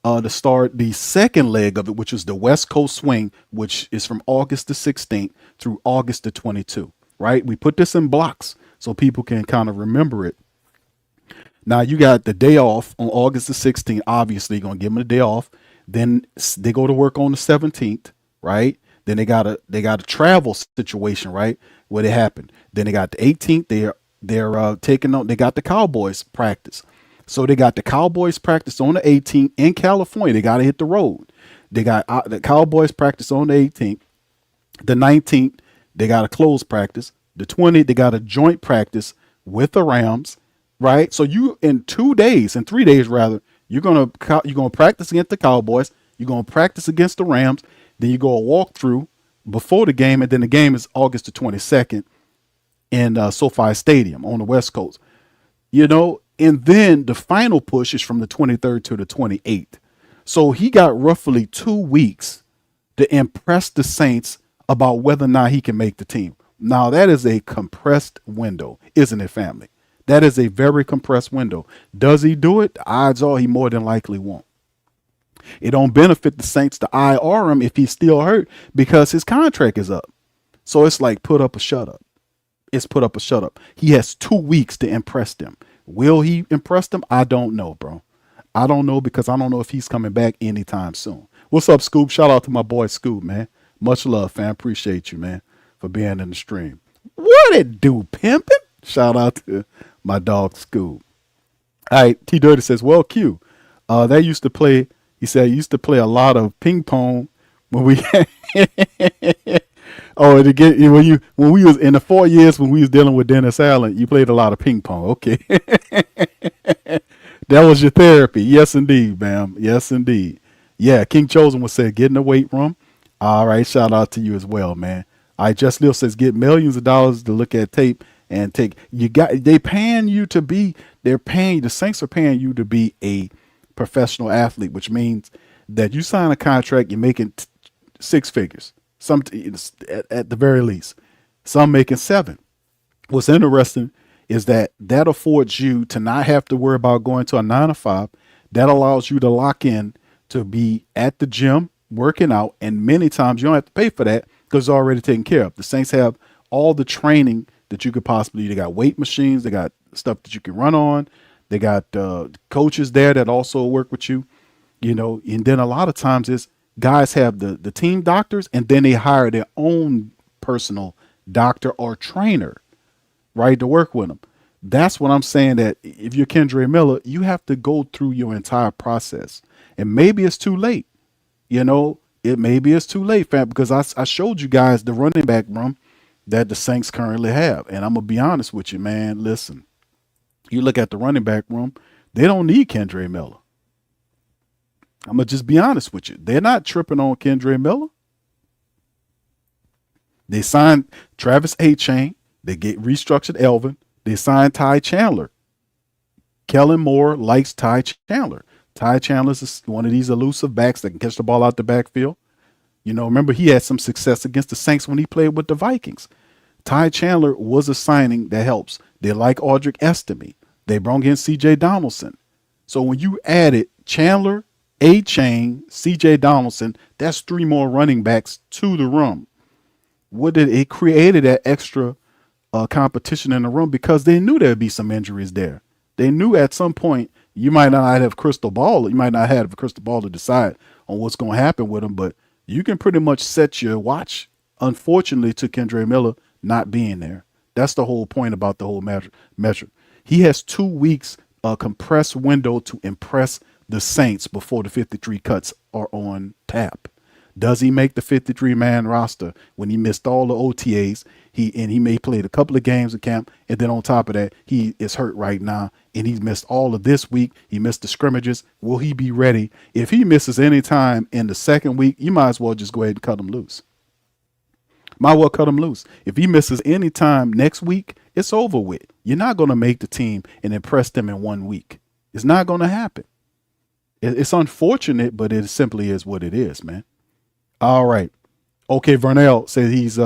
to start the second leg of it, which is the West Coast swing, which is from August the 16th through August the 22th, right? We put this in blocks so people can kind of remember it. Now you got the day off on August the 16th. Obviously, you're gonna give them the day off. Then they go to work on the 17th, right? Then they got a travel situation, right? Where it happened. Then they got the 18th. They're taking on. They got the Cowboys practice. So they got the Cowboys practice on the 18th in California. They got to hit the road. They got the Cowboys practice on the 18th. The 19th, they got a closed practice. The 20th, they got a joint practice with the Rams, right? So you in 3 days rather, you're gonna practice against the Cowboys. You're gonna practice against the Rams. Then you go a walkthrough before the game, and then the game is August the 22nd in SoFi Stadium on the West Coast. And then the final push is from the 23rd to the 28th. So he got roughly 2 weeks to impress the Saints about whether or not he can make the team. Now, that is a compressed window, isn't it, family? That is a very compressed window. Does he do it? The odds are he more than likely won't. It don't benefit the Saints to IR him if he's still hurt because his contract is up. So it's like put up or shut up. It's put up or shut up. He has 2 weeks to impress them. Will he impress them? I don't know, bro. I don't know because I don't know if he's coming back anytime soon. What's up, Scoop? Shout out to my boy Scoop, man. Much love, fam. Appreciate you, man, for being in the stream. What it do, pimpin'? Shout out to my dog Scoop. All right, T Dirty says, well, Q, they used to play. He said, used to play a lot of ping pong when we. When we was in the 4 years when we was dealing with Dennis Allen, you played a lot of ping pong. Okay. That was your therapy. Yes, indeed, ma'am. Yes, indeed. Yeah, King Chosen would say, get in the weight room. All right, shout out to you as well, man. All right, Just Lil says, get millions of dollars to look at tape and they're paying you, the Saints are paying you to be a professional athlete, which means that you sign a contract, you're making 6 figures, some at the very least, some making 7. What's interesting is that affords you to not have to worry about going to a 9 to 5. That allows you to lock in to be at the gym working out, and many times you don't have to pay for that because it's already taken care of. The Saints have all the training that you could possibly. They got weight machines, they got stuff that you can run on, they got coaches there that also work with you, and then a lot of times is guys have the team doctors, and then they hire their own personal doctor or trainer, right, to work with them. That's what I'm saying, that if you're Kendre Miller, you have to go through your entire process. And maybe it's too late. Maybe it's too late, fam, because I showed you guys the running back room that the Saints currently have. And I'm going to be honest with you, man. Listen, you look at the running back room, they don't need Kendre Miller. I'm going to just be honest with you. They're not tripping on Kendre Miller. They signed Travis A-Chain. They get restructured Elvin. They signed Ty Chandler. Kellen Moore likes Ty Chandler. Ty Chandler is one of these elusive backs that can catch the ball out the backfield. Remember he had some success against the Saints when he played with the Vikings. Ty Chandler was a signing that helps. They like Audric Estime. They brought in C.J. Donaldson. So when you added Chandler, A-Chain, C.J. Donaldson, that's 3 more running backs to the room. It created that extra competition in the room because they knew there'd be some injuries there. They knew at some point you might not have a crystal ball. You might not have a crystal ball to decide on what's going to happen with them, but you can pretty much set your watch, unfortunately, to Kendre Miller not being there. That's the whole point about the whole measure. He has 2 weeks, a compressed window to impress the Saints before the 53 cuts are on tap. Does he make the 53-man roster when he missed all the OTAs? He may played a couple of games of camp, and then on top of that, he is hurt right now, and he's missed all of this week. He missed the scrimmages. Will he be ready? If he misses any time in the second week, you might as well just go ahead and cut him loose. Might well cut him loose. If he misses any time next week, it's over with. You're not going to make the team and impress them in 1 week. It's not going to happen. It's unfortunate, but it simply is what it is, man. All right. Okay, Vernell says he's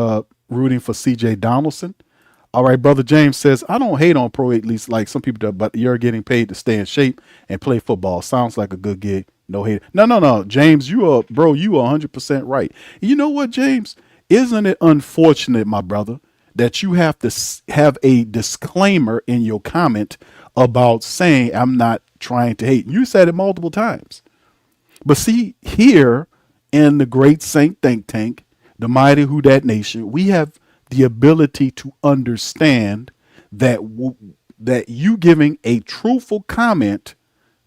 rooting for C.J. Donaldson. All right, Brother James says, I don't hate on pro athletes like some people do, but you're getting paid to stay in shape and play football. Sounds like a good gig. No hate. No. James, you are 100% right. You know what, James? Isn't it unfortunate, my brother, that you have to have a disclaimer in your comment about saying, I'm not trying to hate. You said it multiple times. But see, here in the great Saint think tank, the mighty Who Dat Nation, we have the ability to understand that that you giving a truthful comment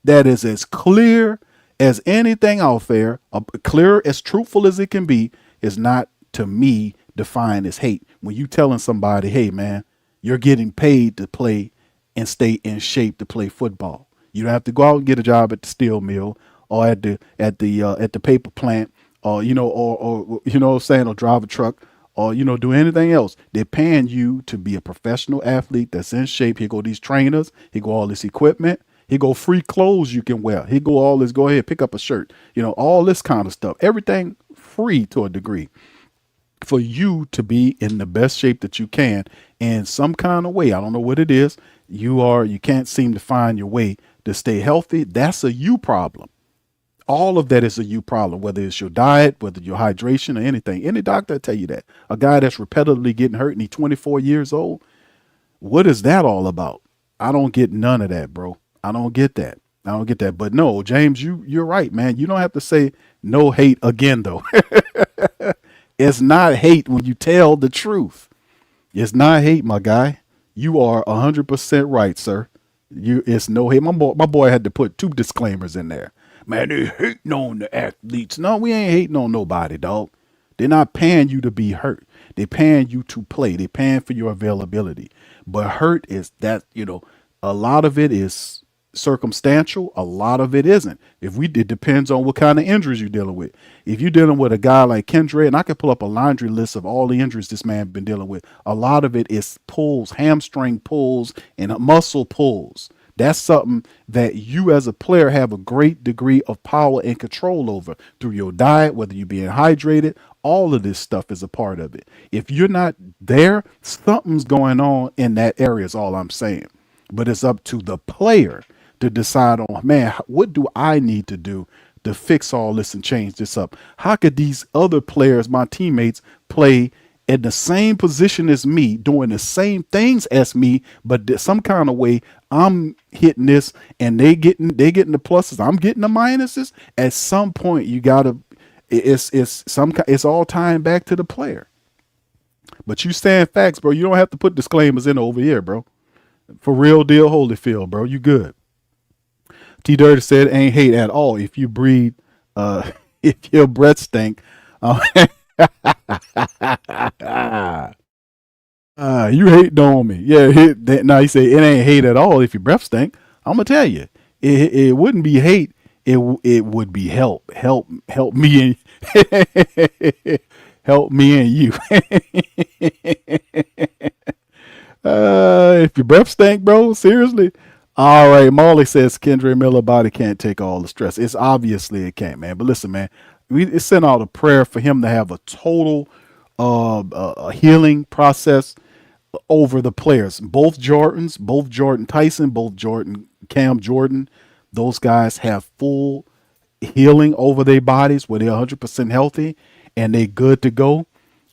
that is as clear as anything out there, clear as truthful as it can be, is not, to me, defined as hate. When you telling somebody, hey man, you're getting paid to play and stay in shape to play football. You don't have to go out and get a job at the steel mill or at the paper plant, or you know, or you know what I'm saying, or drive a truck, or you know, do anything else. They're paying you to be a professional athlete that's in shape. Here go these trainers, here go all this equipment, here go free clothes you can wear, here go all this, go ahead, pick up a shirt, you know, all this kind of stuff. Everything free to a degree for you to be in the best shape that you can in some kind of way. I don't know what it is. You can't seem to find your way to stay healthy. That's a you problem. All of that is a you problem, whether it's your diet, whether your hydration or anything. Any doctor will tell you that. A guy that's repetitively getting hurt and he's 24 years old, what is that all about? I don't get none of that, bro. I don't get that. I don't get that. But no, James, you're right, man. You don't have to say no hate again, though. It's not hate when you tell the truth. It's not hate, my guy. You are 100% right, sir. It's no hate. My boy had to put 2 disclaimers in there. Man, they hating on the athletes. No, we ain't hating on nobody, dog. They're not paying you to be hurt. They're paying you to play. They're paying for your availability. But hurt is that, you know, a lot of it is circumstantial. A lot of it isn't. It depends on what kind of injuries you're dealing with. If you're dealing with a guy like Kendra, and I could pull up a laundry list of all the injuries this man been dealing with, a lot of it is pulls, hamstring pulls, and muscle pulls. That's something that you as a player have a great degree of power and control over through your diet, whether you're being hydrated. All of this stuff is a part of it. If you're not there, something's going on in that area is all I'm saying. But it's up to the player to decide on, man, what do I need to do to fix all this and change this up? How could these other players, my teammates, play in the same position as me, doing the same things as me, but some kind of way I'm hitting this and they getting the pluses, I'm getting the minuses? At some point, you gotta, it's all tying back to the player. But you saying facts, bro. You don't have to put disclaimers in over here, bro. For real deal, Holyfield, bro. You good. T Dirty said ain't hate at all. If you breathe, if your breath stink, you hating on me. Yeah, now you say it ain't hate at all if your breath stink. I'm gonna tell you, it wouldn't be hate. It would be help me and help me and you. If your breath stink, bro, seriously. All right, Molly says Kendra Miller body can't take all the stress. It's obviously it can't, man. But listen, man, we sent out a prayer for him to have a total healing process over the players. Both Jordans, both Jordan Tyson, both Cam Jordan, those guys have full healing over their bodies where they're 100% healthy and they good to go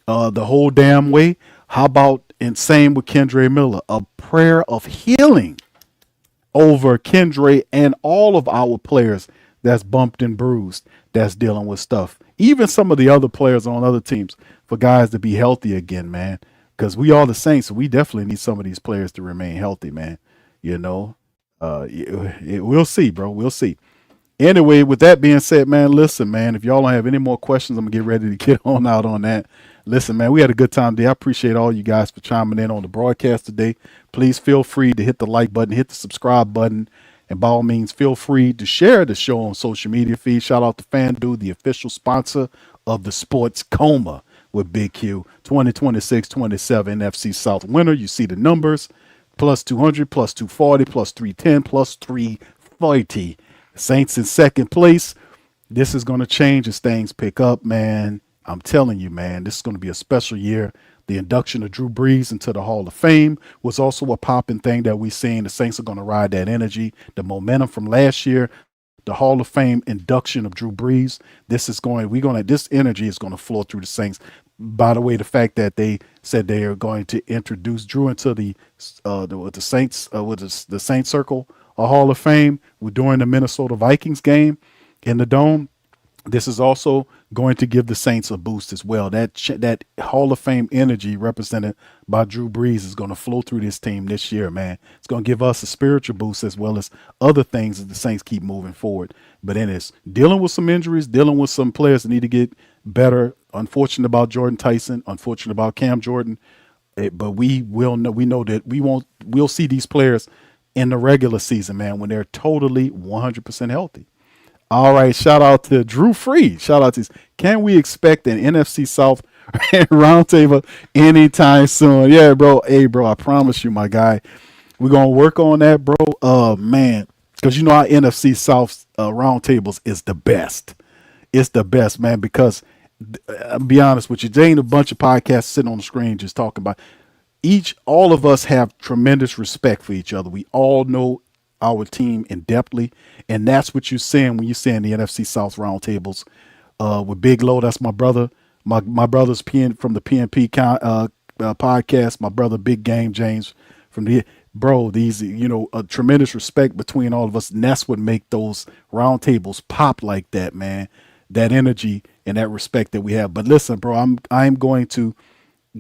the whole damn way. How about, and same with Kendra Miller, a prayer of healing over Kendra and all of our players that's bumped and bruised, that's dealing with stuff. Even some of the other players on other teams, for guys to be healthy again, man. Because we are the Saints, so we definitely need some of these players to remain healthy, man. You know, we'll see, bro. We'll see. Anyway, with that being said, man, listen, man, if y'all don't have any more questions, I'm going to get ready to get on out on that. Listen, man, we had a good time today. I appreciate all you guys for chiming in on the broadcast today. Please feel free to hit the like button, hit the subscribe button, and by all means, feel free to share the show on social media feeds. Shout out to FanDuel, the official sponsor of the Sports Coma with Big Q. 2026-27 NFC South winner. You see the numbers. Plus 200, plus 240, plus 310, plus 340. Saints in second place. This is going to change as things pick up, man. I'm telling you, man, this is going to be a special year. The induction of Drew Brees into the Hall of Fame was also a popping thing that we've seen. The Saints are going to ride that energy, the momentum from last year, the Hall of Fame induction of Drew Brees. This energy is going to flow through the Saints. By the way, the fact that they said they are going to introduce Drew into the Saints Circle, a Hall of Fame, during the Minnesota Vikings game in the Dome. This is also going to give the Saints a boost as well. That Hall of Fame energy represented by Drew Brees is going to flow through this team this year, man. It's going to give us a spiritual boost as well as other things as the Saints keep moving forward. But then it's dealing with some injuries, dealing with some players that need to get better. Unfortunate about Jordan Tyson, unfortunate about Cam Jordan. But we know that we'll see these players in the regular season, man, when they're totally 100% healthy. All right, shout out to Drew Free. Shout out to these. Can we expect an NFC South roundtable anytime soon? Yeah, bro. Hey, bro, I promise you, my guy, we're gonna work on that, bro. Man, because you know our NFC South roundtables is the best. It's the best, man. Because I'll be honest with you, there ain't a bunch of podcasts sitting on the screen just talking about. All of us have tremendous respect for each other. We all know our team in depthly, and that's what you're saying when you're saying the NFC South roundtables with Big Low. That's my brother, my brother's from the PNP podcast. My brother Big Game James from the these a tremendous respect between all of us, and that's what make those roundtables pop like that, man. That energy and that respect that we have. But listen, bro, I'm going to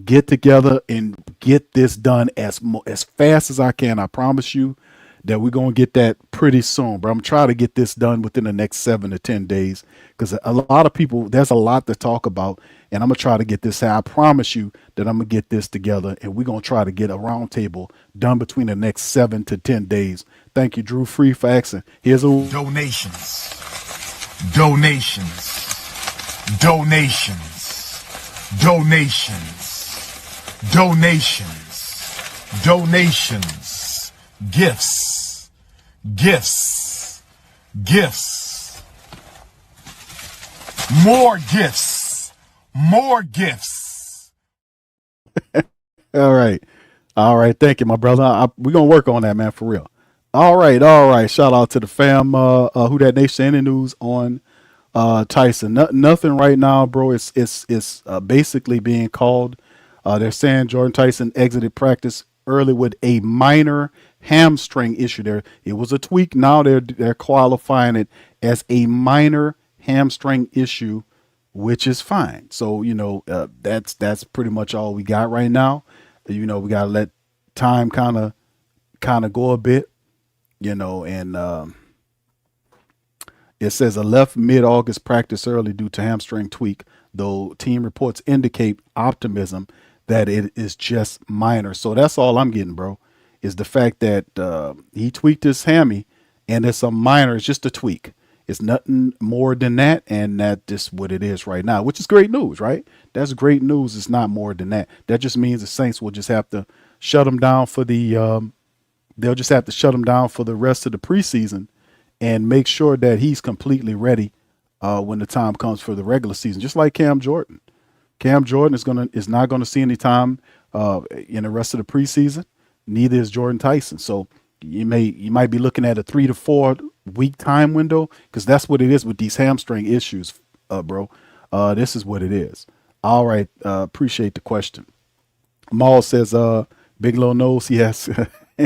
get together and get this done as fast as I can. I promise you that we're going to get that pretty soon, but I'm trying to get this done within the next 7 to 10 days because a lot of people, there's a lot to talk about, and I'm going to try to get this out. I promise you that I'm going to get this together, and we're going to try to get a roundtable done between the next 7 to 10 days. Thank you, Drew Free, for asking. Here's a donations, donations, donations, donations, donations, donations, gifts, gifts, gifts, more gifts, more gifts. All right. Thank you, my brother. We're going to work on that, man, for real. All right. Shout out to the fam. Who That Nation, any news on Tyson? Nothing right now, bro. It's basically being called. They're saying Jordan Tyson exited practice early with a minor hamstring issue. There, it was a tweak. Now they're qualifying it as a minor hamstring issue, which is fine. So that's pretty much all we got right now. We gotta let time kind of go a bit, and it says a left mid-August practice early due to hamstring tweak, though team reports indicate optimism that it is just minor. So that's all I'm getting, bro, is the fact that he tweaked his hammy, and it's a minor. It's just a tweak. It's nothing more than that, and that's just what it is right now, which is great news, right? That's great news. It's not more than that. That just means the Saints will just have to shut him down for they'll just have to shut him down for the rest of the preseason and make sure that he's completely ready when the time comes for the regular season, just like Cam Jordan. Cam Jordan is not gonna see any time in the rest of the preseason. Neither is Jordan Tyson. So you might be looking at a 3 to 4 week time window, because that's what it is with these hamstring issues, bro. This is what it is. All right, appreciate the question. Maul says, Bigelow knows he has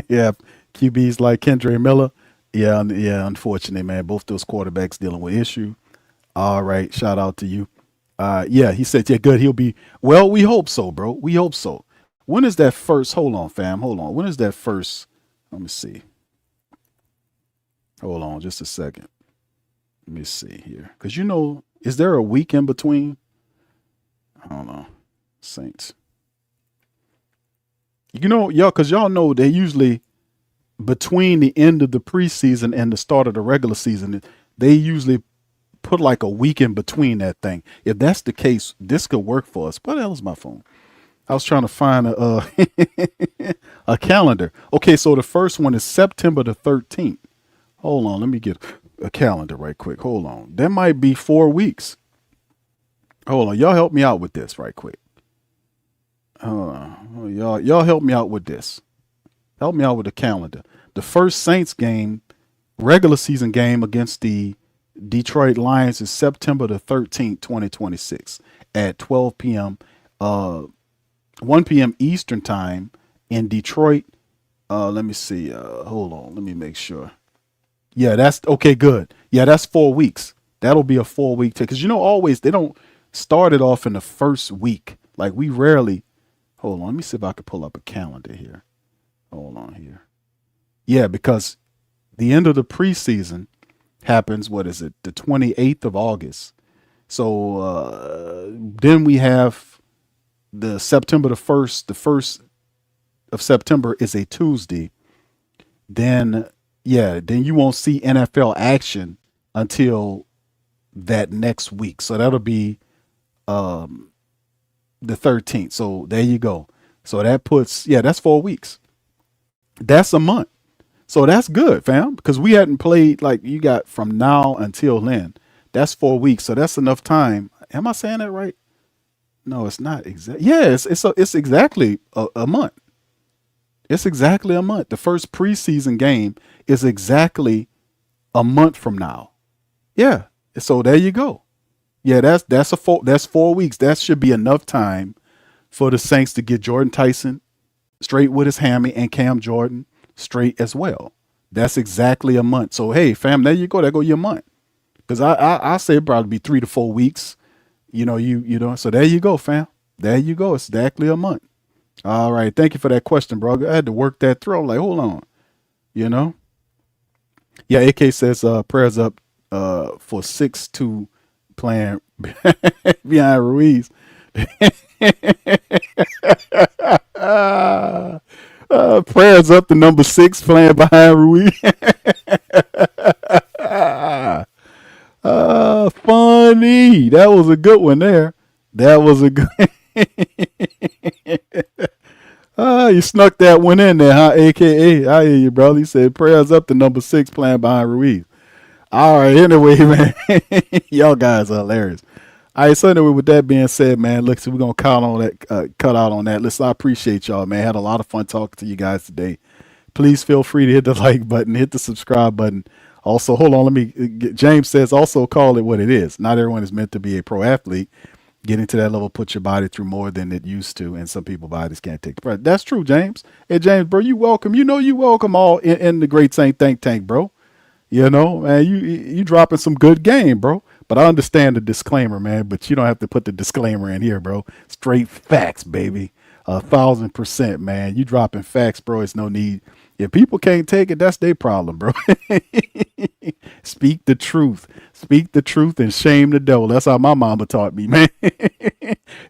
yeah, QBs like Kendre Miller. Yeah, unfortunately, man. Both those quarterbacks dealing with issue. All right, shout out to you. Yeah, he said, yeah, good. He'll be, well, we hope so, bro. We hope so. When is that first? Hold on, fam. Hold on. When is that first? Let me see. Hold on just a second. Let me see here. Because, is there a week in between? Hold on. Saints. Because y'all know they usually, between the end of the preseason and the start of the regular season, they usually put like a week in between that thing. If that's the case, this could work for us. What the hell is my phone? I was trying to find a calendar. Okay, so the first one is September the 13th. Hold on, let me get a calendar right quick. Hold on. That might be 4 weeks. Hold on, y'all help me out with this right quick. Y'all help me out with this. Help me out with the calendar. The first Saints game regular season game against the Detroit Lions is September the 13th, 2026 at 12 p.m. 1 p.m. Eastern time in Detroit. Let me see. Hold on. Let me make sure. Yeah, that's okay. Good. Yeah, that's 4 weeks. That'll be a 4-week ticket. Because, always they don't start it off in the first week. Like we rarely. Hold on. Let me see if I can pull up a calendar here. Hold on here. Yeah, because the end of the preseason happens, what is it, the 28th of August. So then we have the September the 1st. The 1st of September is a Tuesday. Then you won't see NFL action until that next week. So that'll be the 13th. So there you go. So that puts, that's 4 weeks. That's a month. So that's good, fam, because we hadn't played like you got from now until then. That's 4 weeks. So that's enough time. Am I saying that right? No, it's not exactly. Yeah, it's exactly a month. It's exactly a month. The first preseason game is exactly a month from now. Yeah. So there you go. Yeah, that's 4 weeks. That should be enough time for the Saints to get Jordan Tyson straight with his hammy and Cam Jordan straight as well. That's exactly a month. So hey, fam, there you go. There go your month. Because I say it'd probably be 3 to 4 weeks. So there you go, fam. There you go. It's exactly a month. All right. Thank you for that question, bro. I had to work that through. Like, hold on. Yeah, AK says prayers up for 6-2 playing behind Ruiz. Prayers up to number 6 playing behind Ruiz. Funny. That was a good one there. That was a good. You snuck that one in there, huh? AKA, I hear you, brother. He said prayers up to number 6 playing behind Ruiz. All right. Anyway, man, y'all guys are hilarious. All right. So anyway, with that being said, man, look, so we're gonna cut out on that. Listen, I appreciate y'all, man. Had a lot of fun talking to you guys today. Please feel free to hit the like button, hit the subscribe button. Also, hold on. James says also call it what it is. Not everyone is meant to be a pro athlete. Getting to that level, put your body through more than it used to, and some people's bodies can't take the pressure. That's true, James. Hey, James, bro, you welcome. You welcome all in the Great Saint Think Tank, bro. Man, you dropping some good game, bro. But I understand the disclaimer, man. But you don't have to put the disclaimer in here, bro. Straight facts, baby. 1,000%, man. You dropping facts, bro. It's no need. If people can't take it, that's their problem, bro. Speak the truth. Speak the truth and shame the devil. That's how my mama taught me, man.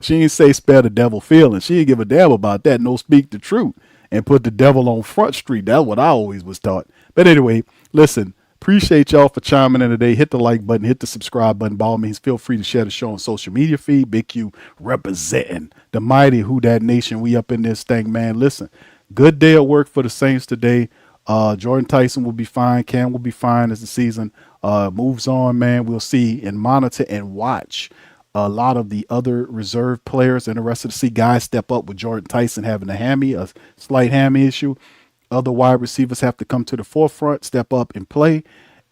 She didn't say spare the devil feelings. She didn't give a damn about that. No, speak the truth and put the devil on Front Street. That's what I always was taught. But anyway, listen, appreciate y'all for chiming in today. Hit the like button, hit the subscribe button. By all means, feel free to share the show on social media feed. Big Q representing the mighty Who Dat Nation. We up in this thing, man. Listen, good day at work for the Saints today. Jordan Tyson will be fine. Cam will be fine as the season moves on, man. We'll see and monitor and watch a lot of the other reserve players. Interested to see guys step up with Jordan Tyson having a slight hammy issue. Other wide receivers have to come to the forefront, step up and play.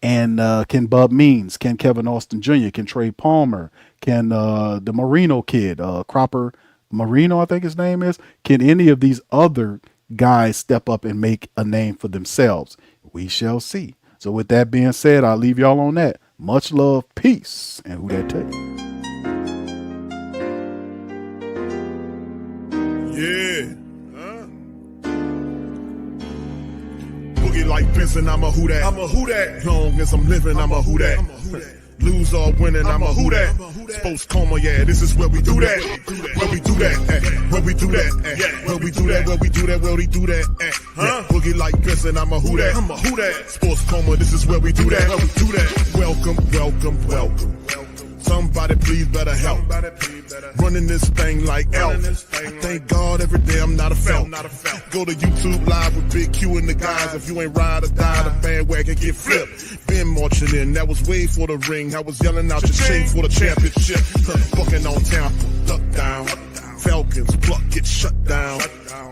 And can Bub Means, can Kevin Austin Jr., can Trey Palmer, can the Marino kid, Cropper Marino, I think his name is, can any of these other guys step up and make a name for themselves? We shall see. So with that being said, I'll leave y'all on that. Much love, peace, and who that take? Yeah. Boogie like Benson, I'm a who that. I'm a who that. Long as I'm living, I'm a who that. Lose or winning, I'm a who that. Sports coma, yeah, this is where we do that. Where we do that, where we do that, where we do that, where we do that, where we do that. Boogie like Benson, I'm a who that. I'm a who that. Sports coma, this is where we do that. Where we do that. Welcome, welcome, welcome. Somebody please better help. Running this thing like elf. I thank God every day I'm not a felt. Go to YouTube live with Big Q and the guys. If you ain't ride or die, the bandwagon get flipped. Been marching in, that was way for the ring. I was yelling out your shade for the championship. Bucking on Tampa, duck down. Falcons, pluck, get shut down.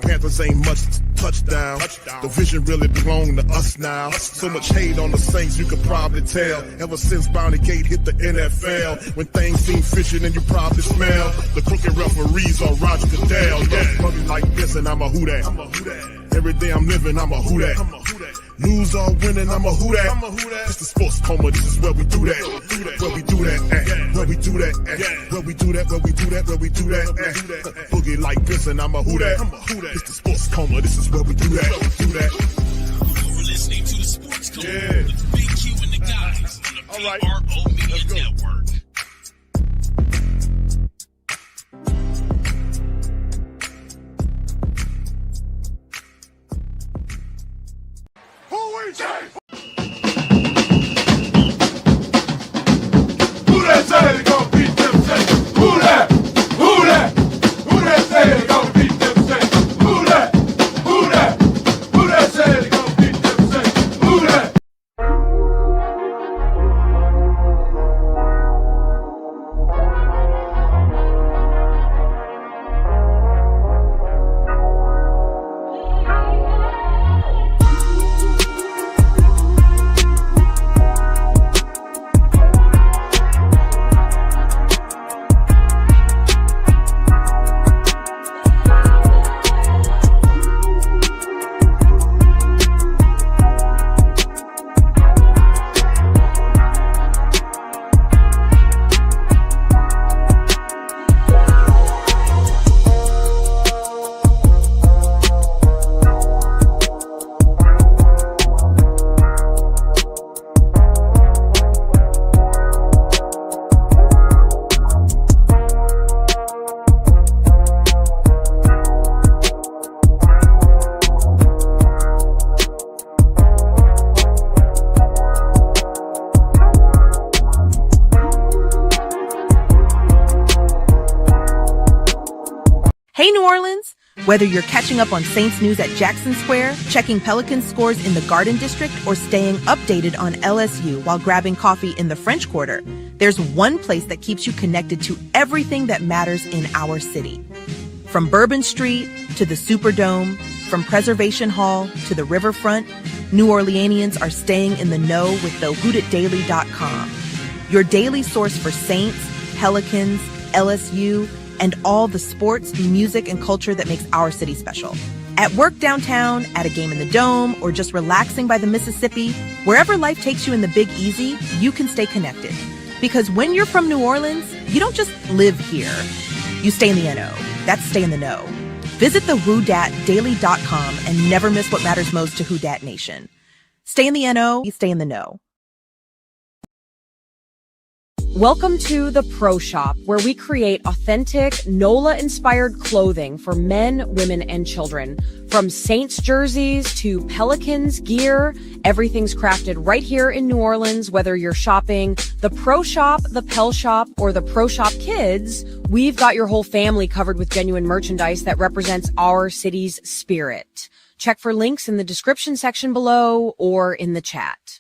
Panthers ain't much to touchdown. The vision really belong to us now. So much hate on the Saints, you could probably tell. Ever since Bounty Gate hit the NFL, when things seem fishy and you probably smell the crooked referees or Roger Goodell. Yeah, money like this and I'm a who that. Every day I'm living, I'm a who that. Lose or winning, I'm a who that. It's the sports coma, this is where we do that. Where we do that at. Where we do that at. Where we do that, where we do that, where we do that at. Boogie like this and I'm a who that. It's the sports coma, this is where we do that. Do that. You're listening to the Sports Coma with Big Q and the guys on the PRO Media Network. Who that say they gon' beat them Saints? Who that? Who that? Who that say they gon' beat them Saints? Who that? Who that? Who that say they gon' beat them Saints? Who that? Hey, New Orleans! Whether you're catching up on Saints news at Jackson Square, checking Pelicans scores in the Garden District, or staying updated on LSU while grabbing coffee in the French Quarter, there's one place that keeps you connected to everything that matters in our city. From Bourbon Street to the Superdome, from Preservation Hall to the Riverfront, New Orleanians are staying in the know with thewhodatdaily.com. Your daily source for Saints, Pelicans, LSU, and all the sports, music, and culture that makes our city special. At work downtown, at a game in the Dome, or just relaxing by the Mississippi, wherever life takes you in the Big Easy, you can stay connected. Because when you're from New Orleans, you don't just live here. You stay in the NO. That's stay in the know. Visit thewhodatdaily.com and never miss what matters most to Who Dat Nation. Stay in the NO, you stay in the know. Welcome to the Pro Shop, where we create authentic NOLA-inspired clothing for men, women, and children. From Saints jerseys to Pelicans gear, everything's crafted right here in New Orleans. Whether you're shopping the Pro Shop, the Pel Shop, or the Pro Shop Kids, we've got your whole family covered with genuine merchandise that represents our city's spirit. Check for links in the description section below or in the chat.